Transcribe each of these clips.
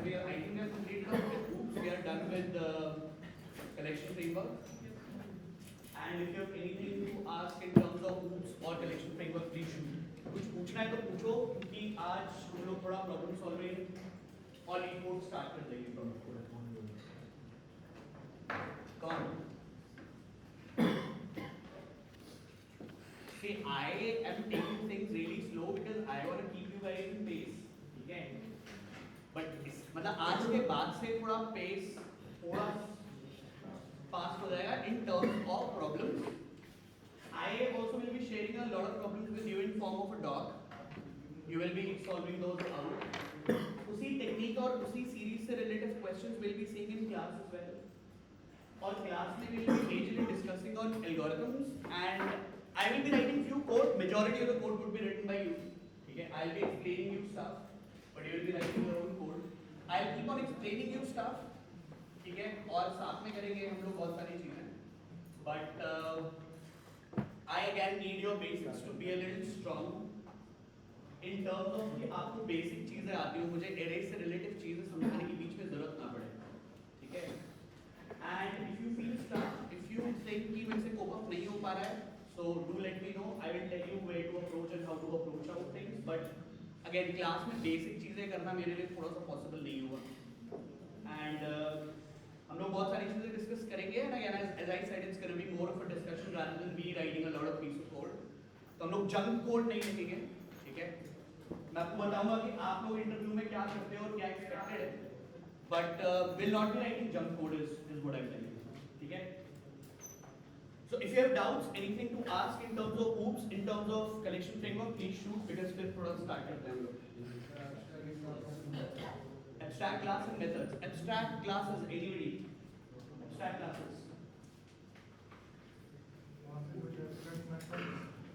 I think we have completed our groups. We are done with the collection framework. And if you have anything to ask in terms of hoops or collection framework, please shoot. कुछ पूछना है तो पूछो क्योंकि आज हम लोग थोड़ा प्रॉब्लम सॉल्विंग और ई-कोड स्टार्ट कर देंगे। कौन? See, I am taking things really slow because I want to keep you guys in pace. ठीक है? But मतलब आज के बाद से थोड़ा pace थोड़ा fast हो जाएगा in terms of problems. I also will be sharing a lot of problems with you in form of a doc. You will be solving those out. उसी technique और उसी series से related questions will be seeing in class as well. और class में will be majorly discussing on algorithms and I will be writing few code. Majority of the code would be written by you. ठीक है? I'll be explaining you stuff, but you will be writing your own code. I'll keep on explaining you stuff. ठीक है? और साथ में करेंगे हम लोग बहुत सारी चीजें. But I again need your basics to be a little strong. In terms of कि आपको basic चीजें आती हो, मुझे array से related चीजें समझने की बीच में जरूरत ना पड़े. ठीक है? And if you feel stuck, if you think कि मेरे से cope up नहीं हो पा रहा है, so do let me know. I will tell you where to approach and how to approach our things. But again, class में basic चीजें करना मेरे लिए थोड़ा सा possible नहीं हुआ. And हम लोग बहुत सारी चीजें डिस्कस करेंगे and again as I said it's going to be more of a discussion rather than me writing a lot of piece of code. तो हम लोग junk code नहीं लिखेंगे, ठीक है? मैं आपको बताऊंगा कि आप लोग इंटरव्यू में क्या करते हो और क्या एक्सपेक्टेड है, but will not be writing junk code is what I'm telling you, ठीक है? So if you have doubts, anything to ask in terms of hoops, in terms of collection framework, please shoot because फिर थोड़ा start करते हैं हम लोग. Abstract class and methods. Abstract classes, anybody? Abstract classes. Classes with abstract methods.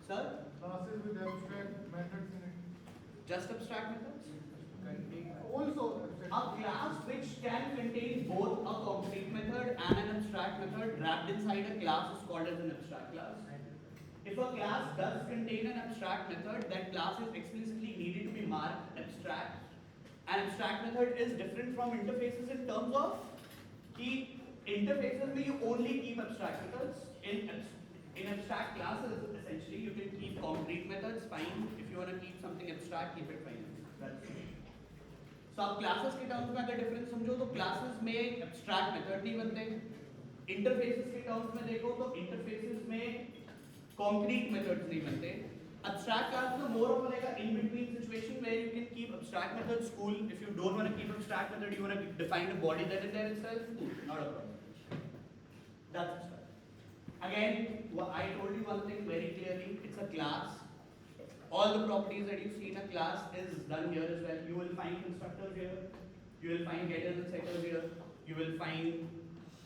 Sir? Classes with abstract methods in it. Just abstract methods? Also A class which can contain both a concrete method and an abstract method wrapped inside a class is called as an abstract class. If a class does contain an abstract method, that class is explicitly needed to be marked abstract. An abstract method is different from interfaces in terms of कि interfaces में you only keep abstract methods. In abstract classes, essentially you can keep concrete methods, fine. If you want to keep something abstract, keep it fine. That's it. So आप classes के terms में अगर difference समझो तो classes में abstract method नहीं बनते. Interfaces के terms में देखो तो interfaces में concrete methods नहीं बनते. Abstract class is more of like an in-between situation where you can keep abstract methods cool. If you don't want to keep abstract method, you want to define a body that is there itself, cool, not a problem. That's abstract. Again, I told you one thing very clearly. It's a class. All the properties that you see in a class is done here as well. You will find constructors here. You will find getters and setters here. You will find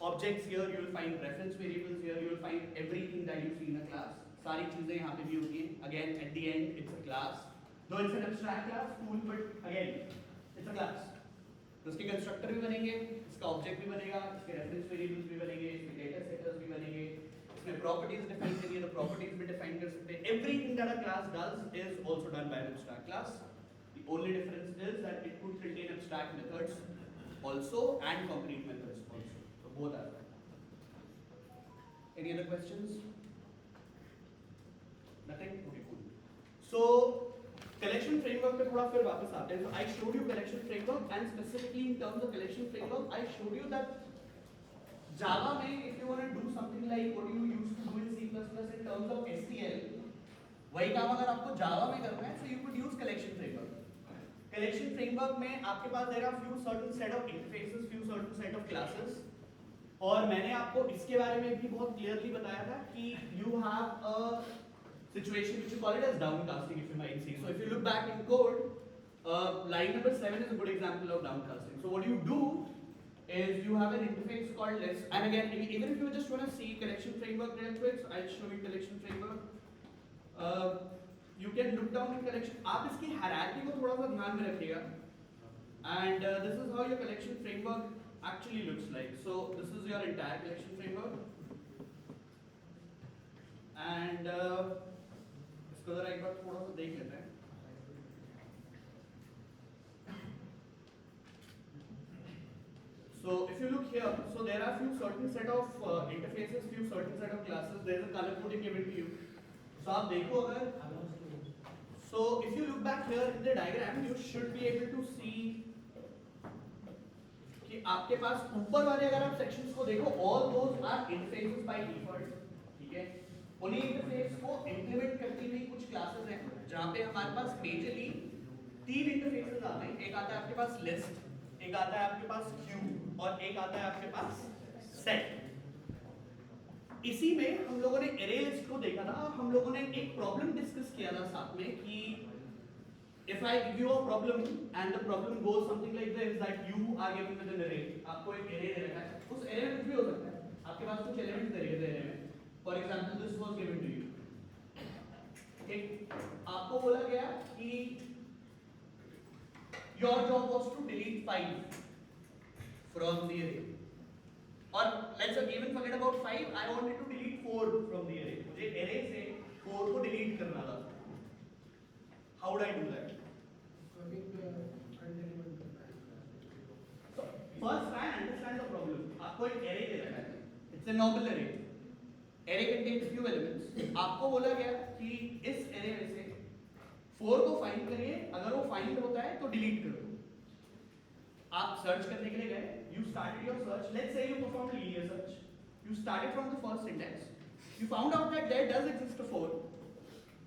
objects here. You will find reference variables here. You will find everything that you see in a class. सारी चीजें यहाँ पे भी होगी. Again, at the end, it's a class. Though it's an abstract class, cool, but again, it's a class. तो उसके constructor भी बनेंगे, इसका ऑब्जेक्ट भी बनेगा, इसके रेफरेंस वेरिएबल्स भी बनेंगे, इसके डेटा सेटर्स भी बनेंगे, इसमें प्रॉपर्टीज डिफाइन करिए तो प्रॉपर्टीज भी डिफाइन कर सकते हैं. Everything that a class does is also done by an abstract class. The only difference is that it could contain abstract methods also and concrete methods also. So both are there. Any other questions? Nothing? Okay, cool. So collection framework पे थोड़ा फिर वापस आते हैं. So I showed you collection framework and specifically in terms of collection framework, I showed you that Java में if you want to do something like what you used to do in C++ in terms of STL, वही काम अगर आपको Java में करना है, so you could use collection framework. Collection framework में आपके पास there are few certain set of interfaces, few certain set of classes. और मैंने आपको इसके बारे में भी बहुत clearly बताया था कि you have a situation which you call it as downcasting if you might see. So if you look back in code, line number 7 is a good example of downcasting. So what you do is you have an interface called list, and again even if you just want to see collection framework real quick, so I'll show you collection framework. You can look down in collection. आप इसकी hierarchy को थोड़ा सा ध्यान में रखिएगा, and this is how your collection framework actually looks like. So this is your entire collection framework, and इसको जरा एक बार थोड़ा सा देख लेते हैं. if you look here, so there are few certain set of interfaces, few certain set of classes. There is a color coding given to you. So आप देखो अगर, so if you look back here in the diagram, you should be able to see कि आपके पास ऊपर वाले अगर आप sections को देखो, all those are interfaces by default, ठीक है? उन्हीं interface को implement करती हुई कुछ classes हैं, जहाँ पे हमारे पास majorly तीन interfaces आते हैं. एक आता है आपके पास list, एक आता है आपके पास queue और एक आता है आपके पास set. इसी में हम लोगों ने array list को देखा था. हम लोगों ने एक problem discuss किया था साथ में कि if I give you a problem and the problem goes something like this, that you are given with an array. आपको एक array दे रखा है. उस array में कुछ भी हो सकता है. आपके पास कुछ elements दे रखे थे array में. For example, this was given to you. एक आपको बोला गया कि your job was to delete 5 from the array. Or let's even forget about 5. I wanted to delete 4 from the array. मुझे array से 4 को delete करना था. How would I do that? So first try and understand the problem. आपको एक array दे रखा है. It's a normal array. Array contains few elements. आपको बोला गया कि इस array में से 4 को find करिए. अगर वो find होता है तो delete कर दो. आप search करने के लिए गए. You started your search. Let's say you performed linear search. You started from the first index. You found out that there does exist a 4.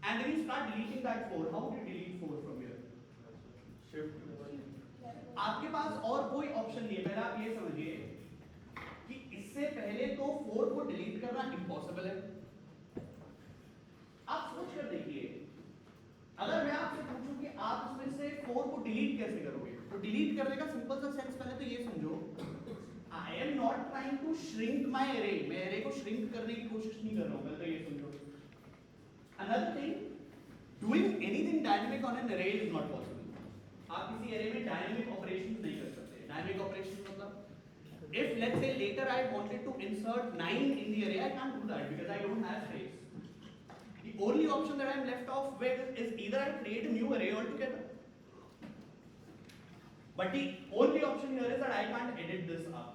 And then you start deleting that 4. How would you delete 4 from here? Shift. आपके पास और कोई option नहीं है. पहले आप ये समझिए कि इससे पहले तो 4 को डिलीट करना इम्पॉसिबल है. आप सोच कर देखिए, अगर मैं आपसे पूछूं कि आप इसमें से 4 को डिलीट कैसे करोगे, तो डिलीट करने का सिंपल सा सेंस पहले तो ये समझो, I am not trying to shrink my array. मैं एरे को श्रिंक करने की कोशिश नहीं कर रहा हूं. पहले तो ये समझो. Another thing, doing anything dynamic on an array is not possible. आप किसी array में dynamic operations नहीं कर सकते. Dynamic operations मतलब, if let's say later I wanted to insert 9 in the array, I can't do that because I don't have space. The only option that I am left off with is either I create a new array altogether. But the only option here is that I can't edit this up.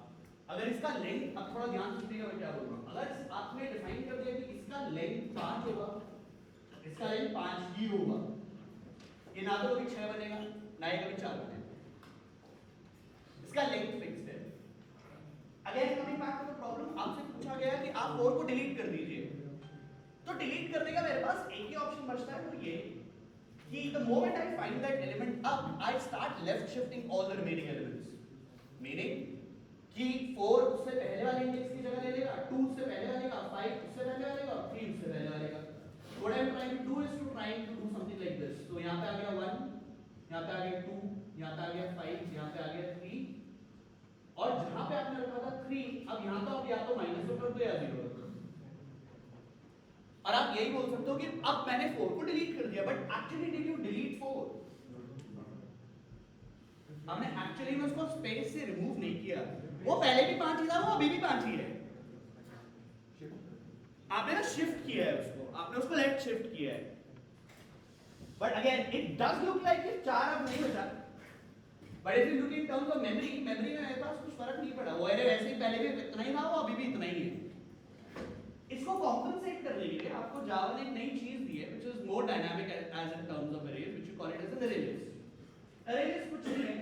अगर इसका length, अब थोड़ा ध्यान से सुनिएगा मैं क्या बोल रहा हूँ. अगर आपने define कर दिया कि इसका length 5 होगा, इसका लेंथ 5 ही होगा. ये ना तो कभी 6 बनेगा ना ही कभी 4 बनेगा. इसका लेंथ फिक्स्ड है. Again coming back to the problem, आपसे पूछा गया कि आप 4 को डिलीट कर दीजिए. तो डिलीट करने का मेरे पास एक ही ऑप्शन बचता है, वो ये कि the moment I find that element up, I start left shifting all the remaining elements. Meaning कि 4 उससे पहले वाले इंडेक्स की जगह ले लेगा, 2 उससे पहले वाले का, 5 उससे पहले वाले का, 3 उससे पहले वाले का. What I am trying to do is trying to do something like this. So यहाँ पे आ गया 1, यहाँ पे आ गया 2, यहाँ पे आ गया 5, यहाँ पे आ गया 3, और जहाँ पे आपने रखा था 3, अब यहाँ तो आप या तो माइनस कर दो या 0 कर दो. और आप यही बोल सकते हो कि अब मैंने 4 को डिलीट कर दिया, but actually did you delete 4? हमने एक्चुअली में उसको स्पेस से रिमूव नहीं किया. वो पहले भी 5 ही था, वो अभी भी 5 ही है. आपने ना शिफ्ट किया है उसको, आपने उसको लेफ्ट शिफ्ट किया है. But again it does look like कि 4 अब नहीं बचा. But if you look in terms of memory में मेरे पास कुछ फर्क नहीं पड़ा. वो एरे वैसे ही पहले भी इतना ही था, वो अभी भी इतना ही है. इसको कॉम्पेंसेट करने के लिए आपको जावा ने एक नई चीज दी है which is more dynamic as in terms of arrays, which you call it as an array list. Array list कुछ नहीं है.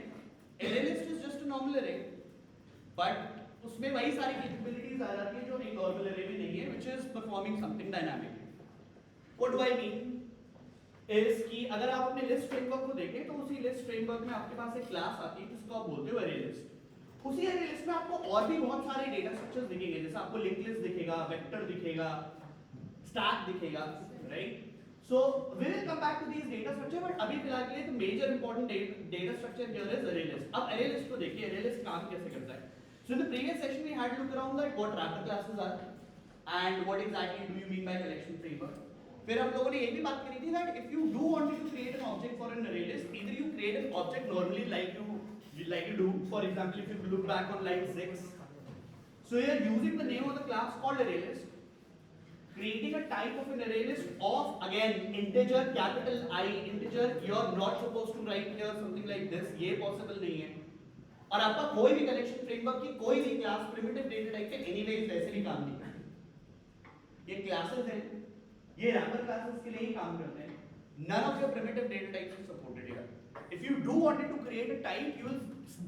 Array list is just a normal array, but उसमें वही सारी कैपेबिलिटीज आ जाती है जो एक नॉर्मल अरे में नहीं है, which is performing something dynamic. What do I mean is कि अगर आप अपने लिस्ट फ्रेमवर्क को देखें तो उसी लिस्ट फ्रेमवर्क में आपके पास एक क्लास आती है जिसको आप बोलते हो अरे लिस्ट. उसी अरे लिस्ट में आपको और भी बहुत सारे डेटा स्ट्रक्चर्स दिखेंगे, जैसे आपको लिंक लिस्ट दिखेगा, वेक्टर दिखेगा, स्टैक दिखेगा, right. So we will come back to this data structure, but अभी फिलहाल के लिए तो major important data structure here is array list. अब अरे लिस्ट को देखिए, अरे लिस्ट काम कैसे करता है. So in the previous session we had looked around that what wrapper classes are and what exactly do you mean by collection framework. फिर हम लोगों ने ये भी बात करी थी that if you do want to create an object for an array list, either you create an object normally like you do. For example, if you look back on line 6, so you are using the name of the class called array list, creating a type of an array list of again integer, capital I integer. You are not supposed to write here something like this. ये possible नहीं है. और आपका कोई भी collection framework की कोई भी क्लास प्रिमिटिव डेटा टाइप के एनीवेज वैसे भी काम नहीं करती। ये क्लासेस हैं, ये रैपर क्लासेस के लिए ही काम करते हैं। None of your primitive data types is supported here. If you do wanted to create a type, you will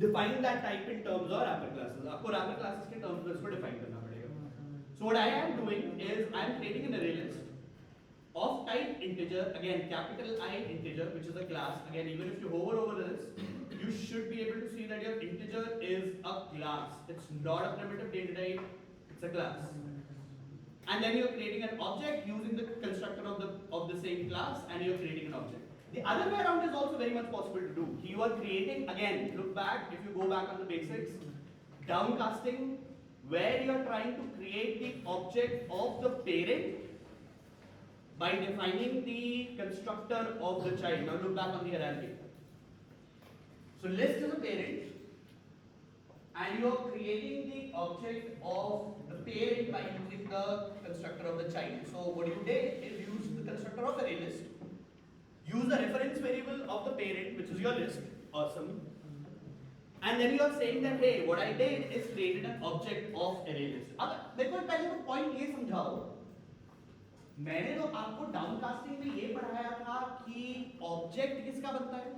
define that type in terms of wrapper classes. आपको wrapper classes के terms में इसको define करना पड़ेगा. So what I am doing is I am creating an array list of type integer, again capital I integer, which is a class. Again, even if you hover over this, you should be able to see that your integer is a class. It's not a primitive data type. It's a class. And then you're creating an object using the constructor of the same class, and you're creating an object. The other way around is also very much possible to do. You are creating, again, look back, if you go back on the basics, downcasting, where you're trying to create the object of the parent by defining the constructor of the child. Now look back on the hierarchy. So list is a parent, and you are creating the object of the parent by using the constructor of the child. So what you did is use the constructor of array list, use the reference variable of the parent, which is your list, awesome, and then you are saying that hey, what I did is created an object of array list. अब देखो पहले तो point ये समझाओ, मैंने तो आपको डाउनकास्टिंग में ये पढ़ाया था कि ऑब्जेक्ट किसका बनता है,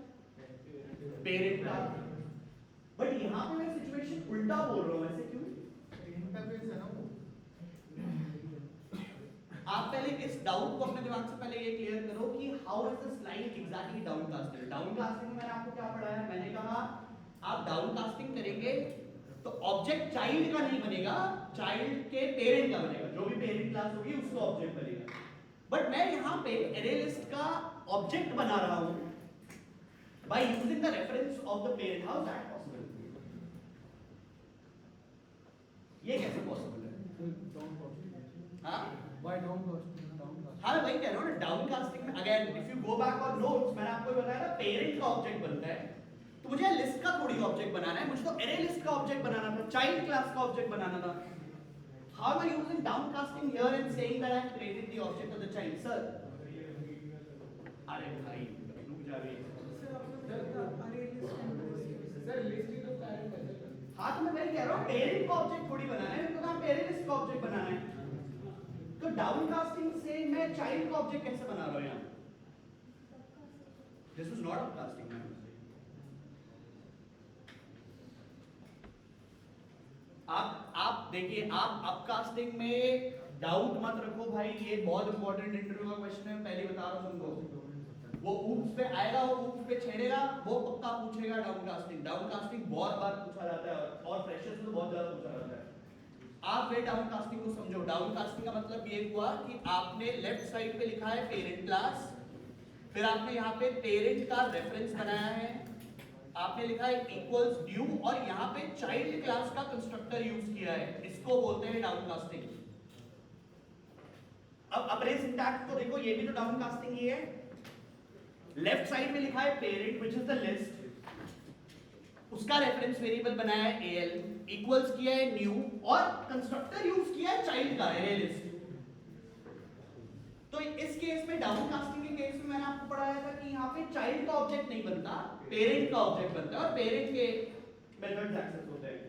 पेरेंट का, बट यहाँ पे मैं सिचुएशन उल्टा बोल रहा हूँ, ऐसे क्यों? इंटरफेस है ना वो। आप पहले इस डाउट को अपने दिमाग से पहले ये क्लियर करो कि how is the slide exactly downcasted. Downcasting में मैंने आपको क्या पढ़ाया है, मैंने कहा आप डाउनकास्टिंग करेंगे तो ऑब्जेक्ट चाइल्ड का नहीं बनेगा, चाइल्ड के पेरेंट का बनेगा, जो भी पेरेंट क्लास होगी उसका ऑब्जेक्ट बनेगा। बट मैं यहाँ पे एरे लिस्ट का ऑब्जेक्ट बना रहा हूँ by using the reference of the parent. How is that possible? ये कैसे possible है? हाँ? Why downcasting? हाँ मैं वही कह रहा हूँ ना, डाउनकास्टिंग में again if you go back on notes मैंने आपको बताया ना पेरेंट का ऑब्जेक्ट बनता है, तो मुझे लिस्ट का थोड़ी ऑब्जेक्ट बनाना है, मुझे तो एरे लिस्ट का ऑब्जेक्ट बनाना था, चाइल्ड क्लास का ऑब्जेक्ट बनाना था। How am I using downcasting here and saying that I have created the object of the child? Sir, अरे भाई रुक जा रही है। हाँ तो मैं वही कह रहा हूँ पेरेंट का ऑब्जेक्ट थोड़ी बनाना है, तो कहाँ पेरेंट लिस्ट का ऑब्जेक्ट बनाना है, तो डाउनकास्टिंग से मैं चाइल्ड का ऑब्जेक्ट कैसे बना रहा हूँ यहाँ? This is not upcasting. आप देखिए, आप अपकास्टिंग में डाउट मत रखो भाई, ये बहुत इंपॉर्टेंट इंटरव्यू का क्वेश्चन है, पहले बता रहा हूँ तुमको। वो ऊप्स पे आएगा, वो ऊप्स पे छेड़ेगा, वो पक्का पूछेगा डाउनकास्टिंग। डाउनकास्टिंग बहुत बार पूछा जाता है और फ्रेशर्स में बहुत ज्यादा पूछा जाता है। आप वे डाउनकास्टिंग को समझो। डाउनकास्टिंग का मतलब ये हुआ कि आपने लेफ्ट साइड पे लिखा है पेरेंट क्लास, फिर आपने यहाँ पे पेरेंट का रेफरेंस बनाया है, आपने लिखा है इक्वल्स ड्यू, और यहाँ पे चाइल्ड क्लास का कंस्ट्रक्टर यूज किया है, इसको बोलते हैं डाउनकास्टिंग। अब अपने सिंटैक्स को देखो, ये भी तो डाउनकास्टिंग ही है। लेफ्ट साइड में लिखा है parent which is the list, उसका रेफरेंस वेरिएबल बनाया है एल, इक्वल्स किया है न्यू, और कंस्ट्रक्टर यूज किया है चाइल्ड का एरे लिस्ट। तो इस केस में डाउनकास्टिंग के केस में मैंने आपको पढ़ाया था कि यहाँ पे चाइल्ड का ऑब्जेक्ट नहीं बनता, पेरेंट का ऑब्जेक्ट बनता है और पेरेंट के मेथड्स एक्सेस होते हैं।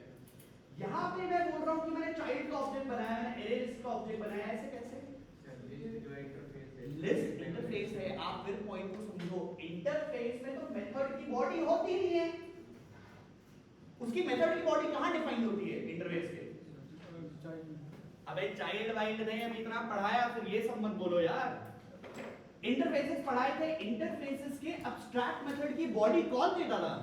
यहाँ पे मैं बोल रहा हूँ कि मैंने चाइल्ड का ऑब्जेक्ट बनाया, मैंने एरे लिस्ट का ऑब्जेक्ट बनाया, ऐसे कैसे? लिस्ट इंटरफेस है, आप फिर पॉइंट को समझो। इंटरफेस में तो मेथड की बॉडी होती नहीं है, उसकी मेथड की बॉडी कहाँ डिफाइन होती है इंटरफेस के? अबे चाइल्ड वाइल्ड नहीं, अभी इतना पढ़ाया, फिर ये सब मत बोलो यार। इंटरफेसेस पढ़ाए थे, इंटरफेसेस के एब्स्ट्रैक्ट मेथड की बॉडी कौन देता था?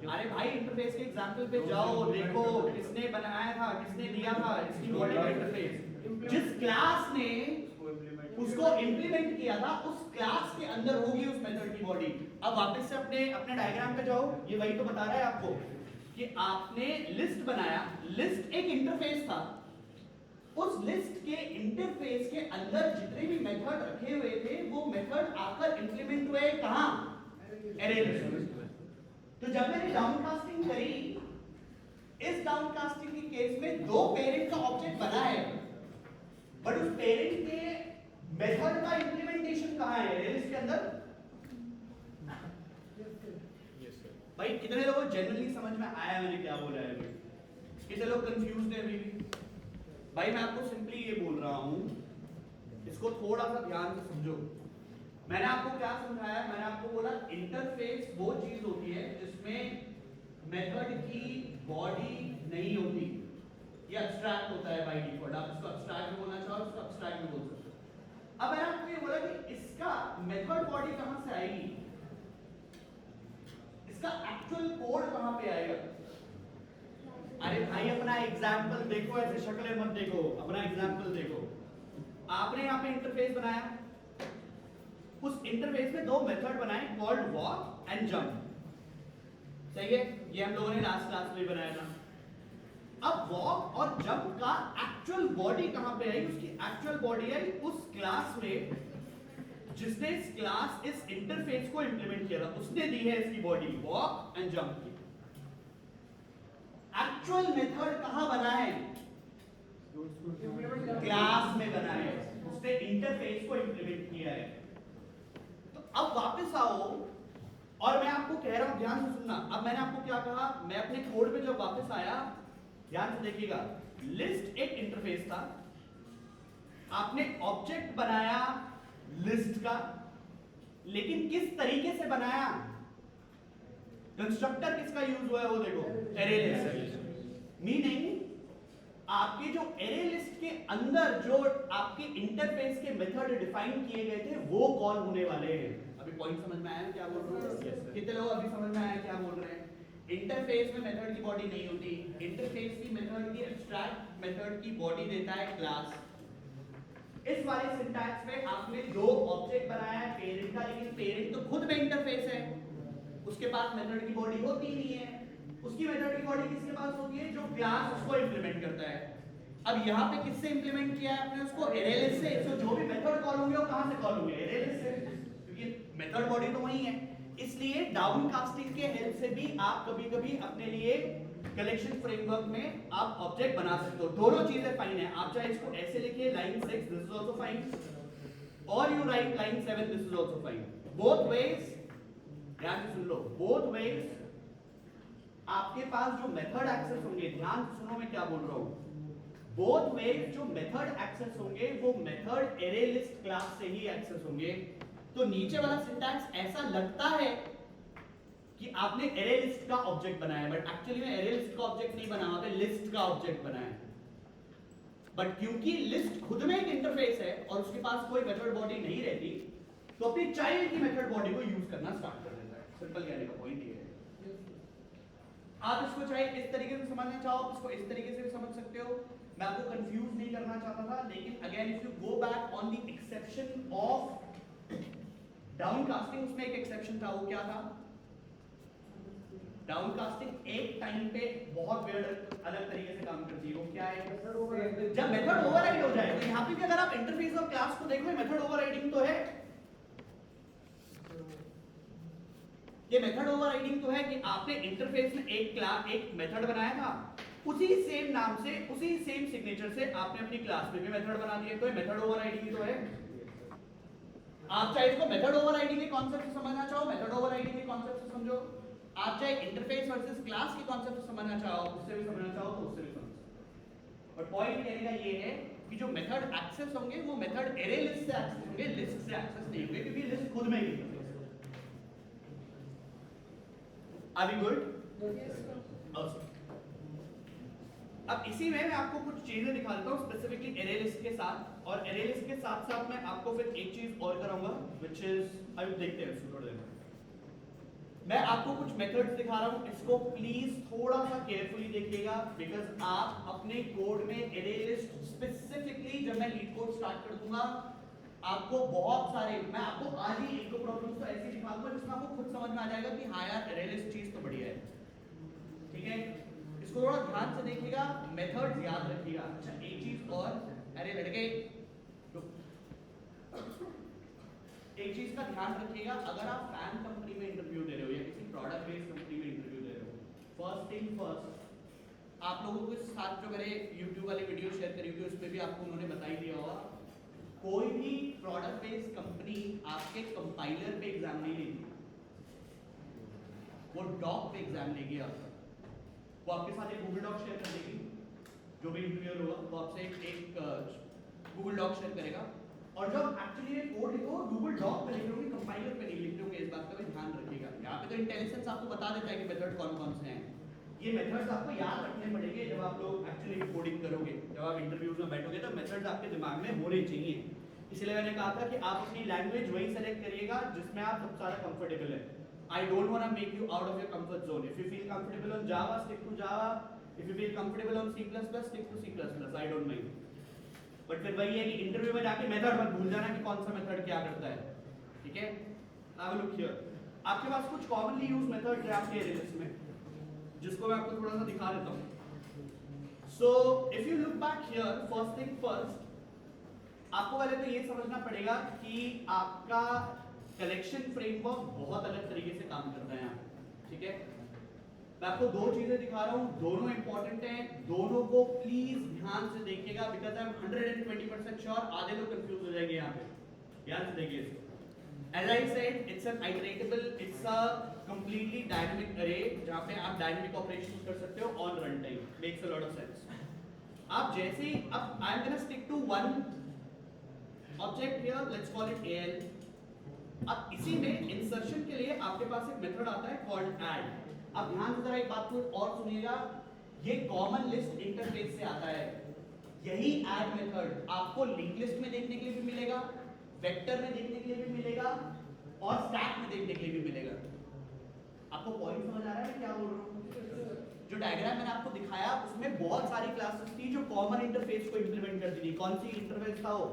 अरे भाई इंटरफेस के एग्जांपल पे जाओ, देखो किसने बनाया था, किसने दिया था इसकी बॉडी का इंटरफेस। जिस क्लास ने उसको इंप्लीमेंट किया था, उस क्लास के अंदर होगी उस मेथड की बॉडी। अब वापस से अपने डायग्राम पे जाओ, ये वही तो बता रहा है आपको कि आपने लिस्ट बनाया, लिस्ट एक इंटरफेस था, उस लिस्ट के इंटरफेस के अंदर जितने भी मेथड रखे हुए थे वो मेथड आकर इंप्लीमेंट हुए कहां? Array list. तो जब मैंने डाउनकास्टिंग करी, इस डाउनकास्टिंग के केस में दो पेरेंट का ऑब्जेक्ट बना है, बट उस पेरेंट के मेथड का इंप्लीमेंटेशन कहां है? एरे लिस्ट के अंदर। भाई कितने लोगों को जनरली समझ में आया मैंने क्या बोला है अभी? कितने लोग कंफ्यूज है अभी भी? भाई मैं आपको सिंपली ये बोल रहा हूं, इसको थोड़ा सा ध्यान से समझो। मैंने आपको क्या समझाया? मैंने आपको बोला इंटरफेस वो चीज होती है जिसमें मेथड की बॉडी नहीं होती, ये एब्स्ट्रैक्ट होता है बाय डिफॉल्ट। आप इसको एब्स्ट्रैक्ट में बोलना चाहो इसको एब्स्ट्रैक्ट में बोल सकते हो। अब मैंने आपको ये बोला कि इसका मेथड बॉडी कहां से आएगी, इसका एक्चुअल कोड कहां पे आएगा? अरे भाई अपना एग्जाम्पल देखो, ऐसे शक्लें मत देखो, अपना एग्जाम्पल देखो। आपने यहाँ पे इंटरफेस बनाया, उस इंटरफेस में दो मेथड बनाए कॉल्ड वॉक एंड जंप, सही है? ये हम लोगों ने लास्ट क्लास में बनाया था। अब वॉक और जंप का एक्चुअल बॉडी कहां पे आई? उसकी एक्चुअल बॉडी आई उस क्लास में जिसने इस क्लास इस इंटरफेस को इंप्लीमेंट किया था, उसने दी है इसकी बॉडी वॉक एंड जंप की। एक्चुअल मेथड कहां बना है? क्लास में बना है, उसने इंटरफेस को इंप्लीमेंट किया है। तो अब वापस आओ और मैं आपको कह रहा हूं, ध्यान से सुनना। अब मैंने आपको क्या कहा? मैं अपने कोड में जब वापस आया, ध्यान से देखिएगा, लिस्ट एक इंटरफेस था, आपने ऑब्जेक्ट बनाया लिस्ट का, लेकिन किस तरीके से बनाया? कंस्ट्रक्टर किसका यूज हुआ है वो देखो, एरे लिस्ट। मीनिंग आपके जो एरे लिस्ट के अंदर जो आपके इंटरफेस के मेथड डिफाइन किए गए थे वो कॉल होने वाले हैं। अभी पॉइंट समझ में आया क्या बोल रहा हूं? कितने लोग अभी समझ में आया क्या बोल रहे हैं? इंटरफेस में मेथड की बॉडी नहीं होती, इंटरफेस की मेथड की एब्स्ट्रैक्ट मेथड की बॉडी देता है क्लास। इस वाले सिंटैक्स में आपने दो ऑब्जेक्ट बनाया है पेरेंट का, लेकिन पेरेंट तो खुद में इंटरफेस है, उसके पास मेथड की बॉडी होती नहीं है। उसकी मेथड की बॉडी किसके पास होती है? जो क्लास उसको इंप्लीमेंट करता है। अब यहाँ पे किससे इंप्लीमेंट किया है आपने उसको? एरे लिस्ट से। तो जो भी मेथड कॉल होंगे वो कहां से कॉल होंगे? एरे लिस्ट से, क्योंकि मेथड बॉडी तो वही है। इसलिए डाउनकास्टिंग के हेल्प से भी आप कभी-कभी अपने लिए कलेक्शन फ्रेमवर्क में आप ऑब्जेक्ट बना सकते हो। दोनों चीजें फाइन है। आप चाहे इसको ऐसे लिखिए line 6 this is also fine, और you write line 7 this is also fine. Both ways, ध्यान से सुन लो, बोथ वेज आपके पास जो मेथड एक्सेस होंगे, ध्यान से सुनो मैं क्या बोल रहा हूं, बोथ वेज जो मेथड एक्सेस होंगे वो मेथड एरे लिस्ट क्लास से ही एक्सेस होंगे। तो नीचे वाला सिंटैक्स ऐसा लगता है कि आपने एरे लिस्ट का ऑब्जेक्ट बनाया, बट एक्चुअली में एरे लिस्ट का ऑब्जेक्ट नहीं बना, वहां पे लिस्ट का ऑब्जेक्ट बनाया। बट क्योंकि लिस्ट खुद में एक इंटरफेस है और उसके पास कोई मेथड बॉडी नहीं रहती, तो अपनी चाइल्ड की मेथड बॉडी को यूज करना स्टार्ट कर देता है। सिंपल कहने का पॉइंट ये है। आप इसको चाहे इस तरीके से समझना चाहो, आप इसको इस तरीके से भी समझ सकते हो। मैं आपको कंफ्यूज नहीं करना चाहता था, लेकिन again if you go back on the exception of downcasting, उसमें एक एक्सेप्शन था, वो क्या था? डाउनकास्टिंग एक टाइम पे बहुत वेयर्ड अलग तरीके से काम करती है। वो क्या है? जब मेथड ओवरराइड हो जाए। तो यहाँ पे भी अगर आप इंटरफेस और क्लास को देखो, मेथड ओवरराइडिंग तो है। ये मेथड ओवरराइडिंग तो है कि आपने इंटरफेस में एक क्लास एक मेथड बनाया था, उसी सेम नाम से उसी सेम सिग्नेचर से आपने अपनी क्लास में भी मेथड बना दिया, तो ये मेथड ओवरराइडिंग तो है। आप चाहे इसको मेथड ओवरराइडिंग के कॉन्सेप्ट से समझना चाहो, मेथड ओवरराइडिंग के कॉन्सेप्ट से समझो। आप चाहे इंटरफेस वर्सेस क्लास के कॉन्सेप्ट से समझना चाहो, उससे भी समझना चाहो तो उससे भी समझ सकते हो। और पॉइंट कहने का ये है कि जो मेथड एक्सेस होंगे वो मेथड एरे लिस्ट से एक्सेस होंगे, लिस्ट से एक्सेस नहीं होंगे, क्योंकि लिस्ट खुद में ही है। Are we good? Awesome. अब इसी में मैं आपको कुछ चीजें दिखाता हूँ स्पेसिफिकली एरे लिस्ट के साथ, और एरे लिस्ट के साथ साथ मैं आपको फिर एक चीज और कराऊंगा, which is अभी देखते हैं इसको थोड़ी देर में। मैं आपको कुछ मेथड्स दिखा रहा हूँ, इसको प्लीज थोड़ा सा केयरफुली देखिएगा, बिकॉज आप अपने कोड में एरे लिस्ट स्पेसिफिकली जब मैं लीड कोड स्टार्ट कर दूंगा, आपको बहुत सारे, मैं आपको आज ही एक दो प्रॉब्लम्स तो ऐसी दिखाऊंगा जिसमें आपको खुद समझ में आ जाएगा कि हाँ यार एरे लिस्ट चीज तो बढ़िया है। ठीक है, इसको थोड़ा ध्यान से देखिएगा, मेथड्स याद रखिएगा। अच्छा एक चीज और, अरे लड़के एक चीज का ध्यान रखिएगा, अगर आप फैन कंपनी में इंटरव्यू दे रहे हो या किसी प्रोडक्ट बेस्ड कंपनी में इंटरव्यू दे रहे हो, फर्स्ट थिंग फर्स्ट, आप लोगों के साथ जो मेरे YouTube वाली वीडियो शेयर करी हुई उसमें भी आपको उन्होंने बता ही दिया होगा, कोई भी प्रोडक्ट बेस्ड कंपनी आपके कंपाइलर पे एग्जाम नहीं लेती। वो डॉक पे एग्जाम लेगी आपका, वो आपके साथ एक गूगल डॉक शेयर कर देगी, जो भी इंटरव्यूअर होगा वो आपसे एक गूगल डॉक शेयर करेगा, और जब एक्चुअली ये कोड लिखो गूगल डॉक पे लिख रहे होगे, कंपाइलर पे नहीं लिख रहे होगे, इस बात का भी ध्यान रखिएगा। यहाँ पे तो इंटेलिजेंस आपको बता देता है कि मेथड कौन कौन से हैं, ये मेथड्स आपको याद रखने पड़ेंगे जब आप लोग एक्चुअली कोडिंग करोगे, जब आप इंटरव्यूज में बैठोगे तो मेथड्स आपके दिमाग में होने चाहिए। इसलिए मैंने कहा था कि आप अपनी लैंग्वेज वही सेलेक्ट करिएगा जिसमें आप सबसे ज़्यादा कंफर्टेबल है। I don't want to make you out of your comfort zone. If you feel comfortable on Java, stick to Java. If you feel comfortable on C++, stick to C++. I don't mind. But फिर वही है कि interview में जाके method मत भूल जाना कि कौन सा मेथड क्या करता है, ठीक है? Have a look here. आपके पास कुछ कॉमनली यूज मेथड है आपके array list में, जिसको मैं आपको थोड़ा सा दिखा देता हूँ। So if you look back here, first thing first, आपको पहले तो ये समझना पड़ेगा कि आपका कलेक्शन फ्रेमवर्क बहुत अलग तरीके से काम करता है यहाँ, ठीक है? मैं आपको दो चीजें दिखा रहा हूँ, दोनों इंपॉर्टेंट हैं, दोनों को प्लीज ध्यान से देखिएगा, बिकॉज आई एम 120% श्योर आधे लोग कंफ्यूज हो जाएंगे यहाँ पे। ध्यान से देखिए इसको। As I said, it's an iteratable, it's a completely dynamic array जहाँ पे आप dynamic operations कर सकते हो on runtime, makes a lot of sense. आप जैसे ही अब I'm gonna stick to one object here, let's call it AL. अब इसी में इंसर्शन के लिए आपके पास एक मेथड आता है कॉल्ड ऐड। अब ध्यान से जरा एक बात को और सुनिएगा, ये कॉमन लिस्ट इंटरफेस से आता है। यही ऐड मेथड आपको लिंक लिस्ट में देखने के लिए भी मिलेगा, वेक्टर में देखने के लिए भी मिलेगा, और स्टैक में देखने के लिए भी मिलेगा। आपको पॉइंट समझ आ रहा है क्या बोल रहा हूँ? जो डायग्राम मैंने आपको दिखाया उसमें बहुत सारी क्लासेस थी जो कॉमन इंटरफेस को इंप्लीमेंट करती थी। कौन सी इंटरफेस था वो?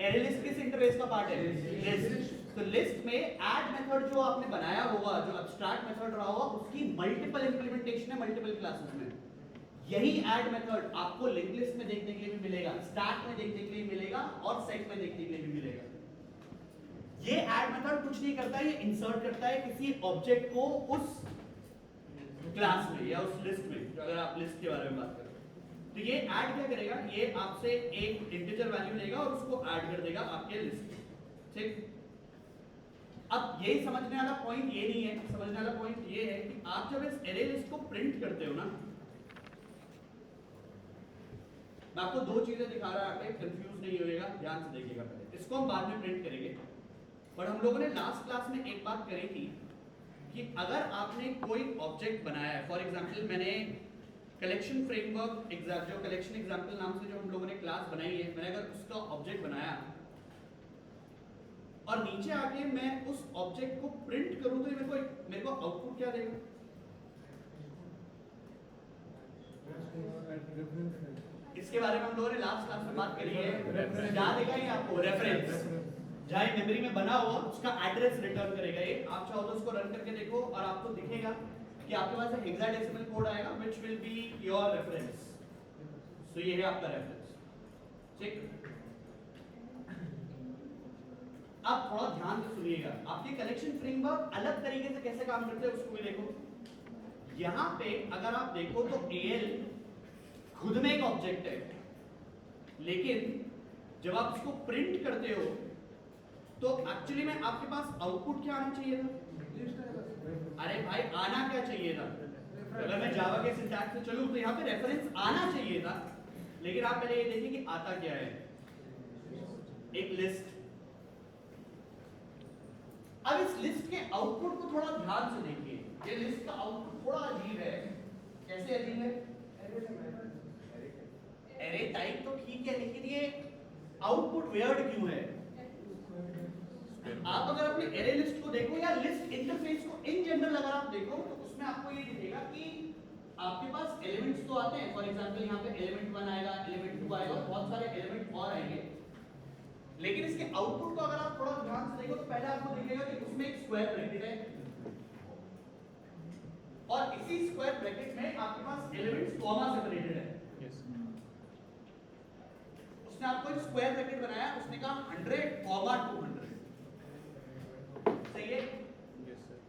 एरे लिस्ट किस इंटरफेस का पार्ट है? लिस्ट। तो लिस्ट में ऐड मेथड जो आपने बनाया होगा, जो एब्स्ट्रैक्ट मेथड रहा होगा, उसकी मल्टीपल इंप्लीमेंटेशन है मल्टीपल क्लासेस में। यही ऐड मेथड आपको लिंक लिस्ट में देखने के लिए भी मिलेगा, स्टैक में देखने के लिए मिलेगा, और सेट में देखने के लिए भी मिलेगा। ये ऐड मेथड कुछ नहीं करता, ये इंसर्ट करता है किसी ऑब्जेक्ट को उस क्लास में या उस लिस्ट में, अगर आप लिस्ट के बारे में बात करें तो ये ऐड क्या करेगा, ये आपसे एक इंटीजर वैल्यू लेगा और उसको ऐड कर देगा आपके लिस्ट में, ठीक? अब यही समझने वाला पॉइंट ये नहीं है, समझने वाला पॉइंट ये है कि आप जब इस एरे लिस्ट को प्रिंट करते हो ना, मैं आपको दो चीजें दिखा रहा हूं, कंफ्यूज नहीं होएगा, ध्यान से देखिएगा। पहले इसको हम बाद में प्रिंट करेंगे, पर हम लोगों ने लास्ट क्लास में एक बात करी थी कि अगर आपने कोई ऑब्जेक्ट बनाया है, फॉर एग्जांपल मैंने कलेक्शन फ्रेमवर्क एग्जाम, जो कलेक्शन एग्जाम्पल नाम से जो हम लोगों ने क्लास बनाई है, मैंने अगर उसका ऑब्जेक्ट बनाया और नीचे आके मैं उस ऑब्जेक्ट को प्रिंट करूं तो मेरे को आउटपुट क्या देगा? इसके बारे में हम लोगों ने लास्ट क्लास में बात करी है। क्या देगा ये आपको? रेफरेंस। जहां मेमोरी में बना हुआ उसका एड्रेस रिटर्न करेगा ये। आप चाहो तो उसको रन करके देखो और आपको दिखेगा कि आपके पास एक हेक्साडेसिमल कोड आएगा which will be your reference. So ये है आपका रेफरेंस, ठीक? आप थोड़ा ध्यान से सुनिएगा, आपके कलेक्शन फ्रेमवर्क अलग तरीके से कैसे काम करते हैं उसको भी देखो। यहां पे अगर आप देखो तो AL खुद में एक ऑब्जेक्ट है, लेकिन जब आप उसको प्रिंट करते हो तो एक्चुअली में आपके पास आउटपुट क्या आना चाहिए था? अरे भाई आना क्या चाहिए था? अगर मैं जावा के सिंटैक्स से चलूं तो यहाँ पे रेफरेंस आना चाहिए था, लेकिन आप पहले ये देखिए कि आता क्या है, एक लिस्ट। अब इस लिस्ट के आउटपुट को थोड़ा ध्यान से देखिए, ये लिस्ट का आउटपुट थोड़ा अजीब है। कैसे अजीब है? एरे टाइप तो ठीक है, लेकिन ये आउटपुट वियर्ड क्यों है? आप अगर अपने एरे लिस्ट को देखो या लिस्ट इंटरफेस को इन जनरल अगर आप देखो तो उसमें आपको ये दिखेगा कि आपके पास एलिमेंट्स तो आते हैं। फॉर एग्जांपल यहाँ पे एलिमेंट 1 आएगा, एलिमेंट 2 आएगा, बहुत सारे एलिमेंट और आएंगे, लेकिन इसके आउटपुट को अगर आप थोड़ा ध्यान से देखो तो पहले आपको दिखेगा कि उसमें एक स्क्वायर ब्रैकेट है, और इसी स्क्वायर ब्रैकेट में आपके पास एलिमेंट्स कॉमा सेपरेटेड है। उसने आपको एक स्क्वायर ब्रैकेट बनाया, उसने कहा 100, 200, सही है? Yes sir.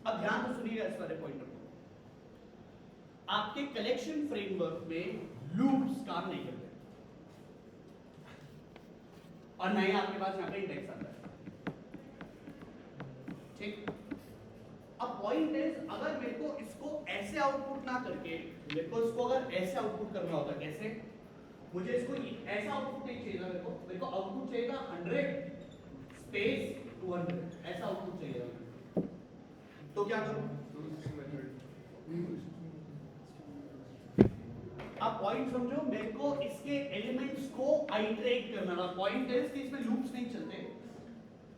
अब ध्यान से सुनिएगा इस वाले पॉइंट को। आपके कलेक्शन फ्रेमवर्क में लूप्स काम नहीं करते, और नहीं आपके पास यहाँ पे इंडेक्स आता है, ठीक? अब पॉइंट इज अगर मेरे को इसको ऐसे आउटपुट ना करके मेरे को इसको अगर ऐसे आउटपुट करना होता, कैसे, मुझे इसको ऐसा आउटपुट नहीं चाहिए मेरे को आउटपुट चाहिए 100 स्पेस 200, ऐसा आउटपुट चाहिए। तो क्या करूं? अब पॉइंट समझो, मेरे को इसके एलिमेंट्स को आइटरेट करना था। पॉइंट है कि इसमें लूप्स नहीं चलते,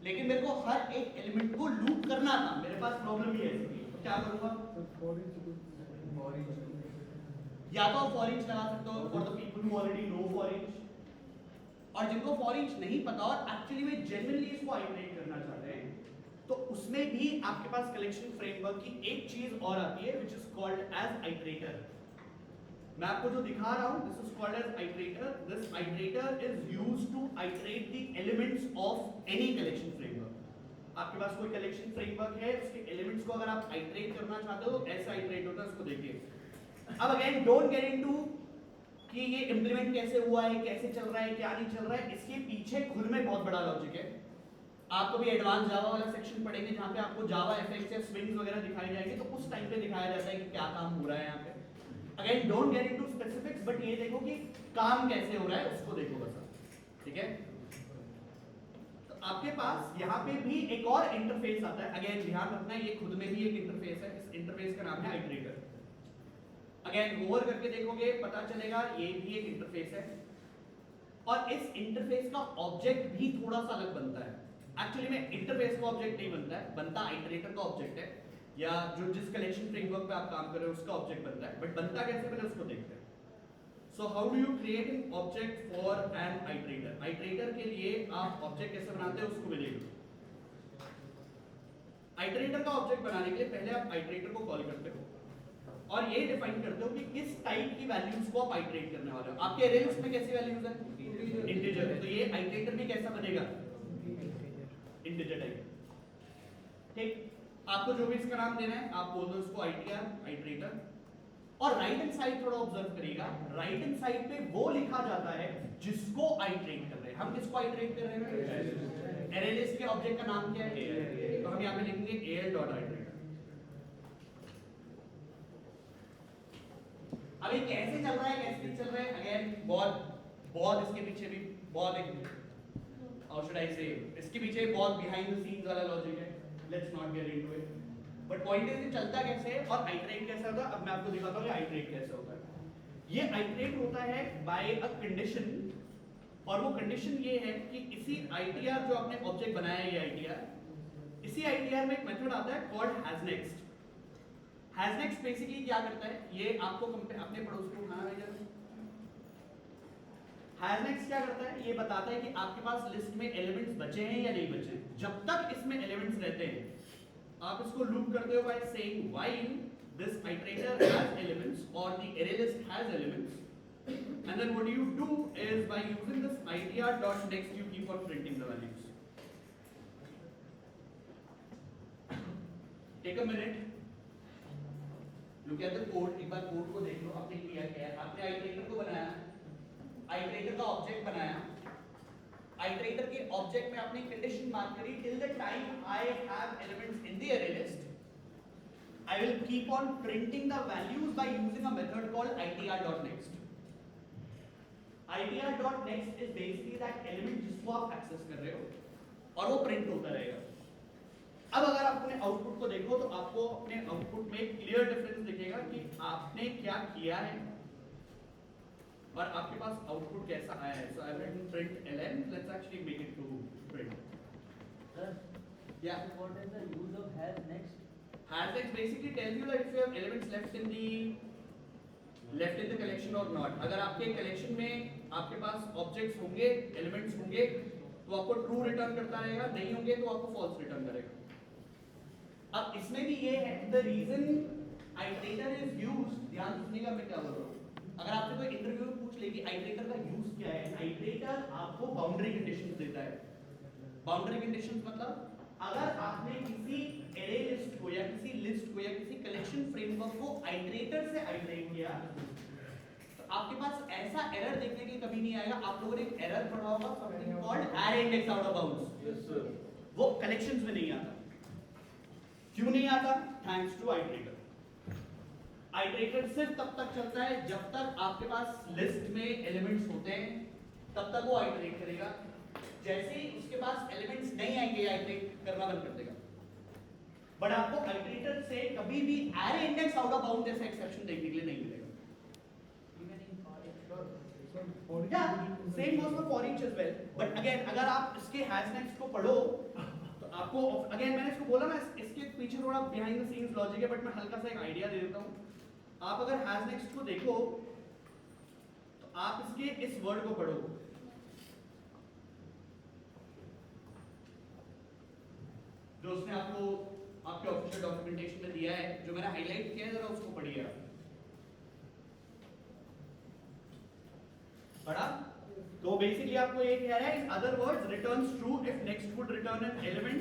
लेकिन मेरे को हर एक एलिमेंट को लूप करना था। मेरे पास प्रॉब्लम ये है, तो क्या करूंगा? या तो फॉर ईच लगा सकते हो for the people who already know for each, और जिनको फॉर ईच नहीं पता और एक्चुअली में जेन्युइनली इसको आइटरेट करना चाहते हैं, तो उसमें भी आपके पास कलेक्शन फ्रेमवर्क की एक चीज और आती है, which is called as iterator. मैं आपको जो दिखा रहा हूं, this is called as iterator. This iterator is used to iterate the elements of any collection framework. आपके पास कोई कलेक्शन फ्रेमवर्क है, उसके एलिमेंट्स को अगर आप आइटरेट करना चाहते हो, ऐसा आइटरेट होता है, उसको देखिए। अब अगेन डोंट गेट इनटू कि ये इंप्लीमेंट कैसे हुआ है, कैसे चल रहा है, क्या नहीं चल रहा है, इसके पीछे खुद में बहुत बड़ा लॉजिक है। आपको भी एडवांस जावा वाला सेक्शन पढ़ेंगे जहां पे आपको जावा एफएक्स या स्विंग्स वगैरह दिखाए जाएंगे, तो उस टाइम पे दिखाया जाता है कि क्या काम हो रहा है यहाँ पे। Again don't get into specifics, but ये देखो कि काम कैसे हो रहा है, उसको देखो बस, ठीक है। तो आपके पास यहाँ पे भी एक और इंटरफेस आता है। अगेन ध्यान रखना है, ये खुद में भी एक इंटरफेस है। इस इंटरफेस का नाम है आइटरेटर। अगेन ओवर करके देखोगे पता चलेगा ये भी एक इंटरफेस है, और इस इंटरफेस का ऑब्जेक्ट भी थोड़ा सा अलग बनता है। एक्चुअली में इंटरफेस का ऑब्जेक्ट नहीं बनता है, बनता आइटरेटर का ऑब्जेक्ट है, या जो जिस कलेक्शन फ्रेमवर्क पे आप काम कर रहे हो उसका ऑब्जेक्ट बनता है। बट बनता कैसे, पहले उसको देखते हैं। So how do you create an object for an iterator? Iterator के लिए आप ऑब्जेक्ट कैसे बनाते हैं उसको मिलेगा। आइटरेटर का ऑब्जेक्ट बनाने के लिए पहले आप आइटरेटर को कॉल करते हो और ये डिफाइन करते हो कि किस टाइप की वैल्यूज को आप आइटरेट करने वाले हो। आपके अरे लिस्ट में कैसी वैल्यूज है? इंटीजर है, तो ये आइटरेटर में कैसा बनेगा? Integer type. ठीक, आपको जो भी इसका नाम देना है आप बोल दो इसको आईटीआर, आइटरेटर। और राइट हैंड साइड थोड़ा ऑब्जर्व करिएगा, राइट हैंड साइड पे वो लिखा जाता है जिसको आइटरेट कर रहे हैं। हम किसको आइटरेट कर रहे हैं? अरे लिस्ट के ऑब्जेक्ट का नाम क्या है? तो हम यहाँ पे लिखेंगे al.iterator। अभी कैसे चल रहा है, कैसे नहीं चल रहा है, अगेन बहुत इसके पीछे भी बहुत एक और शुड आई से इसके पीछे बहुत बिहाइंड द सीन्स वाला लॉजिक है। Let's not get into it, but point is चलता कैसे है और आइटरेट कैसे होता है। अब मैं आपको दिखाता हूँ आइटरेट कैसे होता है। ये आइटरेट होता है बाय अ कंडीशन, और वो कंडीशन ये है कि इसी आईटीआर जो आपने ऑब्जेक्ट बनाया है, ये आईटीआर, इसी आईटीआर में एक मेथड आता है कॉल्ड हैजनेक्स्ट। हैजनेक्स्ट बेसिकली क्या करता है, ये आपको अपने पड़ोस को उठाना है। हैजनेक्स्ट क्या करता है, ये बताता है कि आपके पास लिस्ट में एलिमेंट्स बचे हैं या नहीं बचे। जब तक इसमें एलिमेंट्स रहते हैं आप इसको लूप करते हो by saying while this iterator has elements और the array list has elements, and then what you do is by using this itr.next you keep on printing the values. Take a minute, look at the code, एक bar code को देख लो आपने किया क्या है। आपने iterator को बनाया, आइटरेटर का ऑब्जेक्ट बनाया, आइटरेटर के ऑब्जेक्ट में आपने कंडीशन मार्क करी till the time I have elements in the अरे list I will keep on printing the values by using a method called itr.next. itr.next is basically that element जिसको आप access कर रहे हो और वो प्रिंट होता रहेगा। अब अगर आप अपने आउटपुट को देखो तो आपको अपने आउटपुट में क्लियर डिफरेंस दिखेगा कि आपने क्या किया है और आपके पास आउटपुट कैसा आया है। So I've written print ln, let's actually make it to print. Sir, Yeah. what is the use of has next? Hasnext basically tells you that if you have elements left in the collection or not. अगर आपके collection में आपके पास objects होंगे, elements होंगे, तो आपको true return करता रहेगा, नहीं होंगे तो आपको false return करेगा। अब इसमें भी ये है, the reason iterator is used, ध्यान सुनिएगा मैं क्या बोल रहा हूँ। अगर आपसे कोई इंटरव्यू में पूछ ले कि iterator का यूज क्या है, iterator आपको बाउंड्री कंडीशंस देता है। बाउंड्री कंडीशंस मतलब अगर आपने किसी एरे लिस्ट को या किसी लिस्ट को या किसी कलेक्शन फ्रेमवर्क को आइटरेटर से आइटरेट किया तो आपके पास ऐसा एरर देखने की कभी नहीं आएगा। आप लोगों ने एक एरर पढ़ा होगा something called array index out of bounds। Yes sir. वो कलेक्शंस में नहीं आता। क्यों नहीं आता? Thanks to iterator. आइटरेटर सिर्फ तब तक चलता है जब तक आपके पास लिस्ट में एलिमेंट्स होते हैं, तब तक वो आइटरेट करेगा। जैसे ही उसके पास एलिमेंट्स नहीं आएंगे, आइटरेट करना बंद कर देगा। बट आपको आइटरेटर से कभी भी array index out of bound जैसा एक्सेप्शन देखने के लिए नहीं मिलेगा। Same goes for for each as well. But again अगर आप इसके हैश नेक्स्ट को पढ़ो तो आपको अगेन मैंने इसको बोला ना, इसके पीछे थोड़ा बिहाइंड द सीन्स लॉजिक है, बट मैं हल्का सा एक आइडिया दे देता हूं। आप अगर हैश नेक्स्ट को देखो तो आप इसके इस वर्ड को पढ़ो, जो उसने आपको आपके ऑफिशियल डॉक्यूमेंटेशन में दिया है, जो मैंने हाईलाइट किया है, जरा उसको पढ़िए आप। पढ़ा? तो बेसिकली आपको ये कह रहा है, in other words returns true if next would return an element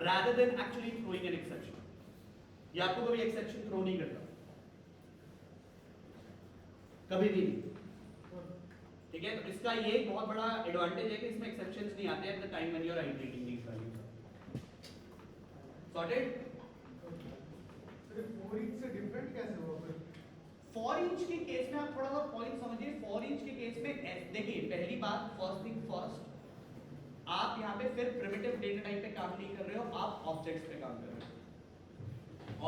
rather than actually throwing an exception। ये आपको कभी एक्सेप्शन थ्रो नहीं करता, कभी भी नहीं। ठीक है, तो इसका ये एक बहुत बड़ा एडवांटेज है कि इसमें एक्सेप्शंस नहीं आते at the time when you are iterating these values. Sorted? For each से डिफरेंट कैसे हुआ फिर? फॉर ईच के केस में आप थोड़ा सा पॉइंट समझिए। फॉर ईच के केस में देखिए, पहली बात, फर्स्ट थिंग फर्स्ट, आप यहाँ पे फिर प्रिमिटिव डेटा टाइप पे काम नहीं कर रहे हो, आप ऑब्जेक्ट्स पे काम कर रहे हो।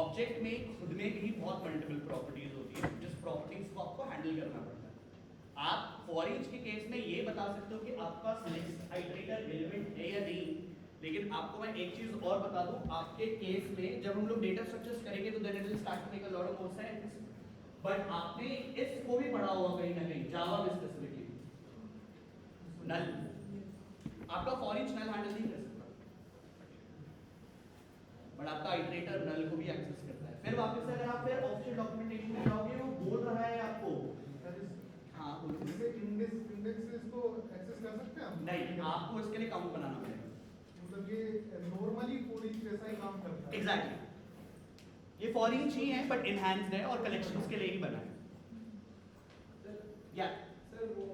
ऑब्जेक्ट में खुद में भी बहुत मल्टीपल प्रॉपर्टीज होती है, जिस प्रॉपर्टीज को आपको हैंडल करना पड़ता है। आप फॉर ईच के केस में ये बता सकते हो कि आपके पास नेक्स्ट आइटरेटर एलिमेंट है या नहीं, लेकिन आपको मैं एक चीज और बता दूं, आपके केस में जब हम लोग डेटा स्ट्रक्चर्स करेंगे तो then it will start to make a lot of more sense. But आपने इसको भी पढ़ा होगा कहीं ना कहीं, जावा में स्पेसिफिकली, नल। आपका फॉर ईच नल हैंडल नहीं कर सकता, बट आपका आइटरेटर नल को भी एक्सेस करता है। फिर वापस से अगर आप फिर ऑफिशियल डॉक्यूमेंटेशन में जाओगे, वो बोल रहा है आपको, हाँ इससे इंडेक्सेस को एक्सेस कर सकते हैं हम? नहीं, आपको इसके लिए काउंट बनाना पड़ेगा। मतलब ये नॉर्मली फॉर ईच जैसा ही काम करता है। एग्जैक्टली, ये फॉर ईच ही है बट इनहैंस्ड है और कलेक्शंस के लिए ही बना है। या सर वो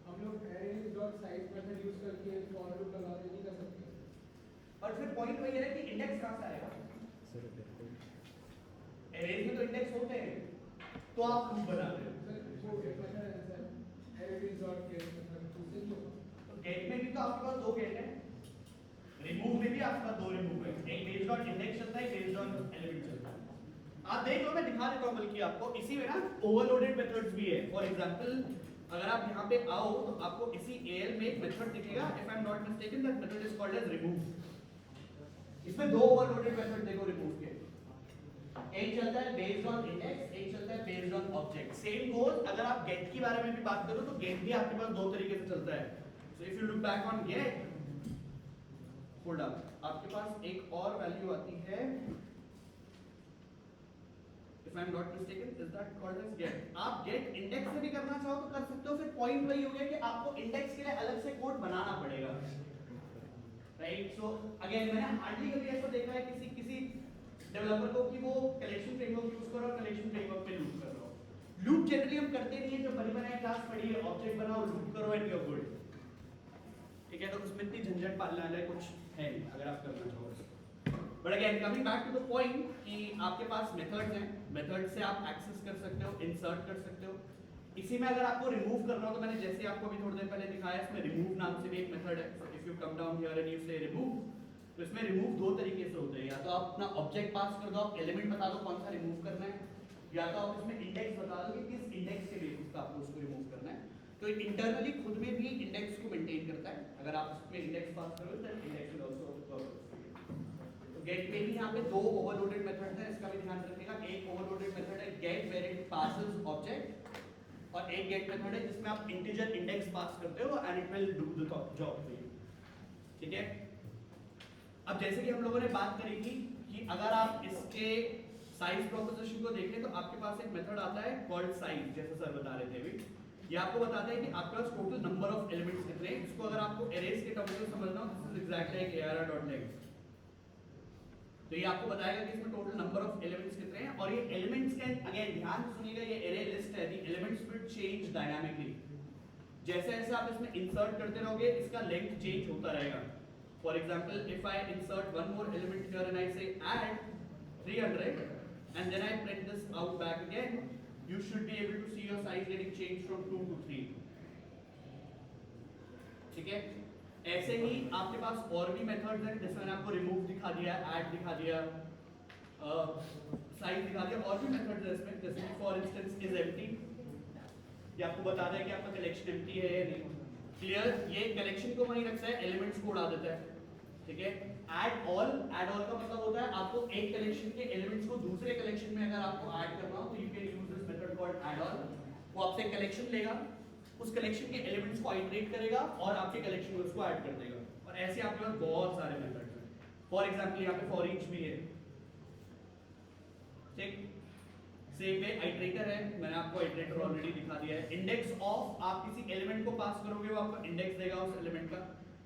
हम लोग array.size मेथड यूज करके फॉर लूप लगा के नहीं कर सकते? और फिर पॉइंट वही है कि इंडेक्स कहां से आएगा? एरेज में तो इंडेक्स होते हैं, तो आप लूप बनाते हो। सर वो एक मेथड है सर, array.get मेथड, उससे नहीं होगा? तो गेट में भी तो आपके पास दो गेट है, रिमूव में भी आपके पास दो रिमूव है, एक बेस्ड ऑन इंडेक्स चलता है, बेस्ड ऑन एलिमेंट चलता है। आप देख लो, मैं दिखा देता हूं बल्कि आपको, इसी में ना ओवरलोडेड मेथड्स भी है। फॉर एग्जांपल अगर आप यहाँ पे आओ तो आपको इसी AL में एक मेथड दिखेगा, if I am not mistaken that method is called as remove. इसमें दो ओवरलोडेड मेथड देखो रिमूव के, एक चलता है बेस्ड ऑन इंडेक्स, एक चलता है based on object. Same goes अगर आप गेट के बारे में भी बात करो तो गेट भी आपके पास दो तरीके से चलता है। So if you look back on get, hold up, आपके पास एक और वैल्यू आती है, if I am not mistaken, is that called as get? आप get index से भी करना चाहो तो कर सकते हो। फिर पॉइंट वही हो गया कि आपको इंडेक्स के लिए अलग से कोड बनाना पड़ेगा, राइट? सो अगेन मैंने हार्डली कभी ऐसा देखा है किसी डेवलपर को कि वो कलेक्शन फ्रेमवर्क यूज करो और कलेक्शन फ्रेमवर्क पे लूप कर रहा हो। लूप जनरली हम करते नहीं है, जो बनी बनाई क्लास पढ़ी है, ऑब्जेक्ट बनाओ, लूप करो एंड यू आर गुड। ठीक है, तो उसमें इतनी झंझट पालने वाला कुछ है नहीं अगर आप करना चाहो। But again coming back to the point कि आपके पास मेथड्स हैं, मेथड से आप एक्सेस कर सकते हो, इंसर्ट कर सकते हो। इसी में अगर आपको रिमूव करना हो तो मैंने जैसे आपको अभी थोड़ी देर पहले दिखाया, इसमें रिमूव नाम से भी एक मेथड है। So if you come down here and you से रिमूव, तो इसमें रिमूव दो तरीके से होते हैं, या तो आप अपना ऑब्जेक्ट पास कर दो, आप एलिमेंट बता दो कौन सा रिमूव करना है, या तो आप इसमें इंडेक्स बता दो कि किस इंडेक्स के बेसिस पे आपको उसको रिमूव करना है। तो इंटरनली खुद में भी इंडेक्स को मेंटेन करता है। अगर आप उसमें इंडेक्स पास करो तो इंडेक्स विल आल्सो गेट में भी यहाँ पे दो ओवरलोडेड मेथड है, इसका भी ध्यान रखिएगा। एक ओवरलोडेड मेथड है get where it passes object, और एक गेट मेथड है जिसमें आप इंटीजर इंडेक्स पास करते हो and it will do the job for you. ठीक है, अब जैसे कि हम लोगों ने बात करी थी कि अगर आप इसके साइज प्रोपोजिशन को देखें तो आपके पास एक मेथड आता है कॉल्ड साइज, जैसे सर बता रहे थे अभी। ये आपको बताता है कि आपके पास टोटल नंबर ऑफ एलिमेंट्स कितने हैं। इसको अगर आपको एरेज के टर्म्स में समझना हो, this is exactly like arr.length। तो ये आपको बताएगा कि इसमें टोटल नंबर ऑफ एलिमेंट्स कितने हैं, और ये एलिमेंट्स कैन, अगेन ध्यान से सुनिएगा, ये एरे लिस्ट है, the elements will change dynamically. जैसे जैसे आप इसमें इंसर्ट करते रहोगे इसका लेंथ चेंज होता रहेगा। For example if I insert one more element here and I से add, 300, and then I print this out back again, you should be able to see your size getting changed from 2 to 3. ठीक है? ऐसे ही आपके पास और भी methods हैं, जैसे मैंने आपको रिमूव दिखा दिया, ऐड दिखा दिया, साइज दिखा दिया, और भी मेथड्स हैं इसमें, जैसे फॉर इंस्टेंस इज एम्प्टी, ये आपको बता रहा है कि आपका कलेक्शन एम्प्टी है या नहीं। क्लियर? ये कलेक्शन को वहीं रखता है, एलिमेंट्स को उड़ा देता है। ठीक है? ऐड ऑल का मतलब होता है आपको एक कलेक्शन के एलिमेंट्स को दूसरे कलेक्शन में अगर आपको ऐड करना हो तो you can use this method called add all. वो आपसे कलेक्शन लेगा, उस कलेक्शन के एलिमेंट्स को आइटरेट करेगा और आपके कलेक्शन में उसको ऐड कर देगा। और ऐसे आपके पास बहुत सारे मेथड्स हैं। फॉर एग्जांपल यहाँ पे फॉर ईच भी है, ठीक? सेम वे आइटरेटर है, मैंने आपको आइटरेटर ऑलरेडी दिखा दिया है। इंडेक्स ऑफ, आप किसी एलिमेंट को पास करोगे वो आपको इंडेक्स देगा उस एलिमेंट का।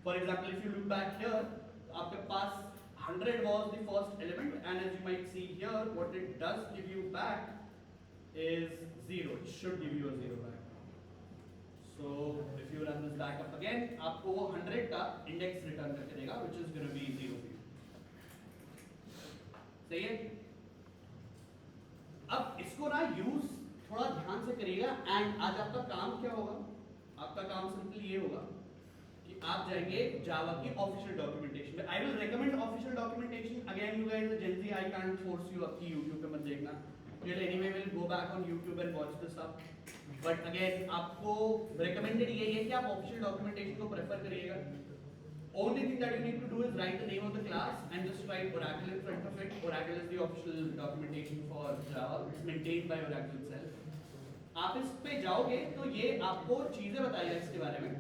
For example if you look back here, आपके पास 100 was the first element, and as you might see here, what it does give you back is 0. It should give you a 0 back. So if you run this back up again, आपको वो 100 का index return करके देगा, which is going to be 0 for you. सही है? अब इसको ना यूज थोड़ा ध्यान से करिएगा, एंड आज आपका काम क्या होगा? आपका काम सिंपली ये होगा कि आप जाएंगे जावा की ऑफिशियल डॉक्यूमेंटेशन में। I will recommend official documentation, again you guys are Gen Z, I can't force you आपकी यूट्यूब पे मत देखना, you will anyway will go back on YouTube and watch this up, but again आपको recommended यही है कि आप official documentation को प्रेफर करिएगा। Only thing that you need to do is write the name of the class and just write Oracle in front of it. Oracle is the official documentation for Java. It's maintained by Oracle itself. आप इस पे जाओगे तो ये आपको चीजें बताएगा इसके बारे में।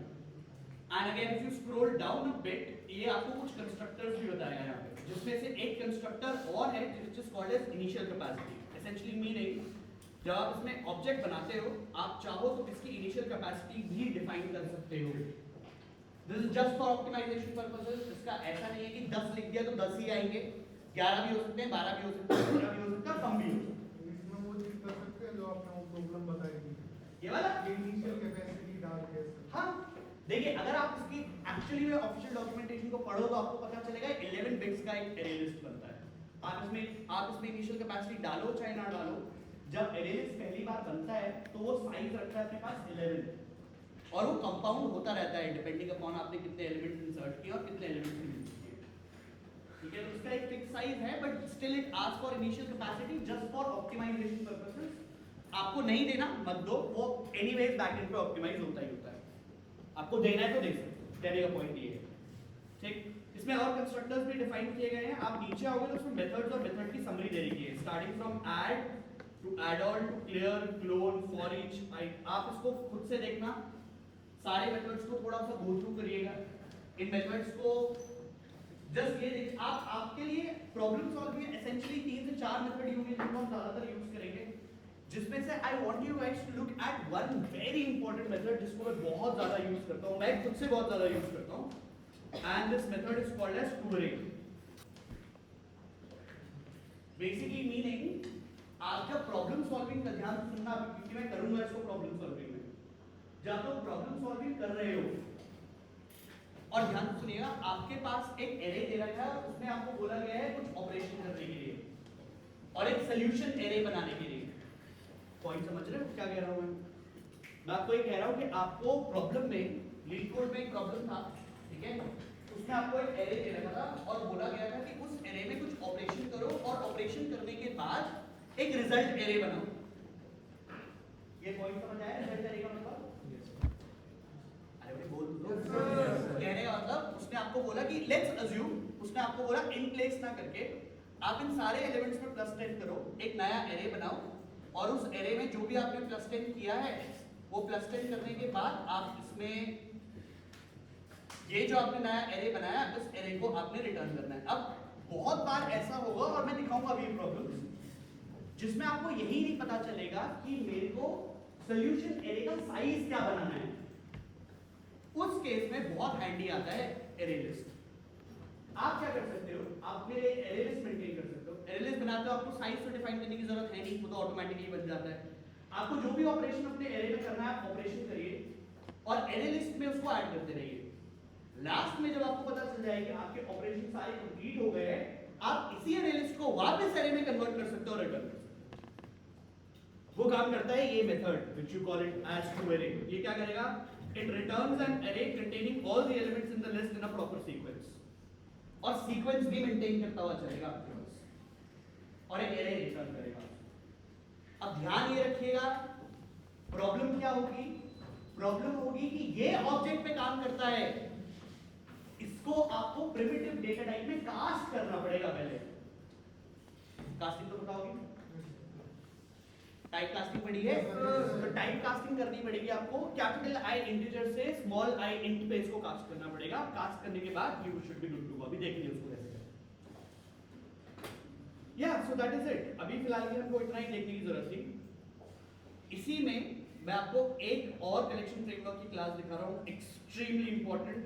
And again, if you scroll down a bit, ये आपको कुछ constructors भी बताएगा यहाँ पे, जिसमें से एक constructor और है which is called as initial capacity. Essentially meaning जब आप इसमें ऑब्जेक्ट बनाते हो, आप चाहो तो इसकी इनिशियल कैपेसिटी भी डिफाइन कर सकते हो। This is just for optimization purposes. इसका ऐसा नहीं है कि 10 लिख दिया तो 10 ही आएंगे, 11 भी हो सकते हैं, 12 भी हो सकते हैं, 15 भी हो सकता है, कम भी हो सकता है। इसमें वो चीज कर सकते हैं जो आपने वो प्रॉब्लम बताई थी, ये वाला इनिशियल कैपेसिटी डाल के। हाँ, देखिए अगर आप इसकी एक्चुअली में ऑफिशियल डॉक्यूमेंटेशन को पढ़ो तो आपको पता चलेगा 11 बिट्स का एक एरे लिस्ट बनता है। आप इसमें इनिशियल कैपेसिटी डालो चाहे ना डालो, जब एरे लिस्ट पहली बार बनता है तो वो साइज रखता है अपने पास 11, और वो कंपाउंड होता रहता है डिपेंडिंग अपॉन आपने कितने एलिमेंट्स इंसर्ट किए और कितने एलिमेंट्स यूज किए। ठीक है? तो इसका एक फिक्स साइज है, but still it asks for initial capacity just for optimisation purposes. आपको नहीं देना मत दो, वो एनीवेज बैकएंड पे ऑप्टिमाइज होता ही होता है। आपको देना है तो दे सकते हो, कहने का पॉइंट ये है। ठीक? इसमें और कंस्ट्रक्टर्स भी डिफाइन किए गए हैं। आप नीचे आओगे तो उसमें मेथड्स और मेथड की समरी दे रखी है, starting from add to add all to clear, clone, for each. आप इसको खुद से देखना, सारे मेथड्स को थोड़ा सा गो थ्रू करिएगा। इन मेथड्स को जस्ट ये देखिए, आप आपके लिए प्रॉब्लम सॉल्व में एसेंशियली 3 से 4 मेथड होंगे जिनको हम ज्यादातर यूज करेंगे, जिसमें से I want you guys to look at one very important method जिसको मैं बहुत ज्यादा यूज करता हूं, मैं खुद से बहुत ज्यादा यूज करता हूं, and this method is called as touring. Basically meaning आपका प्रॉब्लम सॉल्विंग का ध्यान सुनना, क्योंकि मैं करूंगा इसको प्रॉब्लम सॉल्विंग में। जब आप लोग प्रॉब्लम सॉल्विंग कर रहे हो, और ध्यान से सुनिएगा, आपके पास एक एरे दे रखा है और उसमें आपको बोला गया है कुछ ऑपरेशन करने के लिए और एक सॉल्यूशन एरे बनाने के लिए। पॉइंट समझ रहे हो क्या कह रहा हूं मैं आपको ये कह रहा हूं कि आपको प्रॉब्लम में, लीड कोड में एक प्रॉब्लम था, ठीक है? उसमें आपको एक एरे दे रखा था और बोला गया था कि उस एरे में कुछ ऑपरेशन करो और ऑपरेशन करने के बाद एक रिजल्ट एरे बनाओ। ये पॉइंट समझ आया? रिजल्ट एरे का मतलब बोल दो। कहने का मतलब उसने आपको बोला कि लेट्स अज्यूम, उसने आपको बोला इन प्लेस ना करके आप इन सारे एलिमेंट्स में +10 करो, एक नया एरे बनाओ, और उस एरे में जो भी आपने +10 किया है वो +10 करने के बाद आप इसमें ये जो आपने नया एरे बनाया उस एरे को आपने रिटर्न करना है। अब बहुत बार ऐसा होगा, और मैं दिखाऊंगा अभी प्रॉब्लम्स जिसमें आपको यही नहीं पता चलेगा कि मेरे को सॉल्यूशन एरे का साइज क्या बनाना है। उस केस में बहुत हैंडी आता है एरे लिस्ट। आप क्या कर सकते हो, आप मेरे एरे लिस्ट मेंटेन कर सकते हो। एरे लिस्ट बनाते हो, आपको साइज तो डिफाइन करने की जरूरत है नहीं, वो तो ऑटोमेटिकली बन जाता है। आपको जो भी ऑपरेशन अपने एरे में करना है आप ऑपरेशन करिए और एरे लिस्ट में उसको ऐड करते रहिए। लास्ट में जब आपको पता चल जाए कि आपके ऑपरेशन सारे कंप्लीट हो गए हैं, आप इसी अरे लिस्ट को वापस अरे में कन्वर्ट कर सकते हो, रिटर्न कर सकते हो। वो काम करता है ये method which you call it as to array. ये क्या करेगा? It returns an array containing all the elements in the list in a proper sequence, और सीक्वेंस भी मेंटेन करता हुआ चलेगा आपके पास, और एक अरे रिटर्न करेगा। अब ध्यान ये रखिएगा, प्रॉब्लम क्या होगी? प्रॉब्लम होगी कि ये ऑब्जेक्ट पे काम करता है, इसको आपको प्रिमिटिव डेटा टाइप में कास्ट करना पड़ेगा पहले। कास्टिंग तो बताओगे? टाइप कास्टिंग पड़ी है, तो टाइप कास्टिंग करनी पड़ेगी आपको। कैपिटल आई इंटीजर से स्मॉल आई इंट पे इसको कास्ट करना पड़ेगा। कास्ट करने के बाद you should be good to go. अभी देखेंगे उसको कैसे करना। या सो दैट इज इट। अभी फिलहाल के हमको इतना ही देखने की जरूरत थी। इसी में मैं आपको एक और कलेक्शन फ्रेमवर्क की क्लास दिखा रहा हूं, extremely important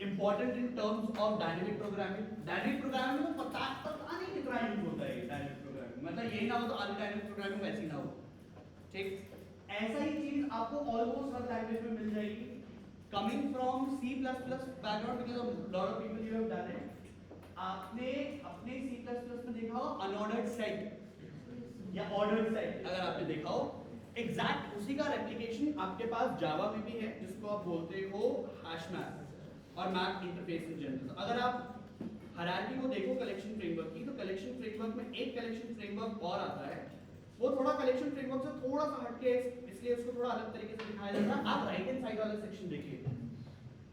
in terms of dynamic programming. Dynamic programming में पता नहीं कितना यूज होता है डायनेमिक प्रोग्रामिंग, मतलब यही ना हो तो आधी डायनेमिक प्रोग्रामिंग वैसी ना हो, ठीक? ऐसा ही चीज आपको ऑलमोस्ट हर लैंग्वेज में मिल जाएगी, coming from C++ background, because lot of people you have done it. आपने अपने C++ में देखा हो अनऑर्डर्ड सेट या ऑर्डर्ड सेट, अगर आपने देखा हो, एग्जैक्ट उसी का रेप्लिकेशन आपके पास जावा में भी है, जिसको आप बोलते हो हैश मैप और मैप इंटरफेस इन जनरल। अगर आप हायरार्की को देखो कलेक्शन फ्रेमवर्क की, तो कलेक्शन फ्रेमवर्क में एक कलेक्शन फ्रेमवर्क और आता है, वो थोड़ा कलेक्शन फ्रेमवर्क से थोड़ा सा हटके, इसलिए उसको थोड़ा अलग तरीके से दिखाया जाता है। आप राइट हैंड साइड वाला सेक्शन देखिए,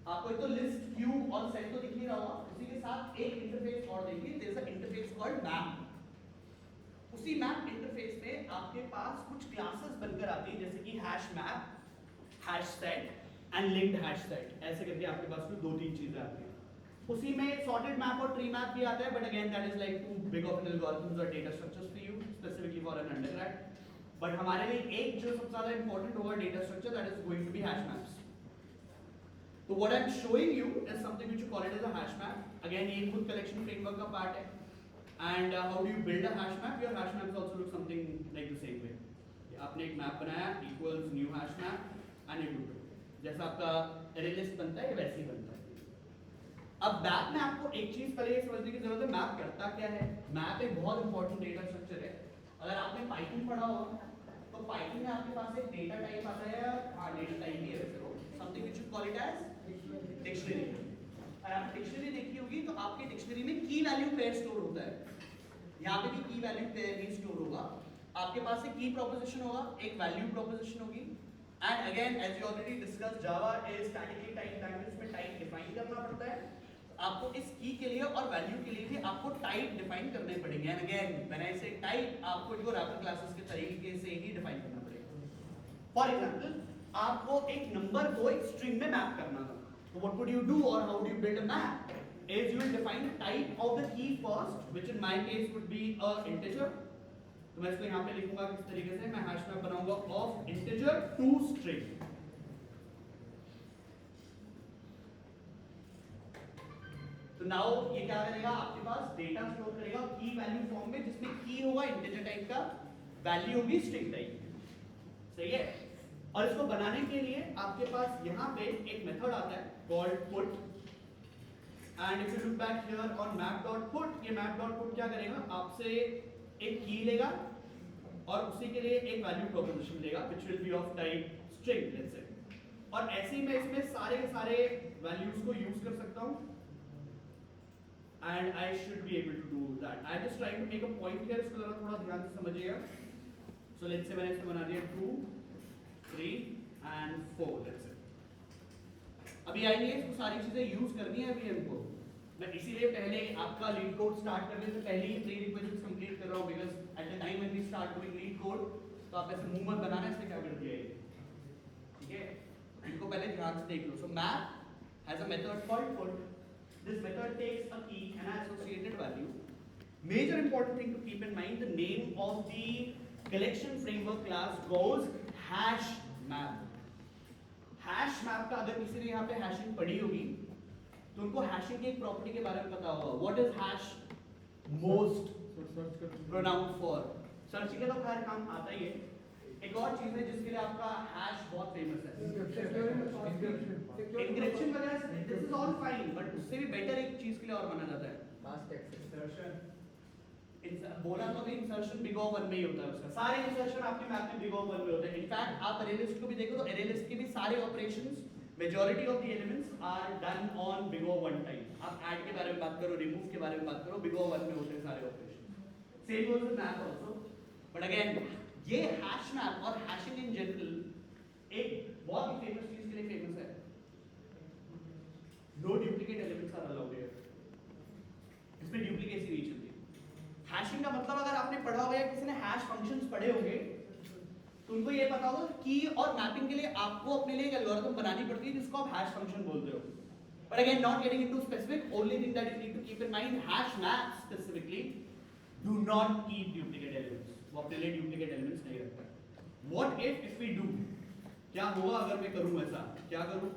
आपको एक तो लिस्ट, क्यूब और सेट तो दिख ही रहा होगा, उसी के साथ एक इंटरफेस और देंगे, there is a interface called map. उसी मैप इंटरफेस में आपके पास कुछ क्लासेस बनकर आती है, जैसे कि hash map, hash set and linked hash set, ऐसे करके आपके पास में 2-3 चीजें आती हैं। उसी में सॉर्टेड मैप और ट्री मैप भी आता है, but again that is like too big of an algorithms और data structures for you, specifically for an undergrad. But हमारे लिए एक जो सबसे ज्यादा इंपॉर्टेंट होगा data structure, that is going to be hash maps. तो what I am showing you is something which you call it as a hash map. Again ये खुद कलेक्शन फ्रेमवर्क का पार्ट है। And how do you build a hash map? Your hash maps also look something like the same way. आपने एक map बनाया equals new hash map and you do it. जैसा आपका array list बनता है वैसे ही बनता है। अब मैप में आपको एक चीज पहले समझने की जरूरत है, मैप करता क्या है। मैप एक बहुत इंपॉर्टेंट डेटा स्ट्रक्चर है। अगर आपने पाइथन पढ़ा हो तो पाइथन में आपके पास एक डेटा टाइप आता है, हाँ डेटा टाइप ही है वैसे वो, something which you call it as dictionary. अगर आप डिक्शनरी देखी होगी तो आपकी डिक्शनरी में की वैल्यू पेयर स्टोर होता है, यहाँ पे भी की वैल्यू पेयर ही स्टोर होगा। आपके पास एक की प्रोपोजिशन होगा, एक वैल्यू प्रोपोजिशन होगी, and again as you already discuss, Java is statically type language में टाइप डिफाइन करना पड़ता है। आपको इस की के लिए और वैल्यू के लिए भी आपको टाइप डिफाइन करने पड़ेंगे, एंड अगेन व्हेन आई से टाइप, आपको जो रैपर क्लासेस के तरीके से ही डिफाइन करना पड़ेगा। फॉर एग्जांपल, आपको एक नंबर को एक स्ट्रिंग में मैप करना था, so what would you do or how do you build a map? Is you will define the type of the key first, which in my case would be a integer. तो मैं इसको यहाँ पे लिखूंगा किस तरीके से, मैं हैश मैप बनाऊंगा of integer to string। तो नाउ ये क्या करेगा, आपके पास डेटा स्टोर करेगा की वैल्यू फॉर्म में, जिसमें की होगा इंटीजर टाइप का, वैल्यू होगी स्ट्रिंग टाइप, सही है। और इसको बनाने के लिए आपके पास यहाँ पे एक मेथड आता है called put, and if you look back here on map.put, ये map.put क्या करेगा, आपसे एक की लेगा और उसी के लिए एक वैल्यू प्रोपोजिशन लेगा which will be of type string, let's say, और ऐसे ही मैं इसमें सारे के सारे वैल्यूज को यूज कर सकता हूँ, and I should be able to do that. I'm just trying to make a point here, इसको जरा थोड़ा ध्यान से समझिएगा। So let's say मैंने इसको बना दिया 2, 3 and 4, let's say। अभी आएंगे इसको सारी चीजें यूज करनी है अभी हमको। मैं इसीलिए पहले आपका लीड कोड स्टार्ट करने से पहले ही प्री रिक्विजिट्स कंप्लीट कर रहा हूं, because at the time when we start doing LeetCode तो आप ऐसे मुंह मत बनाना, इसलिए क्या कर दिया ये, ठीक है। इनको पहले ध्यान से देख लो। So map has a method called put. This method takes a key and an associated value. Major important thing to keep in mind, the name of the collection framework class goes hash map. Hash map का अगर किसी ने यहाँ पे hashing पढ़ी होगी तो उनको हैशिंग की एक प्रॉपर्टी के बारे में पता होगा। What is hash? Most pronounce for. Search के तो खैर काम आता ही है। एक और चीज है जिसके लिए आपका हैश बहुत फेमस है, इंक्रिप्शन वगैरह, this is all fine, but उससे भी बेटर एक चीज के लिए और माना जाता है, Past tense. इंसर्शन बोला तो भी इंसर्शन बिग O वन में ही होता है उसका। सारे इंसर्शन आपके मैप में बिग O वन में होते हैं। इनफैक्ट आप अरे लिस्ट को भी देखो तो अरे लिस्ट के भी सारे operations majority of the elements are done on big O one type. आप ऐड के बारे में बात करो, रिमूव के बारे में बात करो, बिग O वन में होते हैं सारे operation. Same goes with map also. But again ये हैश मैप और हैशिंग इन जनरल एक बहुत ही फेमस चीज के लिए फेमस है। No duplicate elements are allowed here. इसमें डुप्लीकेसी नहीं चलती। हैशिंग का मतलब अगर आपने पढ़ा होगा या किसी ने हैश फंक्शंस पढ़े होंगे तो उनको ये पता होगा की और मैपिंग के लिए आपको अपने लिए एक एल्गोरिथम बनानी पड़ती है जिसको आप हैश फंक्शन बोलते हो। But again not getting into specific, only thing that you need to keep in mind, hash map specifically do not keep duplicate elements. वो अपने लिए डुप्लीकेट एलिमेंट्स नहीं रखता। व्हाट इफ वी डू, क्या होगा अगर मैं करूं ऐसा? क्या करूं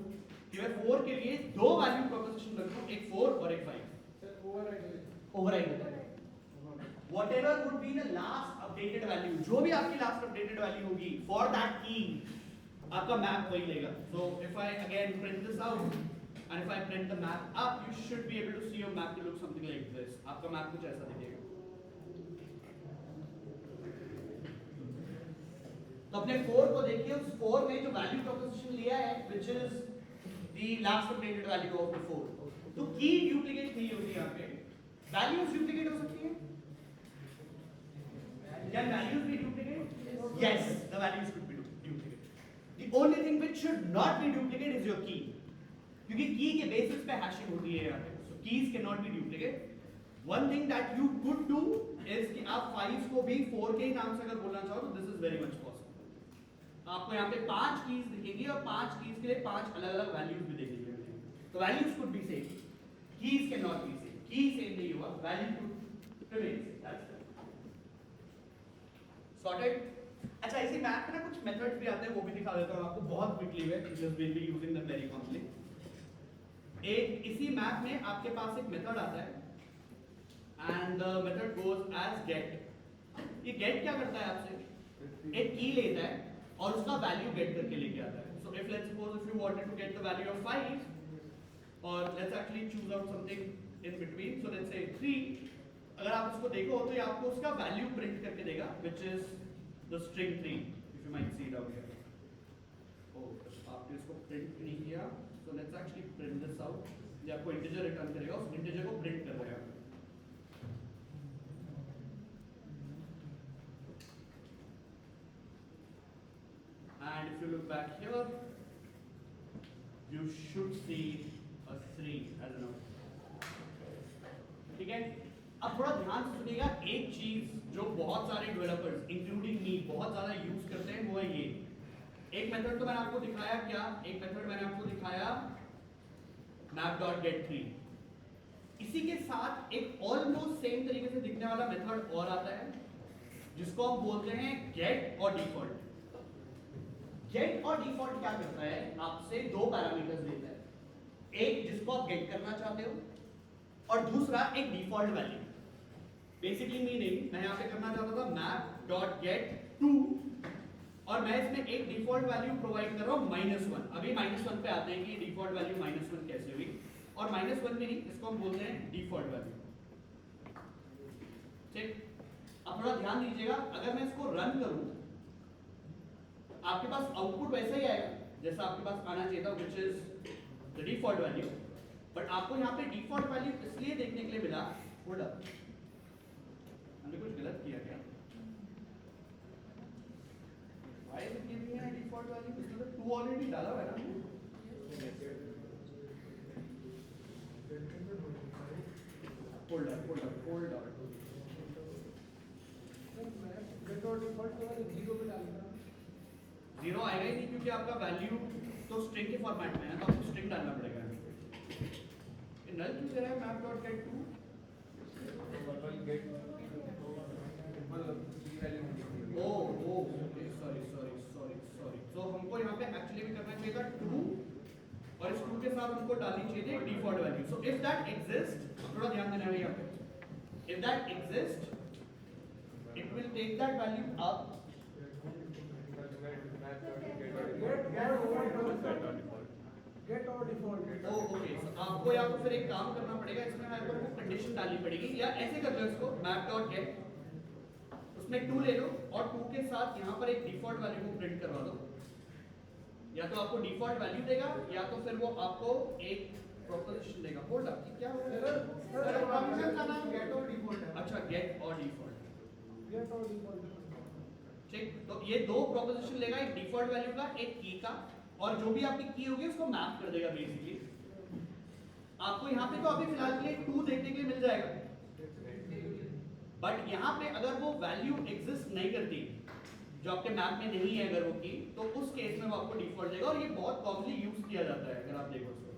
कि मैं 4 के लिए दो वैल्यू प्रोपोजिशन रखूं, एक 4 और एक 5। सर ओवरराइड ओवरराइड होता है। Whatever would be the last updated value, जो भी आपकी last updated value होगी for that key, आपका मैप वही लेगा। So if I again print this out and if I print the map up, you should be able to see your map to look something like this. आपका map कुछ ऐसा दिखेगा। तो अपने 4 को देखिए, उस 4 में जो वैल्यू प्रोपोजिशन लिया है which is the last updated value of the 4, तो की डुप्लीकेट नहीं होगी यहाँ पे। वैल्यूज डुप्लीकेट हो सकती है। Can values be duplicate? Yes, the values could be duplicate. The only thing which should not be duplicate is your key, क्योंकि key के basis पे hashing होती है यहाँ पे, so keys cannot be duplicate. One thing that you could do is कि आप 5 को भी 4 के ही नाम से अगर बोलना चाहो तो this is very much possible. आपको यहाँ पे 5 keys दिखेंगी और 5 keys के लिए 5 अलग-अलग values भी दिखेंगी। तो values could be same, keys cannot be same. Key same नहीं हुआ, value could remain same. That's it. Sorted? अच्छा, इसी मैप में ना कुछ मेथड्स भी आते हैं, वो भी दिखा देता हूँ आपको बहुत quickly way, because we'll be using them very commonly. एक इसी मैप में आपके पास एक मेथड आता है and the method goes as get. ये get क्या करता है आपसे? एक की लेता है और उसका वैल्यू गेट करके लेके आता है. So if let's suppose if you wanted to get the value of 5 or let's actually choose out something in between, so let's say 3. अगर आप इसको देखो तो ये आपको उसका वैल्यू प्रिंट करके देगा which is the string 3 if you might see it out here. Oh, आपने इसको प्रिंट नहीं किया, so let's actually print this out. ये आपको इंटीजर रिटर्न करेगा, उस इंटीजर को प्रिंट कर देगा. And if you look back here, you should see a 3 as an output. ठीक है? अब थोड़ा ध्यान से सुनिएगा, एक चीज जो बहुत सारे डेवलपर्स इंक्लूडिंग मी बहुत ज्यादा यूज करते हैं वो है ये. एक मेथड तो मैंने आपको दिखाया, क्या एक मेथड मैंने आपको दिखाया map.get3. इसी के साथ एक ऑलमोस्ट सेम तरीके से दिखने वाला मेथड और आता है जिसको हम बोलते हैं get और default. get और default क्या करता है, आपसे दो पैरामीटर्स देता है, एक जिसको आप get करना चाहते हो और दूसरा एक डिफॉल्ट वैल्यू. बेसिकली मीनिंग मैं यहाँ पे करना चाहता था map.get2 और मैं इसमें एक डिफॉल्ट वैल्यू प्रोवाइड कर रहा हूँ -1. अभी -1 पे आते हैं कि डिफॉल्ट वैल्यू -1 कैसे हुई, और -1 में नहीं, इसको हम बोलते हैं डिफॉल्ट वैल्यू. ठीक, अब थोड़ा ध्यान दीजिएगा, अगर मैं इसको रन करूँ आपके पास आउटपुट वैसा ही आएगा जैसा आपके पास आना चाहिए था, which is the default value. But आपको यहाँ पे डिफॉल्ट वैल्यू इसलिए देखने के लिए मिला, होल्ड अप, हमने कुछ गलत किया क्या? Why is it giving me a default value? इसमें तो 2 ऑलरेडी डाला हुआ है ना. Hold up. मैं तो डिफॉल्ट को 0 पे डालता हूँ. 0 आएगा ही नहीं क्योंकि आपका वैल्यू तो स्ट्रिंग के फॉर्मेट में है, तो आपको स्ट्रिंग डालना पड़ेगा. नल क्यों दे रहा है map.get2? सॉरी. तो हमको यहाँ पे एक्चुअली भी करना चाहिए था 2 और इस 2 के साथ हमको डालनी चाहिए थी default value. So if that exist, थोड़ा ध्यान देना है यहाँ पे, if that exist it will take that value up. Get और डिफॉल्ट ओके, आपको या तो फिर एक काम करना पड़ेगा, इसमें आपको कंडीशन डालनी पड़ेगी, या ऐसे कर लो इसको मैप डॉट गेट, उसमें 2 ले लो और 2 के साथ यहाँ पर एक डिफॉल्ट वैल्यू को प्रिंट करवा दो। या तो आपको डिफॉल्ट वैल्यू देगा या तो फिर वो आपको एक प्रोपोजिशन देगा। होल्ड अप, क्या हो रहा है? सर फंक्शन का नाम गेट और डिफॉल्ट है। अच्छा, गेट और डिफॉल्ट, गेट और डिफॉल्ट ठीक। तो ये 2 प्रोपोजिशन लेगा, एक डिफॉल्ट वैल्यू का, एक की का, और जो भी आपकी की होगी उसको मैप कर देगा बेसिकली। आपको यहाँ पे तो अभी फिलहाल के लिए 2 देखने के लिए मिल जाएगा, बट यहाँ पे अगर वो वैल्यू एग्जिस्ट नहीं करती, जो आपके मैप में नहीं है अगर वो की, तो उस केस में वो आपको डिफॉल्ट देगा, और ये बहुत कॉमनली यूज किया जाता है। अगर आप देखो इसको,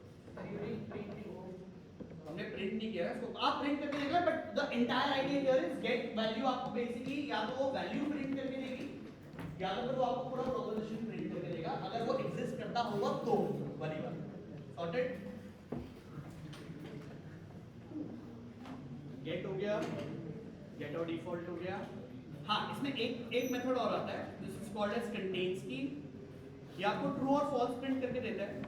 हमने प्रिंट नहीं किया है इसको, आप प्रिंट करके देगा, but the entire idea here is get value आपको बेसिकली या तो वो वैल्यू प्रिंट करके देगी या तो फिर वो आपको पूरा प्रोपोजिशन प्रिंट करके देगा, अगर वो एग्जिस्ट करता होगा तो वाली बात। सॉर्टेड? गेट हो गया, गेट और डिफॉल्ट हो गया। हाँ, इसमें एक मेथड और आता है, this is called as contains key. ये आपको ट्रू और फॉल्स प्रिंट करके देता है।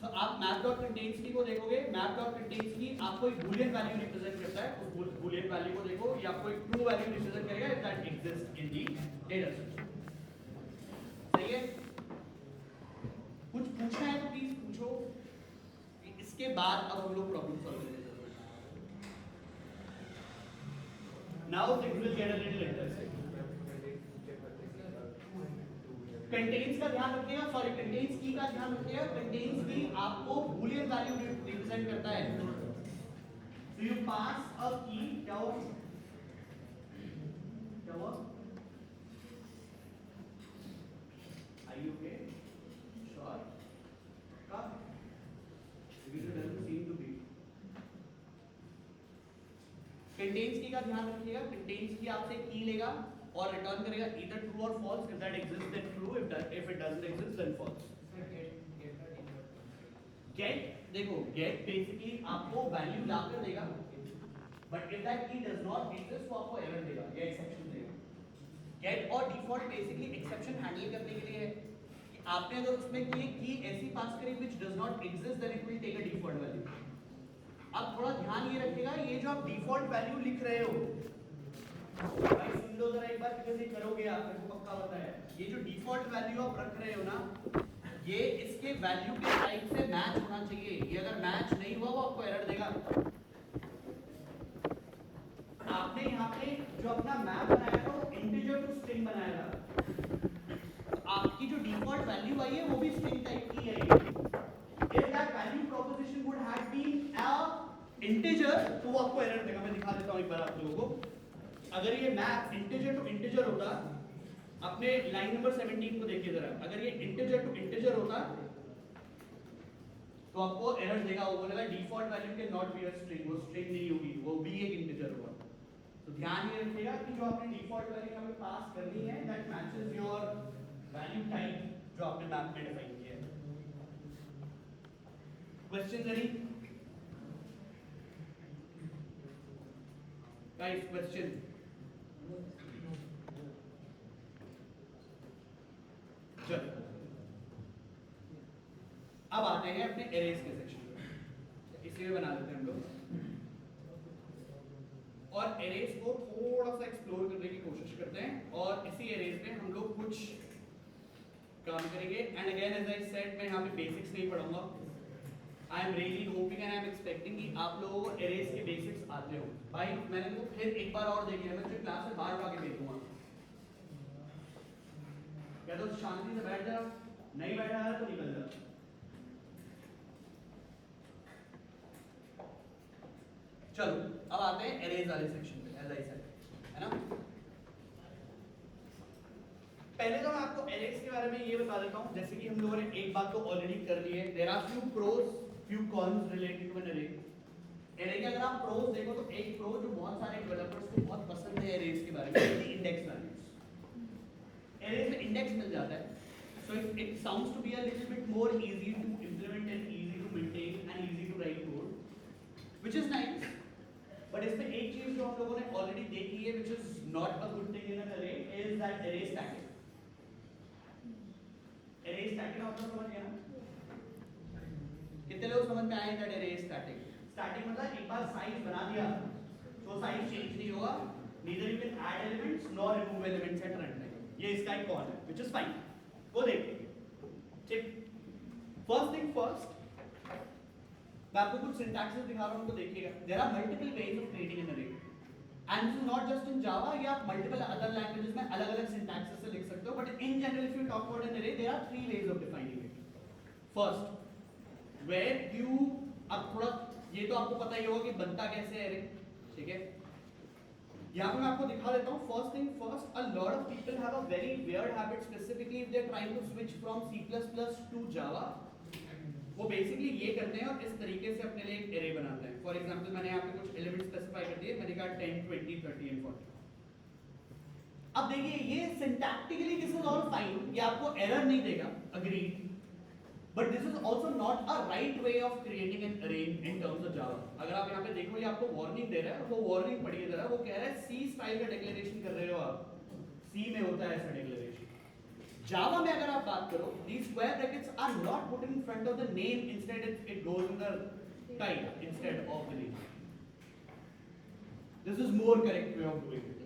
तो आप मैप डॉट कंटेन्स की को देखोगे, मैप डॉट कंटेन्स की आपको एक बूलियन वैल्यू रिप्रेजेंट करता है, उस बूलियन वैल्यू को देखो, ये आपको एक ट्रू वैल्यू रिप्रेजेंट करेगा if that exist in the data set. सही है? कुछ पूछना है तो प्लीज पूछो, इसके बाद अब हम लोग प्रॉब्लम सॉल्व करेंगे। Now things will get a little interesting. Contains का ध्यान रखिएगा, सॉरी कंटेन्स की का ध्यान रखिएगा। कंटेन्स की आपको बूलियन वैल्यू रिप्रेजेंट करता है। तो यू पास अ की, क्या हुआ? क्या हुआ? Are you okay? Sure? का? Because it doesn't seem to be. Contains की का ध्यान रखिएगा। कंटेन्स की आपसे की लेगा और रिटर्न करेगा either true or false. If that exists then true, if it doesn't exist then false. Get, देखो get basically आपको वैल्यू लाकर देगा, but if that key does not exist तो आपको एरर देगा या एक्सेप्शन देगा। Get और डिफॉल्ट बेसिकली एक्सेप्शन हैंडल करने के लिए है कि आपने अगर उसमें कोई की ऐसी पास करी which does not exist then it will take a default value। अब थोड़ा ध्यान ये रखिएगा, ये जो आप डिफॉल्ट वैल्यू लिख रहे हो, भाई सुन लो जरा एक बार, किसी से करोगे आप, मेरे को पक्का पता है, ये जो डिफॉल्ट वैल्यू आप रख रहे हो ना, ये इसके वैल्यू के टाइप से मैच होना चाहिए। ये अगर मैच नहीं हुआ वो आपको एरर देगा। आपने यहाँ पे जो अपना मैप बनाया था वो इंटीजर टू स्ट्रिंग बनाया था, आपकी जो डिफॉल्ट वैल्यू आई है वो भी स्ट्रिंग टाइप की है। If that value proposition would have been a integer तो वो आपको एरर देगा। मैं दिखा देता हूँ एक बार आप लोगों को। अगर ये मैप इंटीजर टू इंटीजर होता, अपने लाइन नंबर 17 को देखिए जरा, अगर ये इंटीजर टू इंटीजर होता तो आपको एरर देगा, वो बोलेगा डिफॉल्ट वैल्यू के नॉट बी अ स्ट्रिंग, वो स्ट्रिंग नहीं होगी, वो भी एक इंटीजर होगा। तो ध्यान ये रखिएगा कि जो आपने डिफॉल्ट वैल्यू हमें पास करनी है that matches your value type जो आपने मैप में डिफाइन किया है। Question any? Guys question? चलो अब आते हैं अपने एरेज के सेक्शन में। इसे बना लेते हैं हम लोग और एरेज को थोड़ा सा एक्सप्लोर करने की कोशिश करते हैं, और इसी एरेज में हम लोग कुछ काम करेंगे। And again as I said, मैं यहाँ पे बेसिक्स नहीं पढ़ाऊंगा। I am really hoping and I am expecting कि आप लोगों को एरेज के बेसिक्स आते हो। भाई मैंने तो फिर एक बार और देख लिया, मैं तुझे क्लास से बाहर उठा के देखूंगा। या तो शांति से बैठ जा, नहीं बैठा है तो निकल जा। चलो अब आते हैं एरेज वाले सेक्शन पे, एज आई सेड, है ना। पहले तो मैं आपको एरेज के बारे में ये बता देता हूँ, जैसे कि हम लोगों ने एक बात तो ऑलरेडी कर ली है, there are few pros few cons related to an array. Array के अगर आप प्रोस देखो तो एक प्रो जो बहुत सारे डेवलपर्स को बहुत पसंद है एरेज के बारे में, इंडेक्स वैल्यूज। एरेज में इंडेक्स मिल जाता है, so it sounds to be a little bit more easy to implement and easy to maintain and easy to write code, which is nice. But इसमें एक चीज जो हम लोगों ने already देखी है, which is not a good thing in an array, is that array stacking. Array stacking आपको समझ गया ना? कितने लोग समझ में आए that array is static? Static मतलब एक बार size बना दिया, तो size change नहीं होगा. Neither you can add elements nor remove elements at runtime. ये इसका एक कॉल है, which is fine. वो देखेंगे. ठीक. First thing first, मैं आपको कुछ syntaxes दिखा रहा हूँ, उनको देखिएगा. There are multiple ways of creating an array, and this is not just in Java. ये आप multiple other languages में अलग-अलग syntaxes से लिख सकते हो. But in general, if you talk about an array, there are three ways of defining it. First, where you, अब थोड़ा ये तो आपको पता ही होगा कि बनता कैसे है array, ठीक है? यहाँ पे मैं आपको दिखा देता हूँ. First thing first, a lot of people have a very weird habit, specifically if they're trying to switch from C++ to Java. वो बेसिकली ये करते हैं और इस तरीके से अपने लिए एक एरे बनाते हैं. फॉर एग्जांपल मैंने यहाँ पे कुछ एलिमेंट स्पेसिफाई कर दिए. मैंने कहा 10, 20, 30 एंड 40. अब देखिए ये syntactically this is all fine, ये आपको एरर नहीं देगा, agreed. But this is also not a right way of creating an अरे इन टर्म्स ऑफ जावा. अगर आप यहाँ पे देखो, ये आपको वार्निंग दे रहा है, वो वार्निंग पढ़िए जरा. वो कह रहा है सी स्टाइल का डिक्लेरेशन कर रहे हो आप, सी में होता है ऐसा डिक्लेरेशन. जावा में अगर आप बात करो, these square brackets are not put in front of the name, instead it goes in the type instead of the name. This is more correct way of doing it.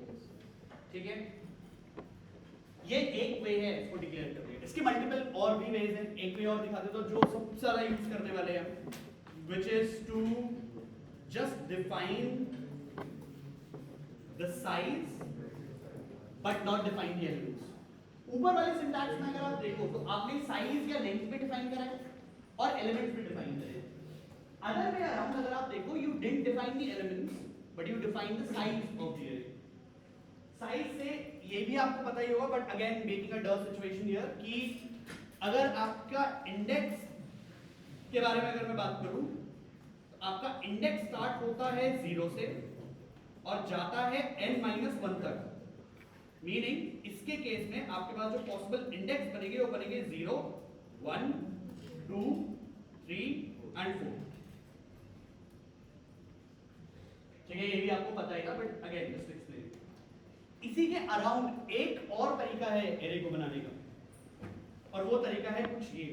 ठीक है? ये एक वे है इसको डिक्लेयर करने का. इसके मल्टीपल और भी वेज हैं. एक वे और दिखा देता हूं जो सबसे ज्यादा यूज करने वाले हैं, which is to just define the size but not define the elements. ऊपर वाले सिंटैक्स में अगर आप देखो तो आपने साइज या लेंथ भी डिफाइन करा है और एलिमेंट्स भी डिफाइन करे. अदर वे अराउंड अगर आप देखो, you didn't define the elements but you define the size of the array. Size से ये भी आपको पता ही होगा, बट अगेन मेकिंग अ डर सिचुएशन हियर, कि अगर आपका इंडेक्स के बारे में अगर मैं बात करूं, तो आपका इंडेक्स स्टार्ट होता है 0 से और जाता है n-1 तक. मीनिंग इसके केस में आपके पास जो पॉसिबल इंडेक्स बनेंगे वो बनेंगे 0, 1, 2, 3 एंड 4. ठीक है, ये भी आपको पता ही था, बट अगेन जस्ट एक्सप्लेन. इसी के अराउंड एक और तरीका है एरे को बनाने का, और वो तरीका है कुछ ये.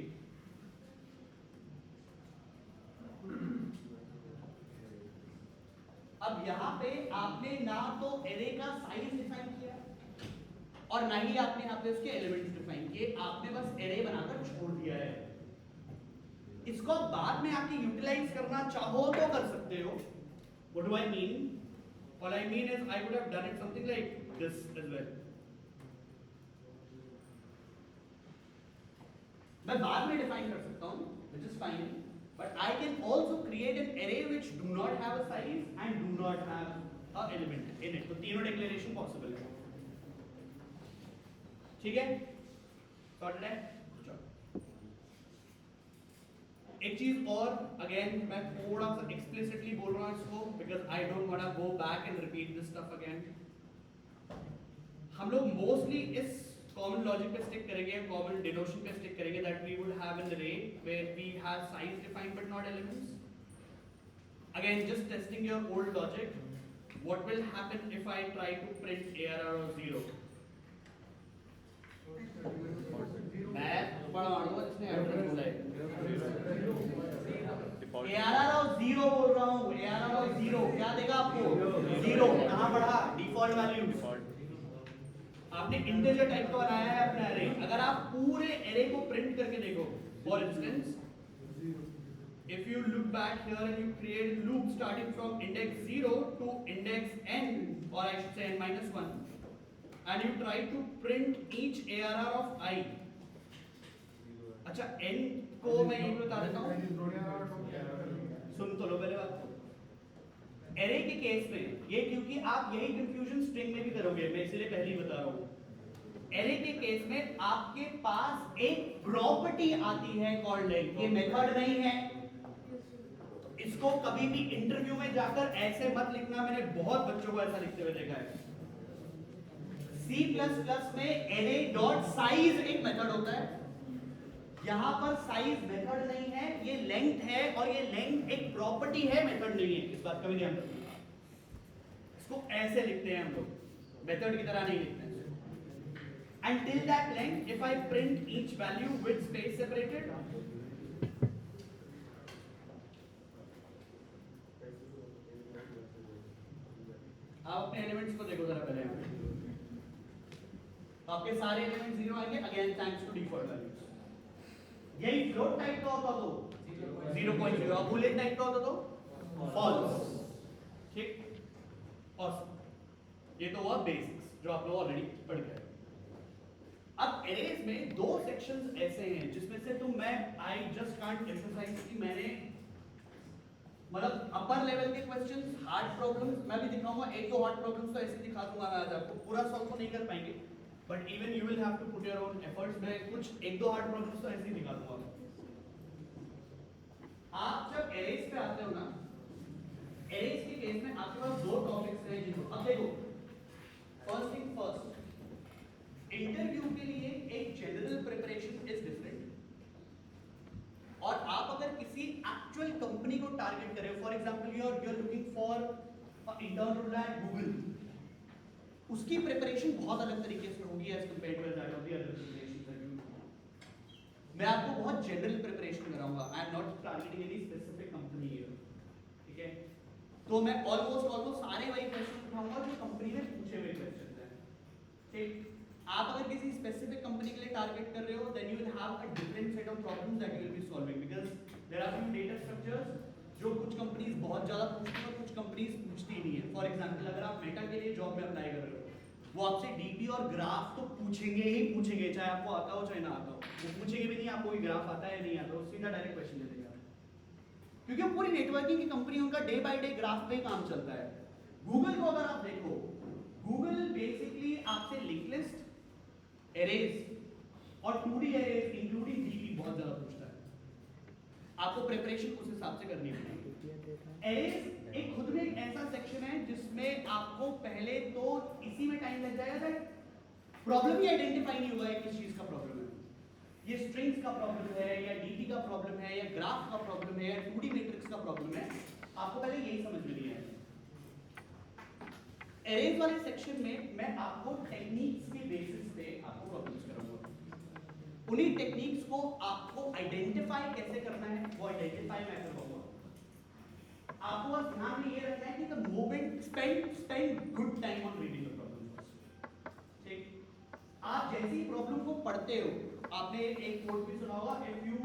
अब यहां पे आपने ना तो एरे का साइज डिफाइन किया और ना ही आपने यहाँ पे उसके एलिमेंट्स डिफाइन किए. आपने बस एरे बनाकर छोड़ दिया है. इसको बाद में आके यूटिलाइज करना चाहो तो कर सकते हो. What do I mean? All I mean is I would have done it something like this as well. मैं बाद में डिफाइन कर सकता हूँ, which is fine. But I can also create an array which do not have a size and do not have a element in it. तो तीनों declaration possible है. ठीक है, सॉर्टेड है. एक चीज और, अगेन मैं थोड़ा सा एक्सप्लिसिटली बोल रहा हूं इसको, because I don't want to go back and repeat this stuff again. हम लोग मोस्टली इस कॉमन लॉजिक पे स्टिक करेंगे, कॉमन डिनोशन पे स्टिक करेंगे, that we would have an array where we have size defined but not elements. Again just testing your old logic. What will happen if I try to print ARR of 0? मैं बड़ा मारूंगा जिसने address बोला है. ARR of 0 बोल रहा हूँ. ARR of 0 क्या देगा आपको? 0. कहाँ पढ़ा? Default value. आपने इंटीजर टाइप का बनाया है अपना एरे. अगर आप पूरे एरे को प्रिंट करके देखो, for instance if you look back here and you create a loop starting from index 0 to index n, or I should say n-1, and you try to print each ARR of I. अच्छा, n को मैं ये बता देता हूँ, सुन तो लो पहले बात. एरे के केस में ये, क्योंकि आप यही कंफ्यूजन स्ट्रिंग में भी करोगे, मैं इसलिए पहले ही बता रहा हूँ. एरे के केस में आपके पास एक प्रॉपर्टी आती है कॉल्ड लेंथ. ये मेथड नहीं है. इसको कभी भी इंटरव्यू में जाकर ऐसे मत लिखना. मैंने बहुत बच्चों को ऐसा लिखते हुए देखा है. C++ में array.size एक मेथड होता है. यहाँ पर साइज मेथड नहीं है, ये लेंथ है, और ये लेंथ एक प्रॉपर्टी है, मेथड नहीं है। इस बात का भी ध्यान रखना। इसको ऐसे लिखते हैं हम लोग, मेथड की तरह नहीं लिखते हैं। Until that length, if I print each value with space separated, आप अपने एलिमेंट्स को देखो जरा पहले। आपके सारे एलिमेंट 0 आएंगे, again thanks to default values. यही फ्लोट टाइप का होता तो 0.0, और बुलेट टाइप का होता तो फॉल्स। ठीक, awesome। ये तो हुआ बेसिक्स जो आप लोग ऑलरेडी पढ़ गए। अब एरेज में दो सेक्शंस ऐसे हैं जिसमें से तो मैं आई जस्ट कांट एम्फसाइज कि मैंने मतलब अपर लेवल के क्वेश्चंस, हार्ड प्रॉब्लम्स मैं भी दिखाऊंगा। एक दो हार्ड प्रॉब्लम्स तो ऐसे दिखा दूंगा मैं आज आपको, पूरा सॉल्व तो नहीं कर पाएंगे, but even you will have to put your own efforts. में कुछ एक दो हार्ड प्रॉब्लम्स तो ऐसे ही दिखा दूंगा। आप जब एरेज पे आते हो ना, एरेज के केस में आपके पास दो टॉपिक्स हैं जिनको अब देखो। फर्स्ट थिंग फर्स्ट, इंटरव्यू के लिए एक जनरल प्रिपरेशन इज डिफरेंट, और आप अगर किसी एक्चुअल कंपनी को टारगेट कर रहे हो, for example you are looking for intern role at Google, उसकी प्रिपरेशन बहुत अलग तरीके से होगी as compared to that of the other preparations that you. मैं आपको बहुत जनरल प्रिपरेशन कराऊंगा, I am not targeting any specific company here, ठीक है। तो मैं ऑलमोस्ट सारे वही क्वेश्चन उठाऊंगा जो कंपनी में पूछे हुए क्वेश्चन हैं, ठीक। आप अगर किसी स्पेसिफिक कंपनी के लिए टारगेट कर रहे हो, then you will have a different set of problems that you will be solving, because there are few data structures जो कुछ कंपनीज बहुत ज्यादा पूछती हैं और कुछ कंपनीज पूछती नहीं है। फॉर एग्जांपल अगर आप मेटा के लिए जॉब में अप्लाई कर रहे हो, वो आपसे डीपी और ग्राफ तो पूछेंगे ही पूछेंगे, चाहे आपको आता हो चाहे ना आता हो। वो पूछेंगे भी नहीं आपको ग्राफ आता है नहीं आता, वो सीधा डायरेक्ट क्वेश्चन दे देगा, क्योंकि पूरी नेटवर्किंग की कंपनी, उनका डे बाय डे ग्राफ पे काम चलता है। गूगल को अगर आप देखो, गूगल बेसिकली आपसे लिंक लिस्ट, एरेज और 2D एरेज इंक्लूडिंग डीपी बहुत ज्यादा पूछता है। आपको प्रिपरेशन उस हिसाब से करनी पड़ेगी। एरेज एक खुद में एक ऐसा सेक्शन है जिसमें आपको पहले तो इसी में टाइम लग जाएगा, प्रॉब्लम ही आइडेंटिफाई नहीं हुआ है किस चीज का प्रॉब्लम है, ये स्ट्रिंग्स का प्रॉब्लम है या डीपी का प्रॉब्लम है या ग्राफ का प्रॉब्लम है या 2D मैट्रिक्स का प्रॉब्लम है, आपको पहले यही समझ में नहीं आएगा। एरेज वाले सेक्शन में मैं आपको टेक्निक्स के बेसिस पे आपको प्रॉब्लम्स कराऊंगा। उन्हीं टेक्निक्स को आपको आइडेंटिफाई कैसे करना है वो आइडेंटिफाई मैं करवाऊंगा। आपको बस ध्यान में ये रखना है कि the moment spend good time on reading the problem. ठीक, आप जैसे ही प्रॉब्लम को पढ़ते हो, आपने एक कोट भी सुना होगा, if you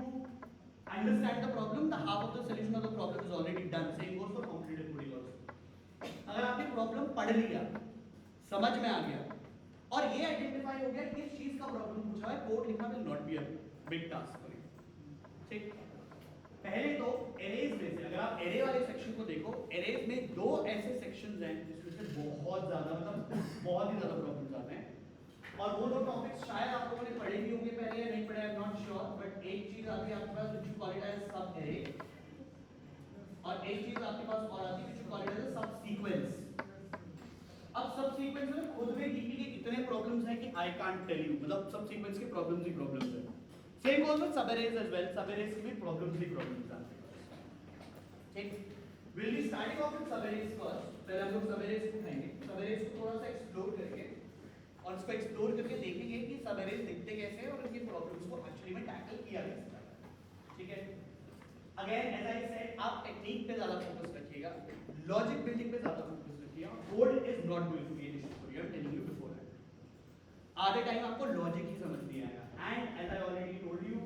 understand the problem the half of the solution of the problem is already done. Same goes for competitive coding also. अगर आपने प्रॉब्लम पढ़ लिया, समझ में आ गया और ये आइडेंटिफाई हो गया किस चीज का प्रॉब्लम पूछा है, कोड लिखना will not be a big task for you. ठीक, पहले तो एरेज में से अगर आप एरे वाले सेक्शन को देखो, एरेज में दो ऐसे सेक्शंस हैं जिसमें से बहुत ज्यादा बहुत ही ज्यादा प्रॉब्लम्स आते हैं, और वो दो टॉपिक्स शायद आप लोगों ने पढ़े भी होंगे पहले या नहीं पढ़े, I am not sure, but एक चीज आती है आपके पास which you call it as subarray, और एक चीज आपके पास और आती है which you call it as subsequence. अब सब सीक्वेंस में खुद में डीपी के इतने प्रॉब्लम्स हैं कि आई कांट टेल यू, मतलब सब सीक्वेंस के प्रॉब्लम्स ही प्रॉब्लम्स हैं। सेम गोस विद सब एरेज एज वेल, सब एरेज के भी प्रॉब्लम्स ही प्रॉब्लम्स आते हैं। ठीक, will be starting of with सब एरेज फर्स्ट। पहले हम लोग सब एरेज को उठाएंगे, सब एरेज को थोड़ा सा एक्सप्लोर करके और इसको एक्सप्लोर करके देखेंगे कि सब एरेज दिखते कैसे हैं और उनकी प्रॉब्लम्स को एक्चुअली में टैकल किया कैसे जाता है। ठीक है, अगेन एज आई सेड, आप टेक्निक पे ज्यादा फोकस रखिएगा, लॉजिक बिल्डिंग पे ज्यादा फोकस रखिएगा। Code is not going to be an issue for you, I am telling you before that. आधे टाइम आपको लॉजिक ही समझ नहीं आएगा, and as I already told you,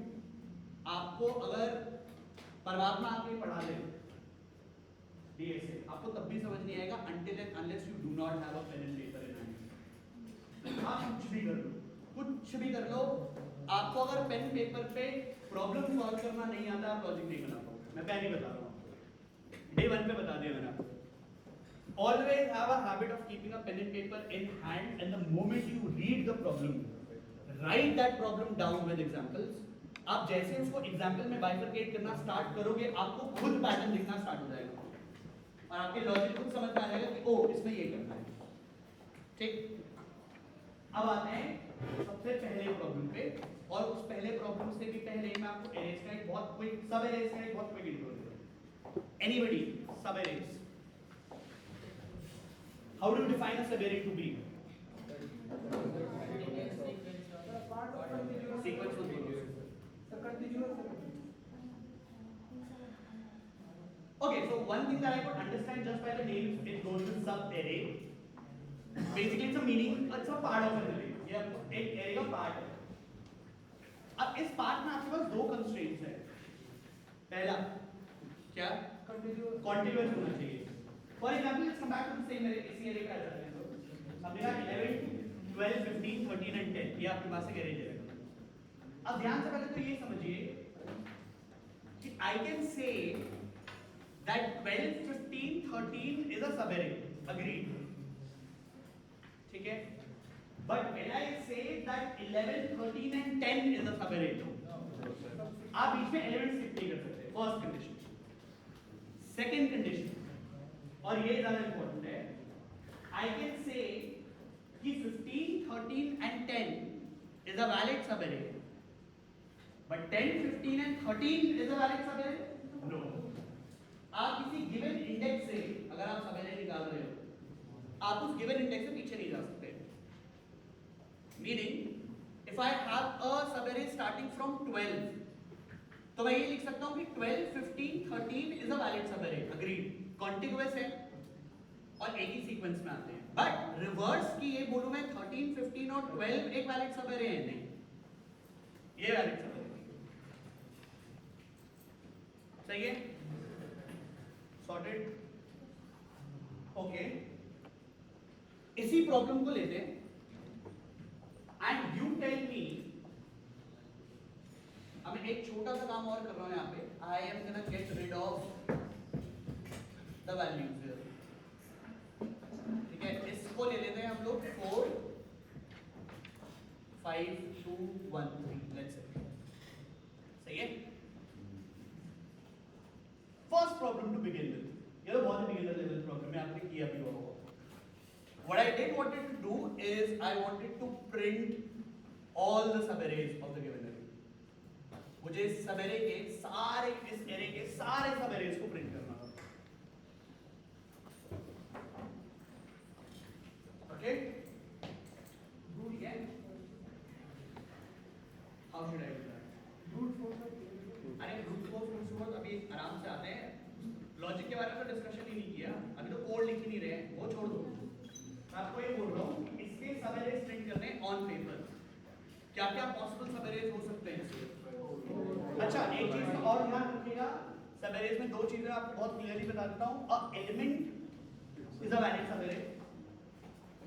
आपको अगर परमात्मा आके पढ़ा ले डीएसए, आपको तब भी समझ नहीं आएगा until and unless you do not have a pen and paper in hand। आप कुछ भी कर लो, कुछ भी कर लो, आपको अगर पेन पेपर पे प्रॉब्लम सॉल्व करना नहीं आता, आप लॉजिक नहीं बना पाओगे। मैं पहले ही बता रहा हूँ, डे 1 पे बता दिया मैंने आपको। Always have a habit of keeping a pen and paper in hand, and the moment you read the problem, write that problem down with examples। आप जैसे उसको एग्जाम्पल में बाइफरकेट करना स्टार्ट करोगे, आपको खुद पैटर्न दिखना स्टार्ट हो जाएगा और आपके लॉजिक खुद समझ में आ जाएगा कि ओ इसमें ये करना है। ठीक, अब आते हैं सबसे पहले प्रॉब्लम पे और उस पहले प्रॉब्लम से भी पहले मैं आपको एरेज का एक बहुत क्विक सब एरेज का एक बहुत क्विक इंट्रो दे दूं। Anybody subarrays, how do you define a subarray to be? Sequence of zeros. Okay, so one thing that I could understand just by the name, it goes with sub-array. Basically, it's a meaning, it's a part of an array. ये एक array का part है. अब इस part में आपके पास दो constraints हैं. पहला क्या? Contiguous होना चाहिए. For example, let's come back to the same array. इसी array का example. हमने कहा 11, 12, 15, 13 and 10. ये आपके पास एक array है. अब ध्यान से पहले तो ये समझिए कि I can say that 12, 15, 13 is a subarray. Agreed. ठीक है? But when I say that 11, 13 and 10 is a subarray, आप बीच में एलिमेंट स्किप नहीं कर सकते. First condition. Second condition, और ये ज़्यादा important है. I can say कि 15, 13 and 10 is a valid subarray. But 10, 15 and 13 is a valid subarray? No. आप किसी given index से अगर आप subarray निकाल रहे हो, आप उस given index से पीछे नहीं जा सकते. Meaning, if I have a subarray starting from 12, तो मैं ये लिख सकता हूँ कि 12, 15, 13 is a valid subarray. Agreed. Contiguous है और एक ही sequence में आते हैं. But reverse की ये बोलूँ मैं 13, 15 और 12 एक valid subarray है नहीं. ये valid subarray. सही है? Sorted? Okay. इसी प्रॉब्लम को लेते हैं and you tell me, अब मैं एक छोटा सा काम और कर रहा हूं यहाँ पे. I am gonna get rid of the values here. ठीक है? इसको ले लेते हैं हम लोग 4, 5, 2, 1, 3. Let's say. सही है? First problem to begin with. ये तो बहुत ही beginner level problem है, आपने किया भी होगा. What I wanted to do is I wanted to print all the subarrays of the given array. मुझे इस subarray के सारे इस array के सारे subarrays को print करना था. Okay? ठीक है? How should I do that? अरे brute force अभी आराम से आते हैं. लॉजिक के बारे में तो डिस्कशन ही नहीं किया. अभी तो कोड लिख ही नहीं रहे हैं, वो छोड़ दो. मैं आपको ये बोल रहा हूँ इसके सबएरेज प्रिंट करने ऑन पेपर. क्या क्या पॉसिबल सबएरेज हो सकते हैं इसके? अच्छा, एक चीज और ध्यान रखिएगा. सबएरेज में दो चीजें आपको बहुत क्लियरली बता देता हूँ. A element is a valid subarray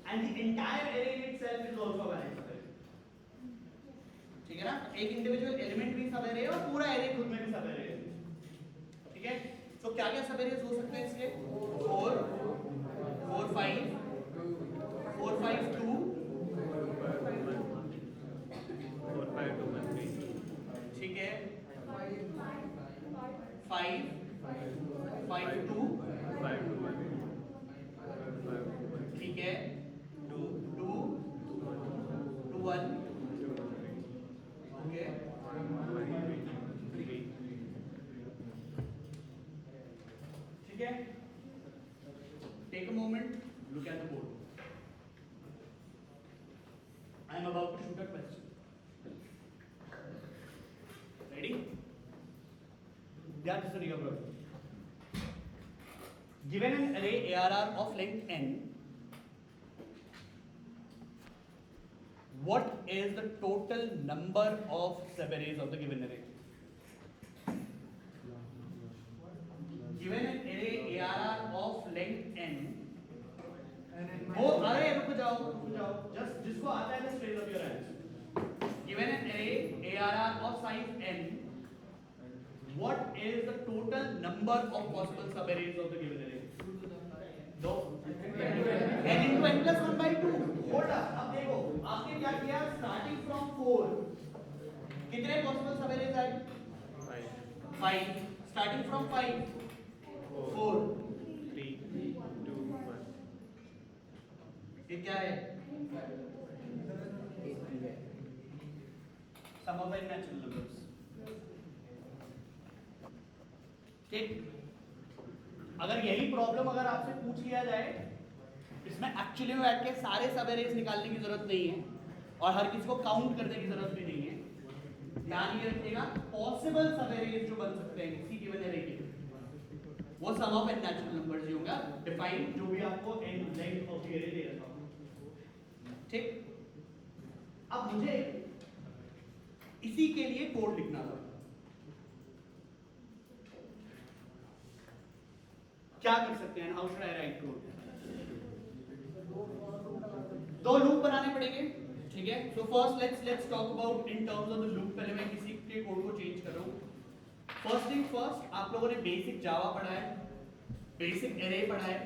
and the entire array itself is also a valid subarray. ठीक है ना? एक इंडिविजुअल एलिमेंट भी सबएरे है और पूरा एरे खुद में भी सबएरे है. ठीक है? तो क्या क्या सबएरेज हो सकते हैं इसके? 4, 5, 4, 5, 2, 4, 5, 2, 1, 3. ठीक है? 5, 5, 2, 5, 2, 1. ठीक है? 2, 2, 1, ओके? ठीक है? Take a moment, look at the board. I am about to shoot a question. Ready? ध्यान से सुनिएगा bro. Given an array ARR of length n, what is the total number of subarrays of the given array? Given an array ARR of length n, वो अरे रुक जाओ. Just जिसको आता है just raise up your hands. Given an array ARR of size n, what is the total number of possible subarrays of the given array? दो. n into n plus 1 by 2. Hold up. अब देखो आपने क्या किया? Starting from 4. कितने possible subarrays आए? 5. Starting from 5. 4. 3, 2, 1. ये क्या है? सम ऑफ n नेचुरल नंबर्स। ठीक, अगर यही प्रॉब्लम अगर आपसे पूछ लिया जाए, इसमें एक्चुअली में बैठ के सारे सब एरेज निकालने की जरूरत नहीं है और हर किसी को काउंट करने की जरूरत भी नहीं है। ध्यान ये रखिएगा, पॉसिबल सब एरेज जो बन सकते हैं किसी गिवन एरे के, वो sum of n natural numbers ही होगा, डिफाइन जो भी आपको n length of the array दे रखा हो। ठीक, अब मुझे इसी के लिए कोड लिखना था। क्या कर सकते हैं, how should I right code? दो लूप बनाने पड़ेंगे, ठीक है। So first let's talk about in terms of the loop. पहले मैं किसी के कोड को चेंज कर रहा हूं। फर्स्ट थिंग फर्स्ट, आप लोगों ने बेसिक जावा पढ़ा है, बेसिक एरे पढ़ा है।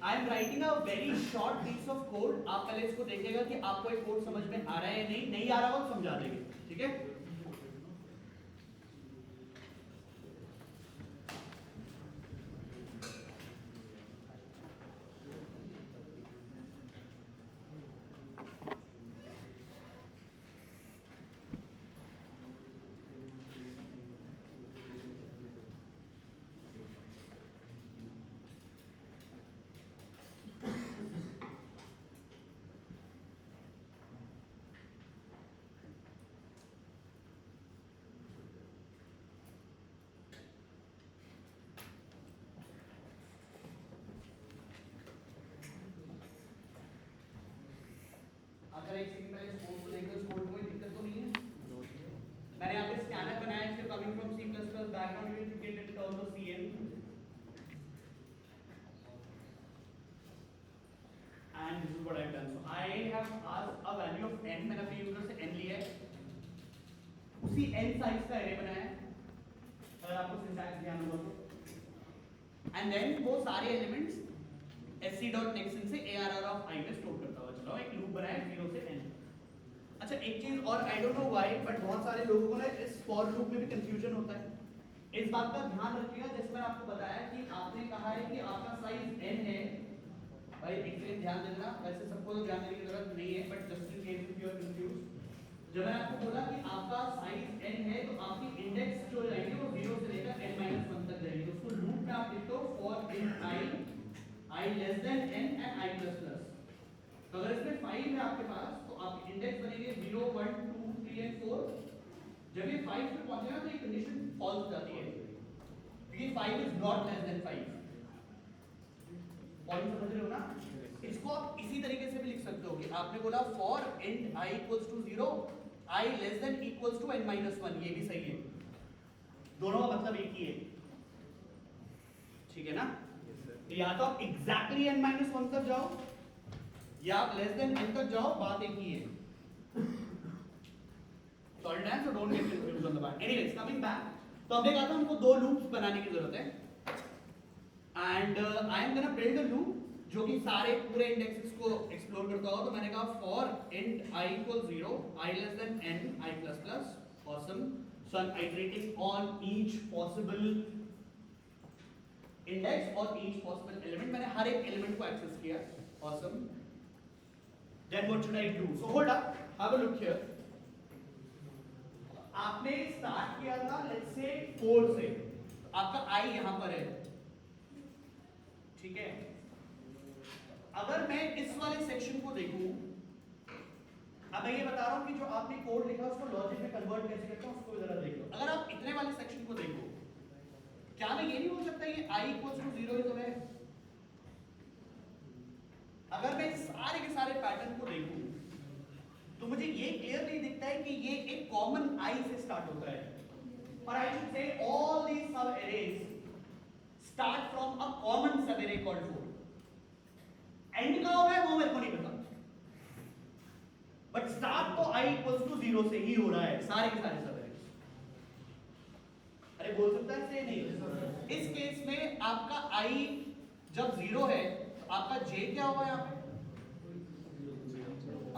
I am writing a very short piece of code. आप पहले इसको देखिएगा कि आपको एक कोड समझ में आ रहा है या नहीं आ रहा हो तो समझा देंगे, ठीक है। अगर एक सेकंड पहले इस कोड को देखो, इस कोड में कोई दिक्कत तो नहीं है। मैंने यहाँ पे स्कैनर बनाया है, coming from C++ background you get in terms of CN and this is what I've done. So I have asked a value of n, मैंने अपने यूजर से n लिया है, उसी n साइज का एरे बनाया है, अगर आपको सिंटैक्स ध्यान होगा तो। एंड देन वो सारे एलिमेंट्स sc.nextIn से arr of I में स्टोर करता हुआ चलो, एक लूप बनाया 0 से n। अच्छा एक चीज और, I don't know why but बहुत सारे लोगों को ना इस फॉर लूप में भी कंफ्यूजन होता है। इस बात का ध्यान रखिएगा, जैसे मैंने आपको बताया कि आपने कहा है कि आपका साइज n है, भाई एक सेकंड ध्यान देना, वैसे सबको तो ध्यान देने की जरूरत नहीं है but just in case if you are confuse, जब मैंने आपको बोला कि आपका साइज n है तो आपकी इंडेक्स जो रहेंगे वो 0 से लेकर n-1 तक रहेंगे। तो उसको लूप में आप लिखते हो for in i less than n and i plus plus। तो अगर इसमें 5 है आपके पास तो आपकी इंडेक्स बनेंगे 0 1 2 3 and 4। जब ये 5 पे पहुंचेगा तो ये कंडीशन फॉल्स हो जाती है क्योंकि 5 is not less than 5। Point समझ रहे हो ना? इसको आप इसी तरीके से भी लिख सकते हो कि आपने बोला for int i equals to 0 i less than equals to n-1, ये भी सही है, दोनों का मतलब एक ही है, ठीक है ना। या तो आप एग्जैक्टली n-1 तक जाओ या आप लेस देन n तक जाओ, बात एक ही है। Solve that, so don't get confused on the part. Anyways coming back, तो हमने कहा था हमको दो लूप्स बनाने की जरूरत है and I am gonna build a loop जो कि सारे पूरे इंडेक्सेस को एक्सप्लोर करता हो। तो मैंने कहा for int i equals 0 i less than n i plus plus, awesome, so I'm iterating on each possible index और each possible element, मैंने हर एक एलिमेंट को एक्सेस किया, awesome। Then what should I do? So hold up, have a look here। आपने start किया था let's say 4 से, आपका i यहाँ पर है, ठीक है। अगर मैं इस वाले सेक्शन को देखूं, अब मैं ये बता रहा हूं कि जो आपने कोड लिखा उसको लॉजिक में कन्वर्ट कैसे करता हूं, उसको जरा देखो। अगर आप इतने वाले सेक्शन को देखो, क्या मैं ये नहीं बोल सकता ये i equals to 0 ही तो है? अगर मैं सारे के सारे पैटर्न को देखूं तो मुझे ये क्लियरली दिखता है कि ये एक कॉमन i से स्टार्ट होता है, और I should say all these सब arrays start from a common sub array called 4। And का होगा वो मेरे को नहीं पता, बट स्टार्ट तो i equals to 0 से ही हो रहा है सारे के सारे सब एरेज। अरे बोल सकता है से नहीं, इस केस में आपका i जब 0 है तो आपका j क्या होगा यहाँ पे?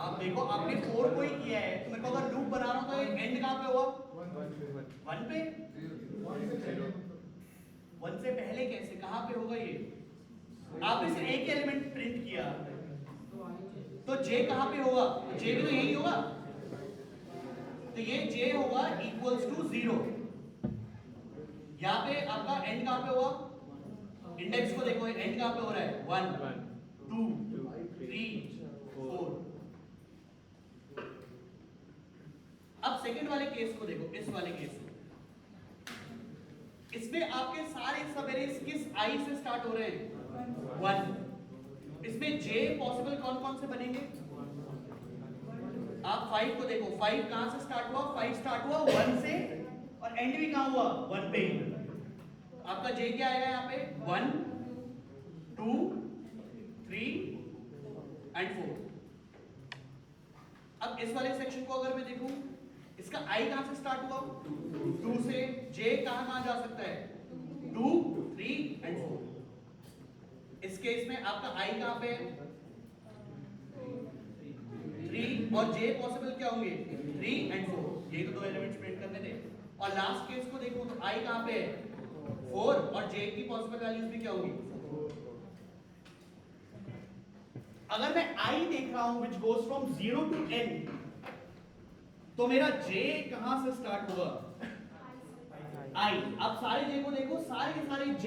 आप देखो आपने 4 को ही किया है, तो मेरे को अगर लूप बना रहा हूं तो एंड कहां पे हुआ? 1 पे। 1 से पहले कैसे, कहां पे होगा ये? आपने सिर्फ एक एलिमेंट प्रिंट किया तो j कहां पे होगा? j भी तो यही होगा, तो ये j होगा इक्वल्स टू 0। यहाँ पे आपका एंड कहाँ पे हुआ, इंडेक्स को देखो एंड कहाँ पे हो रहा है 1 2 3 4। अब सेकंड वाले केस को देखो, इस वाले केस को, इसमें आपके सारे सब एरेज किस i से स्टार्ट हो रहे हैं 1। इसमें j पॉसिबल कौन कौन से बनेंगे, आप 5 को देखो, 5 कहां से स्टार्ट हुआ, 5 स्टार्ट हुआ 1 से और एंड भी कहां हुआ 1 पे। आपका j क्या आएगा यहाँ पे 1 2 3 एंड 4। अब इस वाले सेक्शन को अगर मैं देखूं, इसका i कहां से स्टार्ट हुआ 2 से, j कहां कहां जा सकता है 2 3 एंड 4। इस केस में आपका i कहां पे है 3 और j पॉसिबल क्या होंगे 3 एंड 4। ये तो दो एलिमेंट्स प्रिंट करने थे। और लास्ट केस को देखो तो i कहां पे है 4 और j की पॉसिबल वैल्यूज भी क्या होंगी। अगर मैं i देख रहा हूं which goes from 0 to n, तो मेरा j कहां से स्टार्ट होगा i। अब सारे j को देखो, सारे के सारे j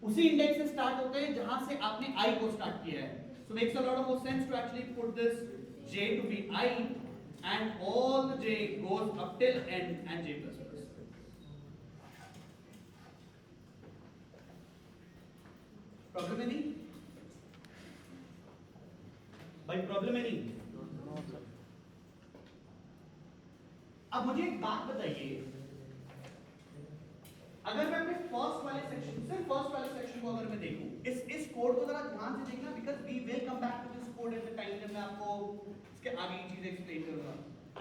उसी इंडेक्स से स्टार्ट होते हैं जहां से आपने i को स्टार्ट किया है। So makes a lot of more sense to actually put this j to be I, and all the j goes up till n and j plus plus. Problem any? By problem any? अब मुझे एक बात बताइए, अगर मैं अपने first वाले section, सिर्फ फर्स्ट वाले सेक्शन को अगर मैं देखूं, इस कोड को जरा ध्यान से देखना, because we will come back to this code at the time जब मैं आपको इसके आगे की चीजें एक्सप्लेन करूंगा।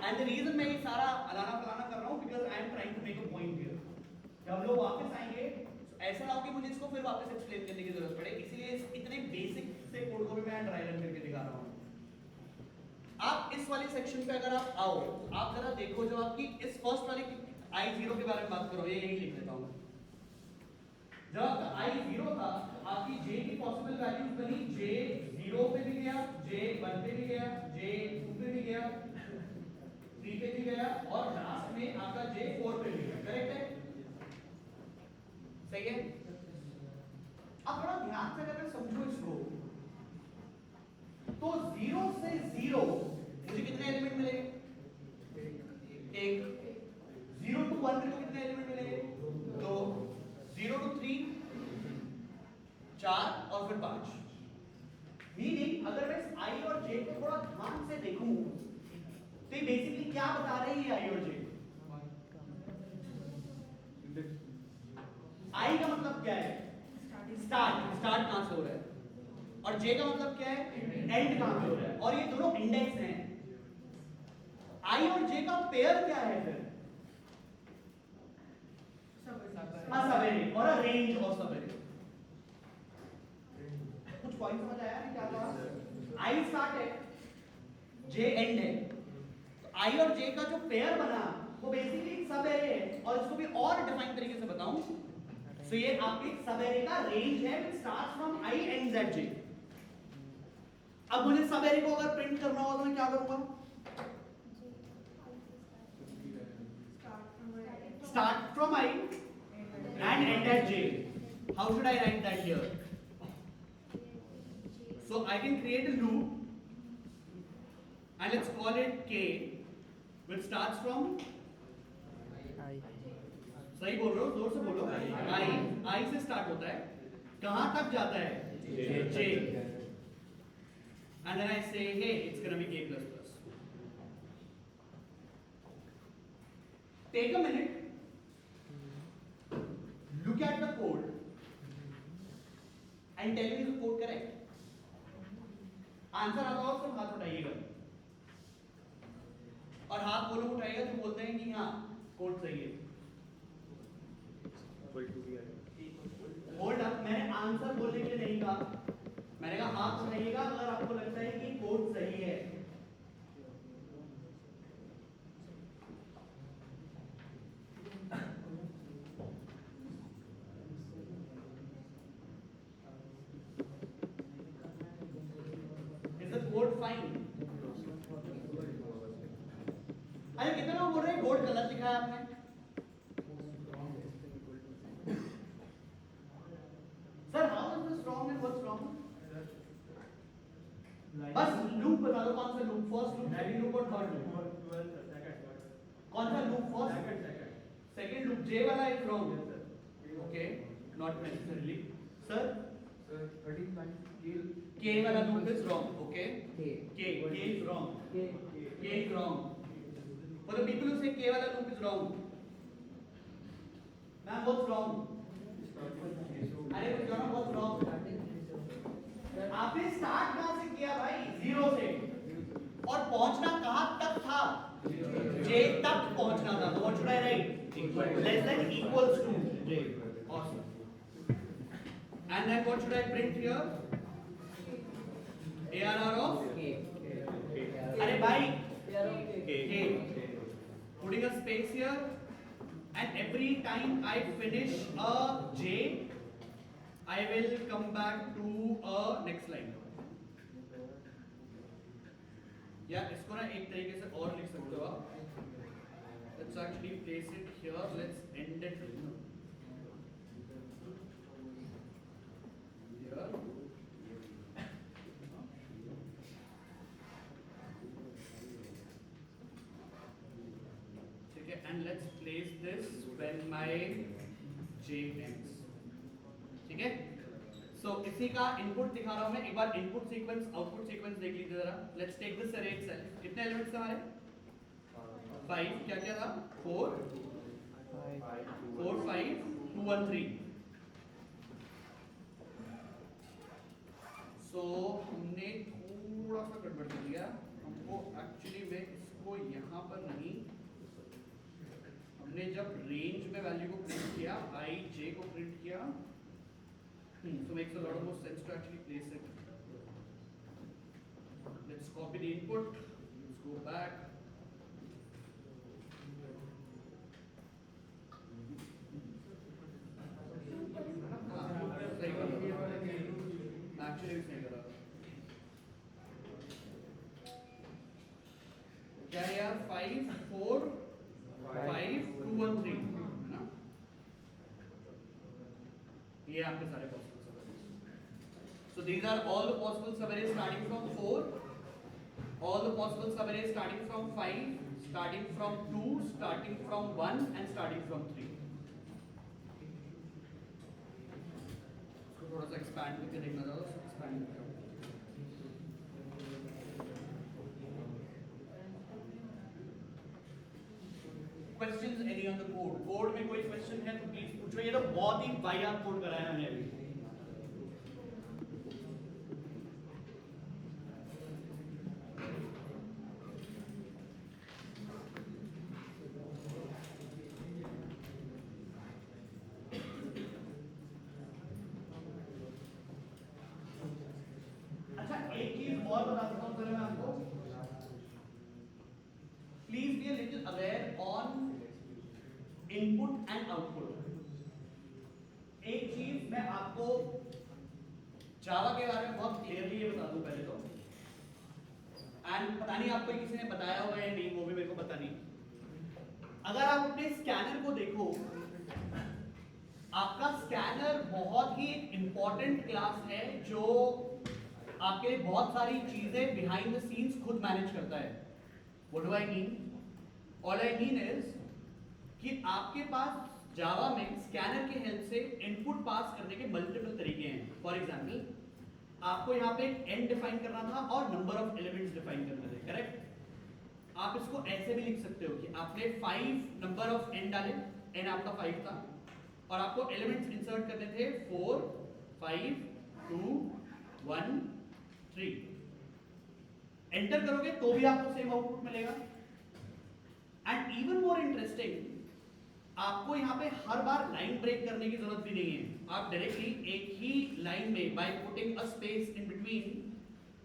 एंड द रीजन मैं ये सारा अलाना फलाना कर रहा हूं because I am trying to make a point here. जब हम लोग वापस आएंगे ऐसा ना हो कि मुझे इसको फिर वापस एक्सप्लेन करने की जरूरत पड़े, इसीलिए इतने बेसिक से कोड को भी मैं ड्राई रन करके दिखा रहा हूं। आप इस वाले सेक्शन पे अगर आप आओ, आप जरा देखो, जो आपकी इस फर्स्ट वाले i0 के बारे में बात करो, ये यही लिख देता हूं। जब आपका i0 था, आपकी j की पॉसिबल वैल्यूज बनी, j 0 पे भी गया, j 1 पे भी गया, j 2 पे भी गया, 3 पे भी गया और लास्ट में आपका j 4 पे भी गया। करेक्ट है? सही है? अब थोड़ा ध्यान से अगर समझो इसको, तो 0 से 0 मुझे कितने एलिमेंट मिलेंगे, एक। 0 to 1 में कितने एलिमेंट मिलेंगे, 2। 0 to 3 4 और फिर 5। मीनिंग अगर मैं इस i और j को थोड़ा ध्यान से देखूं, तो ये बेसिकली क्या बता रहे हैं ये i और j। i का मतलब क्या है, स्टार्ट कहां से हो रहा है, और j का मतलब क्या है, एंड कहां पे हो रहा है, और ये दोनों इंडेक्स हैं। i और j का पेयर क्या है फिर, सबएरे और अ रेंज ऑफ सबएरे। कुछ पॉइंट समझ आया नहीं क्या कहा, i स्टार्ट है, j एंड है, तो i और j का जो पेयर बना वो बेसिकली सबएरे है। और इसको भी और डिफाइन तरीके से बताऊं, तो ये आपके सबएरे का रेंज है which starts from i ends at j। अब मुझे सबएरे को अगर प्रिंट करना हो तो मैं क्या करूंगा, start from i and end at j. How should I write that here? So I can create a loop and let's call it k, which starts from सही बोल रहे हो, जोर से बोलो, i से स्टार्ट होता है, कहां तक जाता है j, and then I say hey it's gonna be k plus plus. Take a minute, look at the code and tell me is the code correct. Answer आता हो सिर्फ हाथ उठाइएगा, और हाथ वो लोग उठाइएगा जो बोलते हैं कि हाँ कोड सही है। होल्ड अप, मैंने आंसर बोलने के लिए नहीं कहा, मैंने कहा हाथ उठाइएगा अगर आपको लगता है कि कोड सही है। Is the code fine? अरे कितने लोग बोल रहे हैं बोर्ड गलत लिखा है आपने? Sir how is this wrong and what's wrong? बस लूप बता दो, कौन सा loop? First loop, second loop और थर्ड लूप? कौन सा loop? First second loop. J वाला is wrong, okay, not necessarily. Sir K वाला loop is wrong, okay, K is wrong, K is wrong. For the people who say K wala loop is wrong, ma'am, what's wrong? अरे कुछ जानो what's wrong? आपने start कहाँ से किया भाई? Zero से, और पहुंचना कहाँ तक था? J तक पहुंचना था। तो what should I write? Less than equals to J. Awesome. And then what should I print here? ARR of K. अरे भाई K. K. Putting a space here, and every time I finish a J, I will come back to a next line. या इसको ना एक तरीके से और लिख सकते हो आप. Let's actually place it here. Let's end it here. And let's place this when my J ends. ठीक है? So इसी का इनपुट दिखा रहा हूँ मैं. एक बार इनपुट सीक्वेंस आउटपुट सीक्वेंस देख लीजिए जरा. Let's take this array itself. कितने एलिमेंट्स थे हमारे? 5. क्या क्या था? 4, 5, 2, 1, 3. So हमने थोड़ा सा गड़बड़ कर दिया. हमको एक्चुअली में इसको यहाँ पर नहीं, हमने जब रेंज में वैल्यू को प्रिंट किया, आई जे को प्रिंट किया, so makes a lot of more sense to actually place it. Let's copy the input. Let's go back. सही करा, actually सही करा. क्या है यार? 5, 4, 5, 2, 1, 3 ना? ये आपके सारे possible subarrays. So these are all the possible subarrays starting from 4, all the possible subarrays starting from 5, starting from 2, starting from 1 and starting from 3. इसको थोड़ा सा expand करके देखना चाहो, expand करके. Questions any on the code? Code में कोई question है तो प्लीज पूछो. ये तो बहुत ही वाहियात कोड कराया मैंने अभी. अच्छा एक चीज और बता सकता हूँ मैं आपको. Please be a little aware on input and output. एक चीज मैं आपको जावा के बारे में बहुत क्लियरली ये बता दूं पहले तो, एंड पता नहीं आपको किसी ने बताया होगा या नहीं, वो भी मेरे को पता नहीं. अगर आप अपने स्कैनर को देखो, आपका स्कैनर बहुत ही इंपॉर्टेंट क्लास है जो आपके लिए बहुत सारी चीजें बिहाइंड द सीन्स खुद मैनेज करता है. What do I mean? All I mean is कि आपके पास जावा में स्कैनर के हेल्प से इनपुट पास करने के मल्टीपल तरीके हैं. फॉर एग्जांपल, आपको यहाँ पे एन डिफाइन करना था और नंबर ऑफ एलिमेंट्स डिफाइन करने थे, करेक्ट? आप इसको ऐसे भी लिख सकते हो कि आपने 5 नंबर ऑफ एन डाले, एन आपका 5 था, और आपको एलिमेंट्स इंसर्ट करने थे 4, 5, 2, 1, 3. एंटर करोगे तो भी आपको सेम आउटपुट मिलेगा. एंड इवन मोर इंटरेस्टिंग, आपको यहाँ पे हर बार लाइन ब्रेक करने की जरूरत भी नहीं है. आप डायरेक्टली एक ही लाइन में by putting a space in between,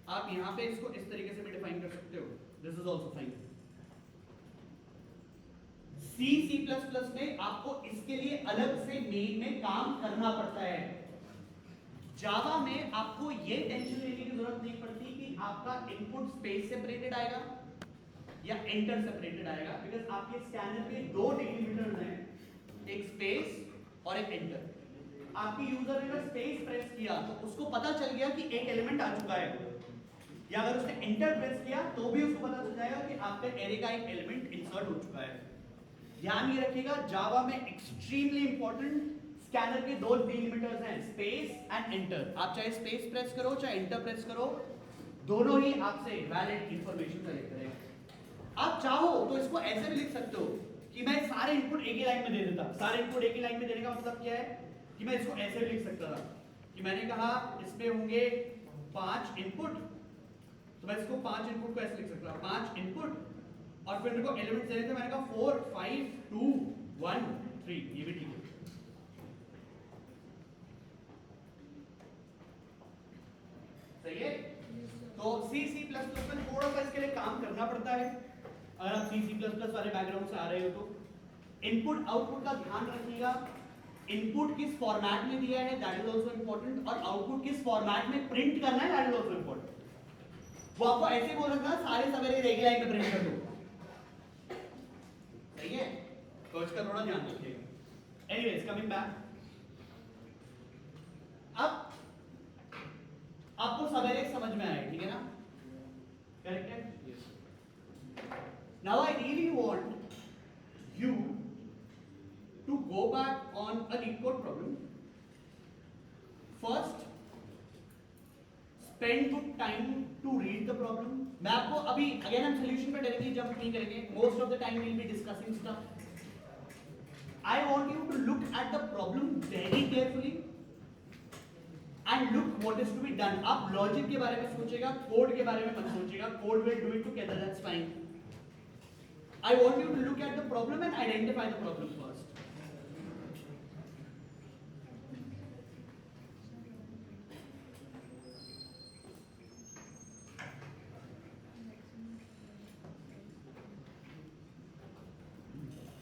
आप यहाँ पे इसको इस तरीके से भी डिफाइन कर सकते हो. This is also fine. C++ में आपको इसके लिए अलग से मेन में काम करना पड़ता है. जावा में आपको ये टेंशन लेने की जरूरत नहीं पड़ती कि आपका इनपुट स्पेस सेपरेटेड आएगा या एंटर सेपरेटेड आएगा, बिकॉज आपके स्कैनर पे दो डिलीमीटर्स हैं, एक स्पेस और एक एंटर। आपके यूजर ने स्पेस प्रेस किया तो उसको पता चल गया कि एक एलिमेंट आ चुका है, या अगर उसने एंटर प्रेस किया तो भी उसको पता चल जाएगा कि आपके एरे का एक एलिमेंट इंसर्ट हो चुका है। ध्यान ये रखिएगा, जावा में एक्सट्रीमली इंपॉर्टेंट स्कैनर के दो डिलीमीटर्स हैं, स्पेस एंड एंटर। आप चाहे स्पेस प्रेस करो चाहे एंटर प्रेस करो, दोनों ही आपसे वैलिड इंफॉर्मेशन कलेक्ट करेगा। आप चाहो तो इसको ऐसे भी लिख सकते हो कि मैं सारे इनपुट एक ही लाइन में दे देता। सारे इनपुट एक ही लाइन में देने का मतलब क्या है कि मैं इसको ऐसे भी लिख सकता था कि मैंने कहा इसमें होंगे 5 इनपुट, तो मैं इसको 5 इनपुट को ऐसे लिख सकता था, 5 इनपुट और फिर मेरे को एलिमेंट्स देने थे, मैंने कहा 4 5 2 1 3, ये भी ठीक है। सही है। तो C++ में थोड़ा सा इसके लिए काम करना पड़ता है, अगर आप C++ वाले बैकग्राउंड से आ रहे हो तो। इनपुट आउटपुट का ध्यान रखिएगा, इनपुट किस फॉर्मेट में दिया है दैट इज आल्सो इंपॉर्टेंट, और आउटपुट किस फॉर्मेट में प्रिंट करना है दैट इज आल्सो इंपॉर्टेंट। वो आपको ऐसे बोल सकता है सारे सवेरे एक लाइन में प्रिंट कर दो, सही है, तो इसका थोड़ा ध्यान रखिएगा। एनीवेज कमिंग बैक, अब आपको सवेरे समझ में आए, ठीक है ना, करेक्ट है? Now I really want you to go back on a leak code problem. First, spend good time to read the problem. मैं आपको अभी again हम solution पे directly jump नहीं करेंगे. Most of the time we'll be discussing stuff. I want you to look at the problem very carefully and look what is to be done. आप logic के बारे में सोचेगा, code के बारे में मत सोचेगा. Code will do it together. That's fine. I want you to look at the problem and identify the problem first.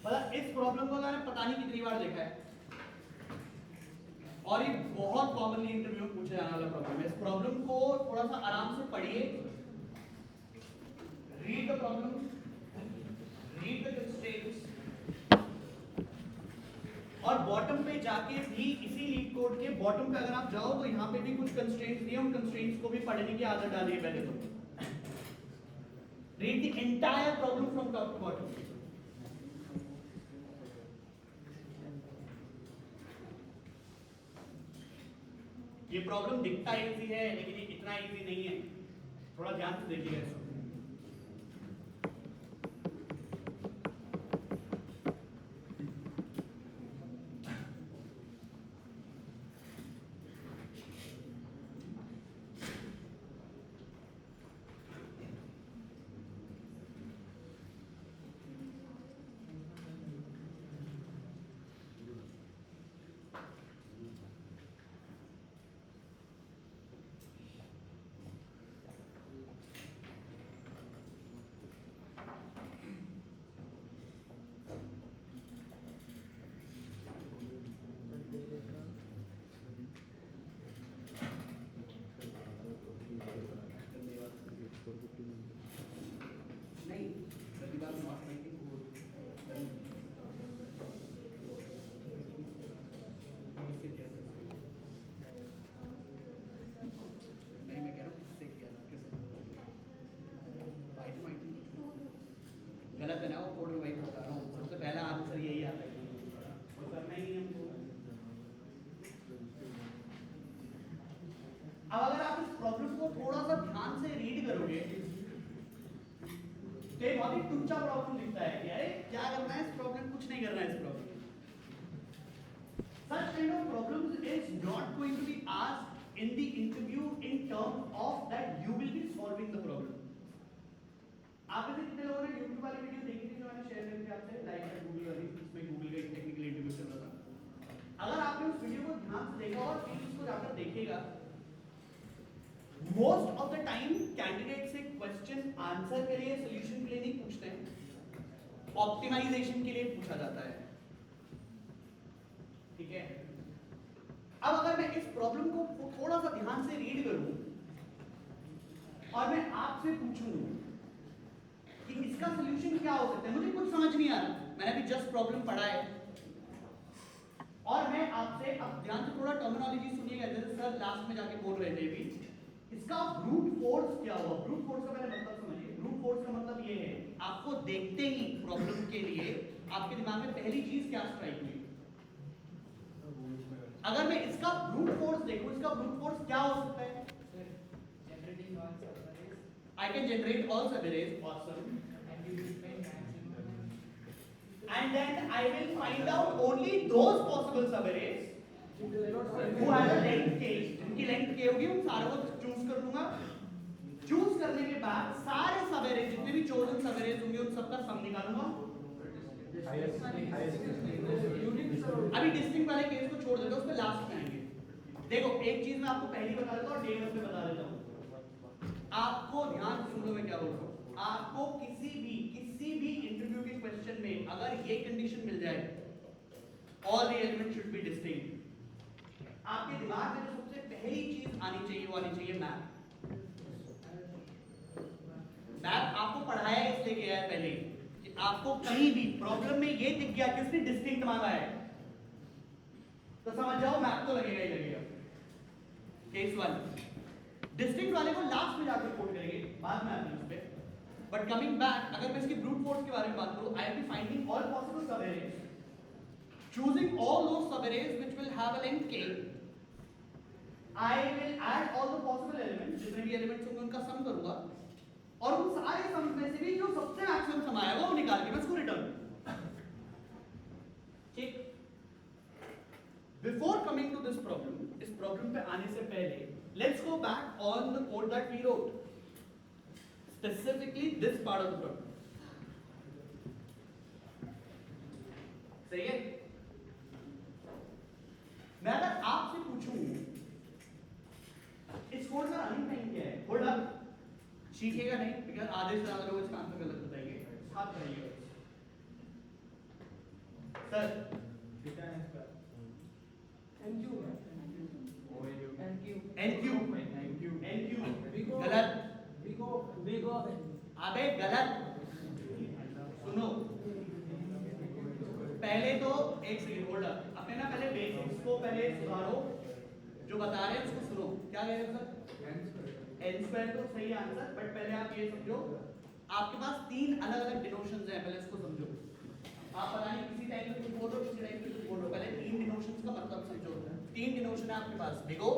मतलब इस प्रॉब्लम को मैंने पता नहीं कितनी बार देखा है, और ये बहुत कॉमनली इंटरव्यू में पूछे जाने वाला प्रॉब्लम है। इस प्रॉब्लम को थोड़ा सा आराम से पढ़िए, read the problem, read the constraints, और बॉटम पे जाके भी इसी लीड कोड के बॉटम पे अगर आप जाओ तो यहाँ पे भी कुछ कंस्ट्रेंट्स दिए, उन कंस्ट्रेंट्स को भी पढ़ने की आदत डालिए पहले तो। Read the entire problem from top to bottom. ये प्रॉब्लम दिखता इजी है लेकिन ये इतना इजी नहीं है, थोड़ा ध्यान से देखिएगा इसको। गलत है ना, वो कोड में वही बता रहा हूँ, सबसे पहला आंसर यही आता है, वो करना ही नहीं हमको। अब अगर आप इस प्रॉब्लम को थोड़ा सा ध्यान से रीड करोगे तो ये बहुत ही टुच्चा प्रॉब्लम दिखता है कि अरे क्या करना है इस प्रॉब्लम, कुछ नहीं करना है इस problem. Such kind of problems is not going to be asked in the interview in terms of that you will be solving the problem. आप में से कितने लोगों ने YouTube वाली वीडियो देखी थी जो मैंने शेयर करी थी आपसे, लाइक गूगल वाली, इसमें गूगल का एक टेक्निकल इंटरव्यू चल रहा था। अगर आपने उस वीडियो को ध्यान से देखा और फिर उसको जाकर देखेगा, most of the time candidate से क्वेश्चन आंसर के लिए, सॉल्यूशन के लिए नहीं पूछते हैं, ऑप्टिमाइजेशन के लिए पूछा जाता है, ठीक है। अब अगर मैं इस प्रॉब्लम को थोड़ा सा ध्यान से रीड करूं और मैं आपसे पूछूं कि इसका सोल्यूशन क्या हो सकता है? मुझे कुछ समझ नहीं आ रहा, मैंने अभी जस्ट प्रॉब्लम पढ़ा है और मैं आपसे अब ध्यान से थोड़ा टर्मिनोलॉजी सुनिएगा, जैसे सर लास्ट में जाके बोल रहे थे भी, इसका ब्रूट फोर्स क्या हुआ? ब्रूट फोर्स का पहले मतलब समझिए। ब्रूट फोर्स का मतलब ये है, आपको देखते ही प्रॉब्लम के लिए आपके दिमाग में पहली चीज क्या स्ट्राइक हुई? अगर मैं इसका ब्रूट फोर्स देखूं, इसका ब्रूट फोर्स क्या हो सकता है? Generating all surveys I can generate all surveys, awesome. and you will find maximum. And then I will find out only those possible surveys who have a length k. जिनकी length k होगी उन सारों को choose कर लूंगा। Choose करने के बाद सारे surveys, जितने भी chosen surveys होंगे उन सबका सम निकालूंगा। अभी डिस्टिंक्ट वाले केस को छोड़ देते हैं, उस पे लास्ट में आएंगे। देखो एक चीज मैं आपको पहली बता देता हूँ, डेमस में बता देता हूँ। आपको ध्यान से सुनो मैं क्या बोल रहा हूँ। आपको किसी भी इंटरव्यू के क्वेश्चन में अगर ये कंडीशन मिल जाए, all the element should be distinct, आपके दिमाग में जो सबसे पहली चीज आनी चाहिए वो आनी चाहिए मैप। मैप आपको पढ़ाया इसलिए गया है पहले कि आपको कहीं भी प्रॉब्लम में ये दिख गया किसने डिस्टिंक्ट मांगा है तो समझ जाओ मैप तो लगेगा ही लगेगा। केस 1 डिस्टिंक्ट वाले को लास्ट में जाकर कोड करेंगे, बाद में आते हैं उस पे। बट कमिंग बैक, अगर मैं इसकी ब्रूट फोर्स के बारे में बात करूं, I will be finding all possible subarrays, choosing all those subarrays which will have a length k. I will add all the possible elements, जितने भी एलिमेंट्स होंगे उनका सम करूंगा और उन सारे सम में से भी जो सबसे मैक्सिमम सम आएगा वो निकाल के मैं इसको रिटर्न। ठीक, before coming to this problem, इस प्रॉब्लम पे आने से पहले let's go back on the code that we wrote, specifically this part of the problem. सही है? मैं अगर आपसे पूछूं इस कोड का रनिंग टाइम क्या है, होल्ड अप, सीखिएगा नहीं बिकॉज़ आधे से ज्यादा लोग इसका आंसर गलत बताएंगे। हाथ कराइएगा सर। NQ गलत, अबे गलत। सुनो पहले तो एक सेकंड होल्ड अप, अपने ना पहले बेसिक्स को पहले सुधारो, जो बता रहे हैं उसको सुनो। क्या कह रहे हैं सर? n स्क्वायर तो सही आंसर, बट पहले आप ये समझो आपके पास तीन अलग अलग डिनोशंस हैं, पहले इसको समझो। आप पता नहीं किसी टाइम पे कुछ बोल रहे हो, किसी टाइम पे कुछ बोल रहे हो, पहले तीन डिनोशंस का मतलब समझो। तीन डिनोशन है आपके पास, बिग ओ,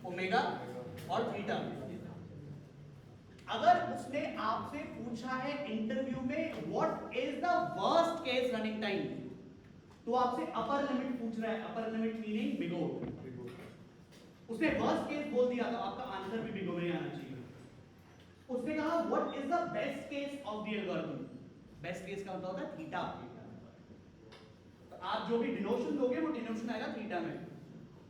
ओमेगा और थीटा। अगर उसने आपसे पूछा है इंटरव्यू में what is the worst case running time, तो आपसे अपर लिमिट पूछ रहा है, upper limit meaning big O. उसने वर्स्ट केस बोल दिया तो आपका आंसर भी बिग ओ में आना चाहिए। उसने कहा what is the best case of the algorithm, best case का मतलब होता है थीटा। तो आप जो भी डिनोशन दोगे वो डिनोशन आएगा थीटा में।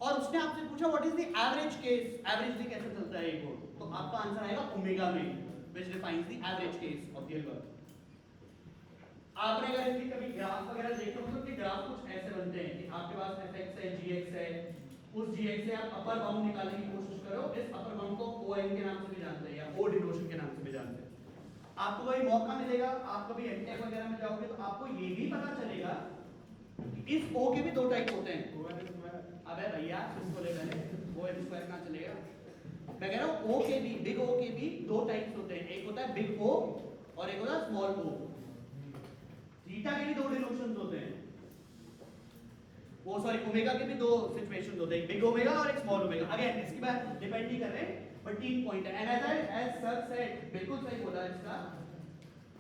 और उसने आपसे पूछा what is the average case, average भी कैसे चलता है ये कोड, तो आपका आंसर आएगा ओमेगा में, which defines the average case of the algorithm. आपने अगर इसकी कभी ग्राफ वगैरह देखे हो तो कि ग्राफ कुछ ऐसे बनते हैं कि आपके पास fx है, gx है, उस gx से आप अपर बाउंड निकालने की कोशिश करो, इस अपर बाउंड को OM के नाम से भी जानते हैं या O डिनोशन के नाम से भी जानते हैं। आपको कोई मौका मिलेगा, आप कभी एमटेक वगैरह में जाओगे तो आपको ये भी पता चलेगा कि इस O के भी दो टाइप होते हैं। अबे भैया इसको ले मैंने OM स्क्वायर कहां चलेगा? मैं कह रहा हूं O के भी, बिग O के भी दो टाइप्स होते हैं, एक होता है बिग O और एक होता है स्मॉल O। थीटा के भी दो डिनोशंस होते हैं, वो सॉरी ओमेगा के भी दो सिचुएशंस होते हैं, एक बिग ओमेगा और एक स्मॉल ओमेगा। अगेन इसके बाद डिपेंड नहीं कर रहे, बट 3 पॉइंट है। एंड एज सर सेड, बिल्कुल सही बोला इसका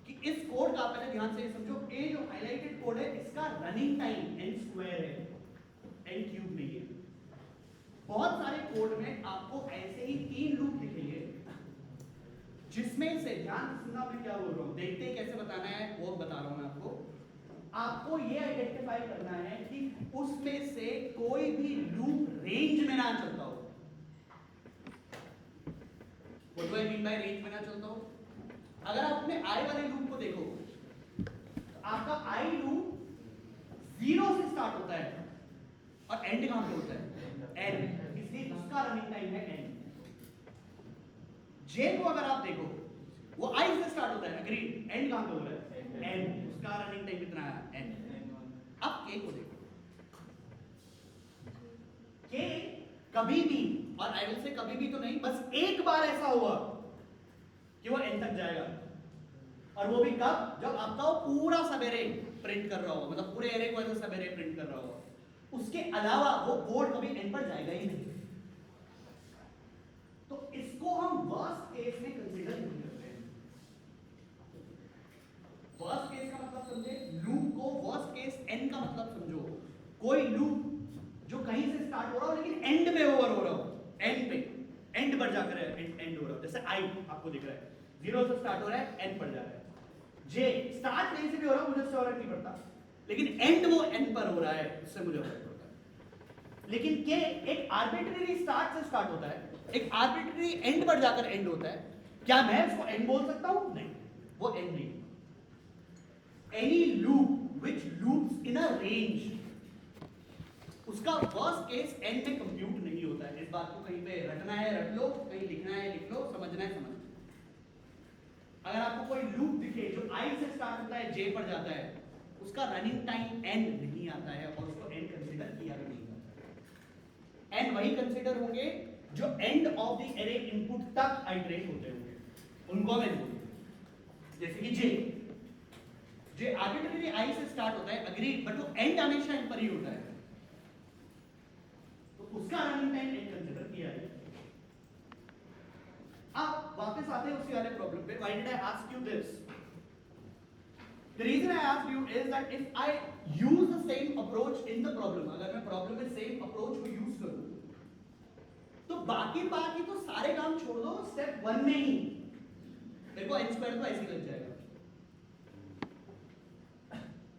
कि इस कोड का पहले ध्यान से समझो, ये जो हाइलाइटेड कोड है इसका रनिंग टाइम n स्क्वायर है, n क्यूब नहीं है। बहुत सारे कोड में आपको ऐसे ही 3 लूप दिखेंगे, जिसमें से ध्यान से सुनना मैं क्या बोल रहा हूं, देखते हैं कैसे बताना है वो बता रहा हूं मैं आपको। आपको ये आइडेंटिफाई करना है कि उसमें से कोई भी लूप रेंज में ना चलता हो। What do I mean by range में ना चलता हो? अगर आप अपने i वाले लूप को देखो तो आपका i लूप 0 से स्टार्ट होता है और एंड कहां पे होता है? n, इसलिए उसका रनिंग टाइम है n। j को अगर आप देखो वो आई से स्टार्ट होता है, अग्री। एंड कहां पे हो रहा है? एंड। उसका रनिंग टाइम कितना है? एन। अब के को देखो, के कभी भी, और आई विल से कभी भी तो नहीं, बस एक बार ऐसा हुआ कि वो एन तक जाएगा, और वो भी कब? जब आपका वो पूरा सब एरे प्रिंट कर रहा होगा, मतलब पूरे एरे को ऐसे सब एरे प्रिंट कर रहा होगा। उसके अलावा वो कोड कभी एन पर जाएगा ही नहीं। तो इसको हम वर्स्ट केस में कंसीडर नहीं करते हैं। वर्स्ट केस का मतलब समझे, लूप को वर्स्ट केस एन का मतलब समझो, कोई लूप जो कहीं से स्टार्ट हो रहा हो लेकिन एंड में ओवर हो रहा हो, एंड पे, एंड पर जाकर एंड हो रहा हो। जैसे आई आपको दिख रहा है, 0 से स्टार्ट हो रहा है, एंड पर जा रहा है। जे स्टार्ट कहीं से भी हो रहा है, मुझे उससे फर्क नहीं पड़ता, लेकिन एंड वो एंड पर हो रहा है, उससे मुझे फर्क पड़ता है। लेकिन के एक आर्बिट्रेरी स्टार्ट से स्टार्ट होता है, एक आर्बिट्रेरी एंड पर जाकर एंड होता है। क्या मैं उसको एंड बोल सकता हूं? नहीं, वो एंड नहीं। Any loop which loops in a range, उसका वर्स्ट केस एंड में कंप्यूट नहीं होता है। इस बात को कहीं पे रटना है रट लो, कहीं लिखना है लिख लो, समझना है समझ लो। अगर आपको कोई लूप दिखे जो आई से स्टार्ट होता है, जे पर जाता है, उसका रनिंग टाइम एन नहीं आता है और उसको एन कंसीडर किया भी नहीं जाता है। एन वही कंसीडर होंगे जो end of the array input तक आइटरेट होते होंगे, उनको हम एन बोलते हैं। जैसे कि जे आर्बिट्रेरी आई से स्टार्ट होता है, अग्री, बट वो एंड हमेशा एन पर ही होता है, तो उसका रनिंग टाइम एन कंसीडर किया है। अब वापस आते हैं उसी वाले प्रॉब्लम पे। Why did I ask you this? The reason I asked you is that if I use the same approach in the problem, अगर मैं प्रॉब्लम में सेम अप्रोच को यूज करूं, तो बाकी तो सारे काम छोड़ दो, स्टेप 1 में ही मेरे को n स्क्वायर तो ऐसे ही लग जाएगा।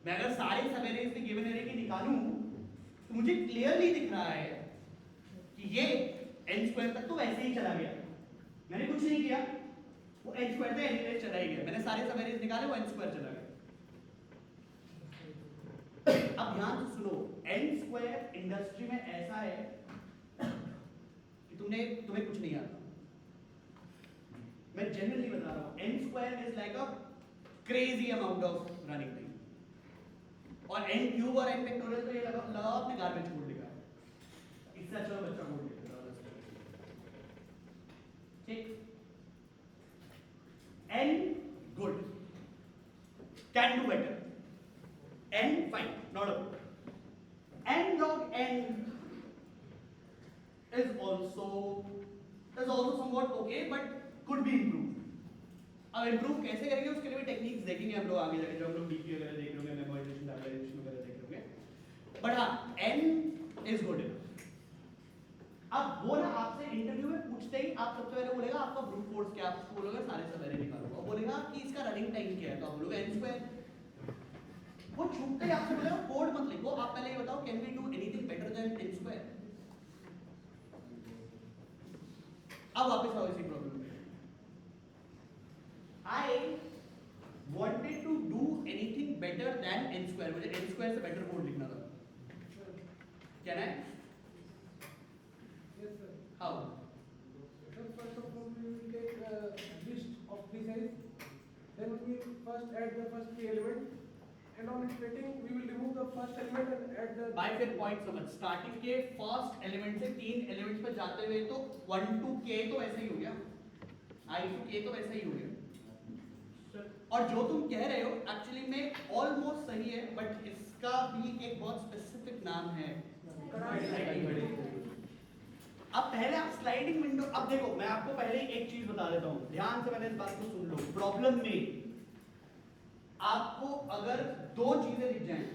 मैं अगर सारे सब एरेज में गिवन एरे की निकालूं, तो मुझे क्लियरली दिख रहा है कि ये n स्क्वायर तक तो वैसे ही चला गया, मैंने कुछ नहीं किया, वो n स्क्वायर पे एनीवेज चला ही गया। मैंने सारे सब एरेज निकाले, वो n स्क्वायर चला गया। अब ध्यान से सुनो, n स्क्वायर इंडस्ट्री में ऐसा है कि तुम्हें कुछ नहीं आता। मैं जनरली बता रहा हूं, n square is like a crazy amount of running time, और n क्यूब और n फैक्टोरियल तो ये लगा आपने गार्बेज कोड लिखा है, इससे अच्छा बच्चा कोड लिखा है। ठीक, n good, can do better, n fine, not a good, n log n is also somewhat okay but could be improved. अब improve कैसे करेंगे उसके लिए भी टेक्निक्स देखेंगे हम लोग आगे जाके, जो हम लोग डीपी वगैरह देख रहे होंगे, मेमोराइजेशन वैलिडेशन वगैरह देख रहे होंगे, बट हाँ n is good enough। अब वो ना आपसे इंटरव्यू में पूछते ही आप सबसे पहले बोलेगा आपका ब्रूट फोर्स क्या, आप उसको बोलोगे सारे सवेरे निकालो, और बोलेगा कि इसका रनिंग टाइम क्या है, तो आप बोलोगे n स्क्वायर। वो छूटते ही आपसे बोलेगा कोड मत लिखो, आप पहले ये बताओ can we do anything better than n square. अब वापस आओ इसी प्रॉब्लम पे। I wanted to do anything better than n square, मुझे n स्क्वायर से बेटर कोड लिखना था, क्या है? Yes, sir. How? So first of all, we will take a list of 3 sides. Then we will first add the first 3 elements, and on iterating, we will remove the first element and add the. By फिर point समझ, starting के first element से 3 elements पर जाते हुए तो 1 to k तो ऐसे ही हो गया, i to k तो ऐसा ही हो गया। और जो तुम कह रहे हो एक्चुअली में ऑलमोस्ट सही है, बट इसका भी एक बहुत स्पेसिफिक नाम है। अब पहले आप स्लाइडिंग विंडो, अब देखो मैं आपको पहले एक चीज बता देता हूं, ध्यान से पहले इस बात को सुन लो। प्रॉब्लम में आपको अगर 2 चीजें दिख जाएं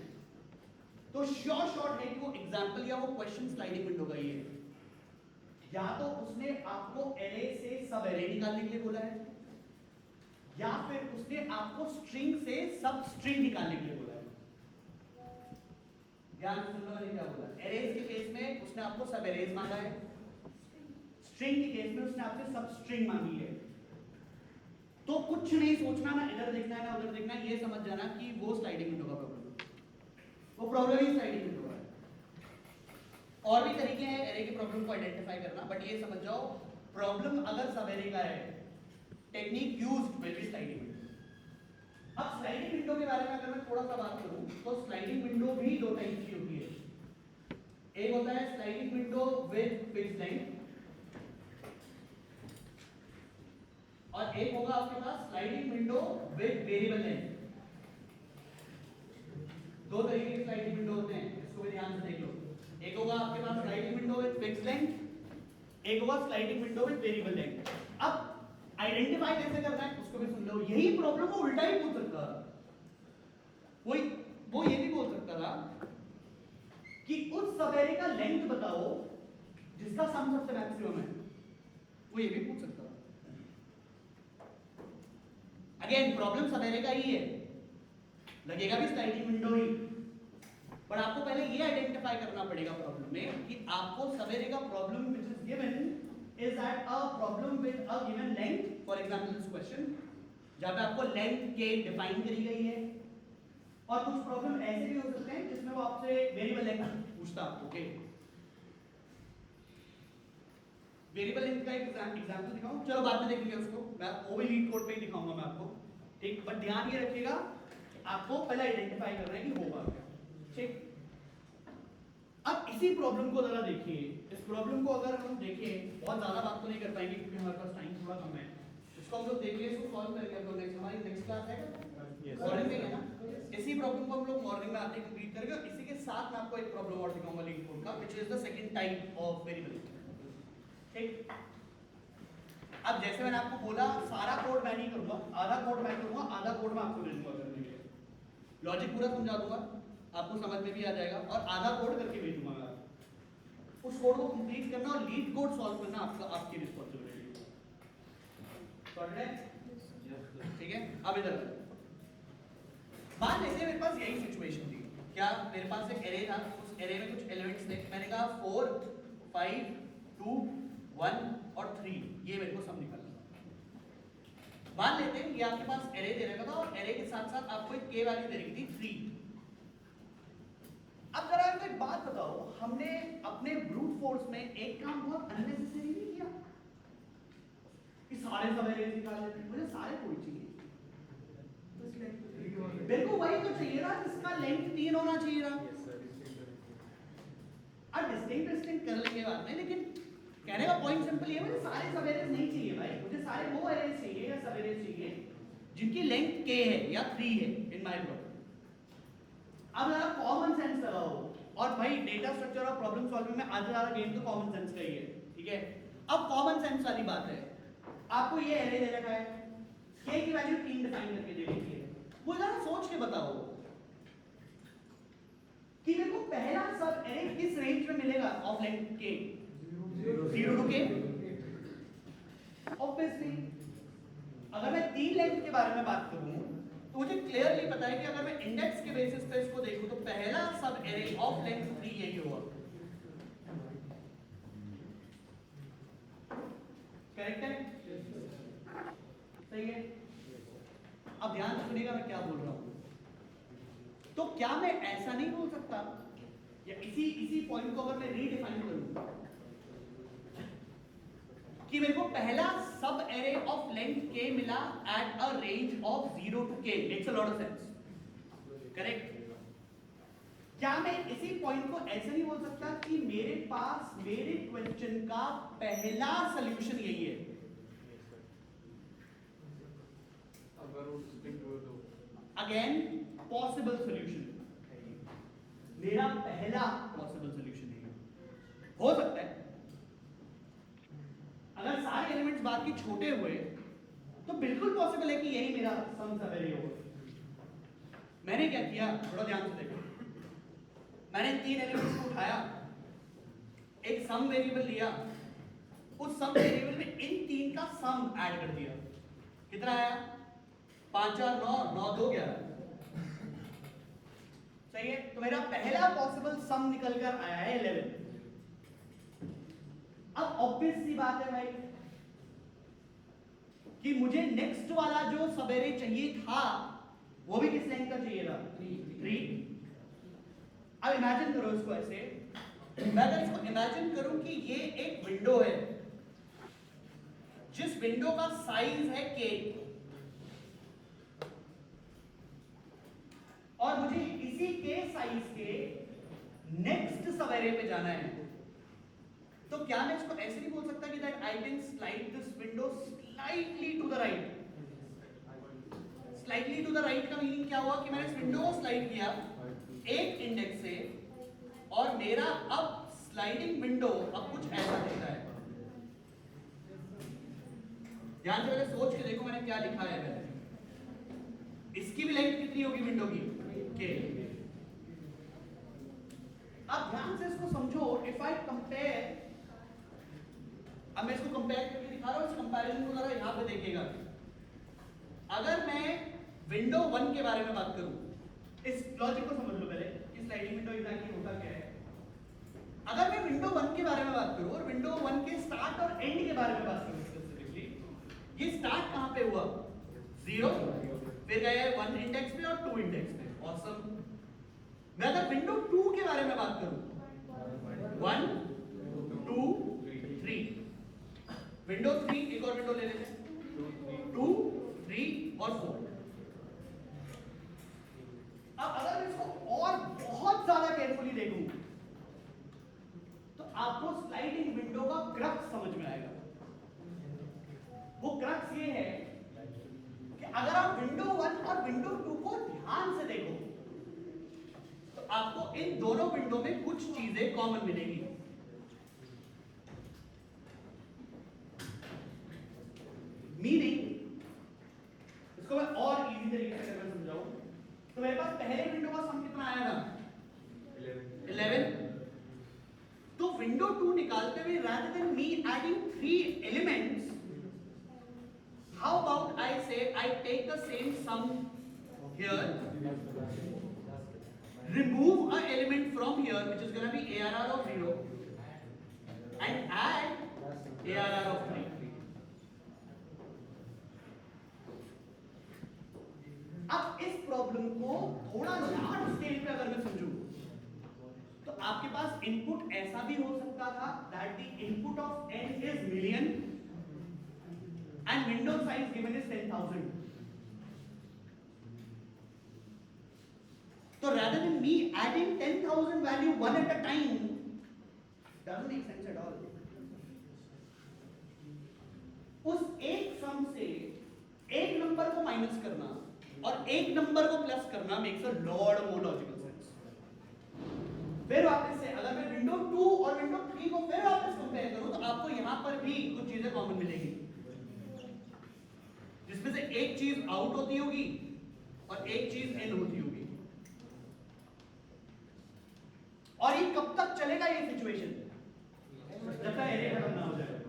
तो श्योर शॉट है कि वो एग्जांपल या वो क्वेश्चन स्लाइडिंग विंडो का ही है। या तो उसने आपको एरे से सब एरे निकालने के लिए बोला है, या फिर उसने आपको स्ट्रिंग से सब स्ट्रिंग निकालने के लिए बोला है। ध्यान से सुनना, मैंने क्या बोला। एरेज के केस में उसने आपको सब एरेज मांगा है, स्ट्रिंग के केस में उसने आपसे सब स्ट्रिंग मांगी है। तो कुछ नहीं सोचना, ना इधर देखना है ना उधर देखना है, ये समझ जाना कि वो स्लाइडिंग विंडो का प्रॉब्लम है, वो प्रॉब्लम ही स्लाइडिंग विंडो का है। और भी तरीके हैं एरे के प्रॉब्लम को आइडेंटिफाई करना, बट ये समझ जाओ प्रॉब्लम अगर सब एरे का है technique used will be sliding window. अब स्लाइडिंग विंडो के बारे में अगर मैं थोड़ा सा बात करूं तो स्लाइडिंग विंडो भी दो टाइप की होती है। एक होता है sliding window with fixed length और एक होगा आपके पास sliding window with variable length. दो तरीके के स्लाइडिंग विंडो होते हैं, इसको भी ध्यान से देख लो। एक होगा आपके पास sliding window with fixed length, एक होगा sliding window with variable length. अब आइडेंटिफाई कैसे करना है उसको भी सुन लो। यही प्रॉब्लम वो उल्टा ही पूछ सकता था। वो ये भी बोल सकता था कि उस सब एरे का लेंथ बताओ जिसका सम सबसे मैक्सिमम है। वो ये भी पूछ सकता था। अगेन प्रॉब्लम सब एरे का ही है, लगेगा भी स्लाइडिंग विंडो ही, पर आपको पहले ये आइडेंटिफाई करना पड़ेगा प्रॉब्लम में कि आपको सब एरे का problem which is given is that a problem with a given length, for example this question, जहाँ पे आपको length k डिफाइन करी गई है, और कुछ प्रॉब्लम ऐसे भी हो सकते हैं जिसमें वो आपसे वेरिएबल लेंथ पूछता है। ओके, वेरिएबल लेंथ का एक एग्जांपल दिखाऊं, चलो बाद में देखेंगे उसको, मैं वो भी लीड कोड पे ही दिखाऊंगा मैं आपको, ठीक। बट ध्यान ये रखिएगा आपको पहले आइडेंटिफाई करना है कि होगा क्या, ठीक। अब इसी प्रॉब्लम को जरा देखिए। इस प्रॉब्लम को अगर हम देखें, बहुत ज्यादा बात तो नहीं कर पाएंगे क्योंकि हमारे पास टाइम थोड़ा कम है। इसको हम लोग देखिए, इसको सॉल्व करके हम लोग नेक्स्ट हमारी नेक्स्ट क्लास है मॉर्निंग में है ना। इसी प्रॉब्लम को हम लोग मॉर्निंग में आते ही कंप्लीट करेंगे। और इसी के साथ मैं आपको एक प्रॉब्लम और दिखाऊंगा लीड कोड का, which is the second type of variable, ठीक। अब जैसे मैंने आपको बोला सारा कोड मैं नहीं करूंगा, आधा कोड मैं करूंगा, आधा कोड मैं आपको दे दूंगा करने के लिए। लॉजिक पूरा समझा दूंगा, आपको समझ में भी आ जाएगा, और आधा कोड करके भेजूंगा मैं। उस कोड को कंप्लीट करना और लीड कोड सॉल्व करना आपकी रिस्पांसिबिलिटी है, ठीक है। अब इधर मान लीजिए मेरे पास यही सिचुएशन थी, क्या मेरे पास एक एरे था, उस एरे में कुछ एलिमेंट्स थे, मैंने कहा 4 5 2 1 और 3, ये मेरे को सब निकालना था। मान लेते हैं ये आपके पास एरे दे रखा था और एरे के साथ साथ आपको एक k वैल्यू दे रखी थी 3। अब जरा आपको एक बात बताओ, हमने अपने ब्रूट फोर्स में एक काम बहुत अननेसेसरी नहीं किया कि सारे सवेरे निकाल लेते। मुझे सारे कोई चाहिए, मेरे को वही तो चाहिए था जिसका लेंथ 3 होना चाहिए था। अब डिस्टिंक्ट कर लेंगे बाद में, लेकिन कहने का पॉइंट सिंपल ये है, मुझे सारे सवेरे नहीं चाहिए भाई, मुझे सारे वो एरेज चाहिए या सवेरे चाहिए जिनकी लेंथ k है या 3 है इन माय प्रॉब्लम। अब जरा कॉमन सेंस लगाओ, और भाई डेटा स्ट्रक्चर और प्रॉब्लम सॉल्विंग में आज ज्यादा गेम तो कॉमन सेंस का ही है, ठीक है। अब कॉमन सेंस वाली बात है, आपको ये एरे दे रखा है, k की वैल्यू 3 डिफाइन करके दे रखी है। मुझे जरा सोच के बताओ कि मेरे को पहला सब एरे किस रेंज में मिलेगा of length k, 0 to k। Obviously अगर मैं 3 लेंथ के बारे में बात करूं तो मुझे क्लियरली पता है कि अगर मैं इंडेक्स के बेसिस पे इसको देखूं तो पहला सब एरे ऑफ लेंथ 3 यही होगा, करेक्ट है, सही है। अब ध्यान से सुनिएगा मैं क्या बोल रहा हूं। तो क्या मैं ऐसा नहीं बोल सकता, या इसी पॉइंट को अगर मैं रीडिफाइन करूं कि मेरे को पहला सब एरे ऑफ लेंथ k मिला at a range of 0 to k, makes a lot of sense, correct. क्या मैं इसी पॉइंट को ऐसे नहीं बोल सकता कि मेरे पास मेरे क्वेश्चन का पहला सॉल्यूशन यही है? अगेन पॉसिबल सॉल्यूशन, मेरा पहला पॉसिबल सॉल्यूशन है, हो सकता है अगर सारे एलिमेंट्स बाकी छोटे हुए तो बिल्कुल पॉसिबल है कि यही मेरा सम सब एरे होगा। मैंने क्या किया, थोड़ा ध्यान से देखो, मैंने 3 एलिमेंट्स को उठाया, एक सम वेरिएबल लिया, उस सम वेरिएबल में इन 3 का सम ऐड कर दिया। कितना आया? 5 4 9 9 2 11, सही है। तो मेरा पहला पॉसिबल सम निकल कर आया है 11। अब ऑब्वियस सी बात है भाई कि मुझे नेक्स्ट वाला जो सवेरे चाहिए था वो भी किस लेंथ का चाहिए था? 3। अब इमेजिन करो इसको ऐसे, मैं अगर इसको इमेजिन करूं कि ये एक विंडो है, जिस विंडो का साइज है k, और मुझे इसी के साइज के नेक्स्ट सवेरे पे जाना है, तो क्या मैं इसको ऐसे नहीं बोल सकता कि that I can slide this window slightly to the right? Slightly to the right का मीनिंग क्या हुआ कि मैंने इस विंडो को स्लाइड किया एक इंडेक्स से, और मेरा अब स्लाइडिंग विंडो अब कुछ ऐसा दिखता है। ध्यान से पहले सोच के देखो मैंने क्या लिखा है। पहले इसकी भी लेंथ कितनी होगी विंडो की? के। अब ध्यान से इसको समझो। इफ आई कंपेयर, अब मैं इसको कंपेयर करके दिखा रहा हूं, इस कंपैरिजन को जरा यहां पे देखिएगा। अगर मैं विंडो 1 के बारे में बात करूं, इस लॉजिक को समझ लो पहले कि स्लाइडिंग विंडो एग्जैक्टली होता क्या है। अगर मैं विंडो 1 के बारे में बात करूं और विंडो 1 के स्टार्ट और एंड के बारे में बात करूं स्पेसिफिकली, ये स्टार्ट कहां पे हुआ? 0, फिर गए 1 इंडेक्स पे और 2 इंडेक्स पे। ऑसम। मैं अगर विंडो 2 के बारे में बात करूं, 1 2 3, विंडो 3, एक और विंडो ले लेते हैं, 2 3 और 4। अब अगर मैं इसको और बहुत ज्यादा केयरफुली देखूं तो आपको स्लाइडिंग विंडो का क्रक्स समझ में आएगा। वो क्रक्स ये है कि अगर आप विंडो 1 और विंडो 2 को ध्यान से देखो तो आपको इन दोनों विंडो में कुछ चीजें कॉमन मिलेगी। मीनिंग, इसको मैं और इजी तरीके से अगर समझाऊं तो मेरे पास पहले विंडो का सम कितना आया था? 11। तो विंडो 2 निकालते हुए rather than me adding 3 elements, how about I say I take the same sum here, remove a element from here which is going to be ARR of 0 and add ARR of 3. अब इस problem को थोड़ा large scale पे अगर मैं समझूं तो आपके पास input ऐसा भी हो सकता था that the input of n is million and window size given is 10,000. So rather than me adding 10,000 value one at a time doesn't make sense at all. उस एक सम से एक नंबर को माइनस करना और एक नंबर को प्लस करना makes a lot more logical sense. फिर वापस से अगर मैं विंडो 2 और विंडो 3 को फिर वापस कंपेयर करूं तो आपको यहां पर भी कुछ चीजें कॉमन मिलेगी, जिसमें से एक चीज आउट होती होगी और एक चीज इन होती होगी। और ये कब तक चलेगा ये सिचुएशन? जब तक एरे खत्म ना हो जाए।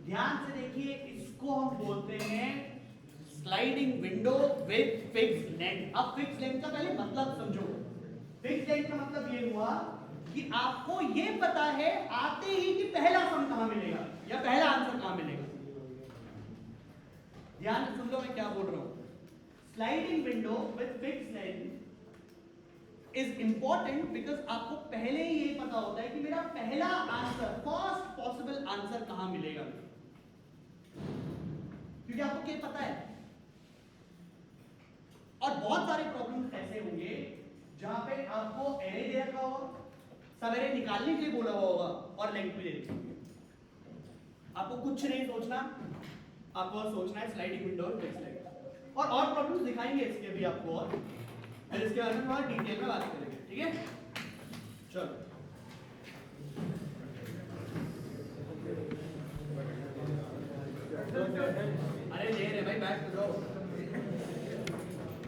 ध्यान से देखिए, इसको हम बोलते हैं sliding window with fixed length. अब फिक्स्ड लेंथ का पहले मतलब समझो। फिक्स्ड लेंथ का मतलब ये हुआ कि आपको ये पता है आते ही कि पहला सम कहां मिलेगा या पहला आंसर कहां मिलेगा। ध्यान से सुन लो मैं क्या बोल रहा हूं। Sliding window with fixed length is important because आपको पहले ही ये पता होता है कि मेरा पहला आंसर, फर्स्ट पॉसिबल आंसर कहां मिलेगा, क्योंकि आपको क्या पता है। और बहुत सारे प्रॉब्लम्स ऐसे होंगे जहां पे आपको एरे दे रखा होगा, सब एरे निकालने के लिए बोला हुआ होगा और लेंथ भी दे रखी होगी। आपको कुछ नहीं सोचना, आपको सोचना है स्लाइडिंग विंडो और फिक्स्ड लेंथ। और प्रॉब्लम्स दिखाएंगे इसके भी आपको, और फिर इसके बारे में और डिटेल में बात करेंगे। ठीक है, चलो। अरे ले रहे भाई, बैठ जाओ।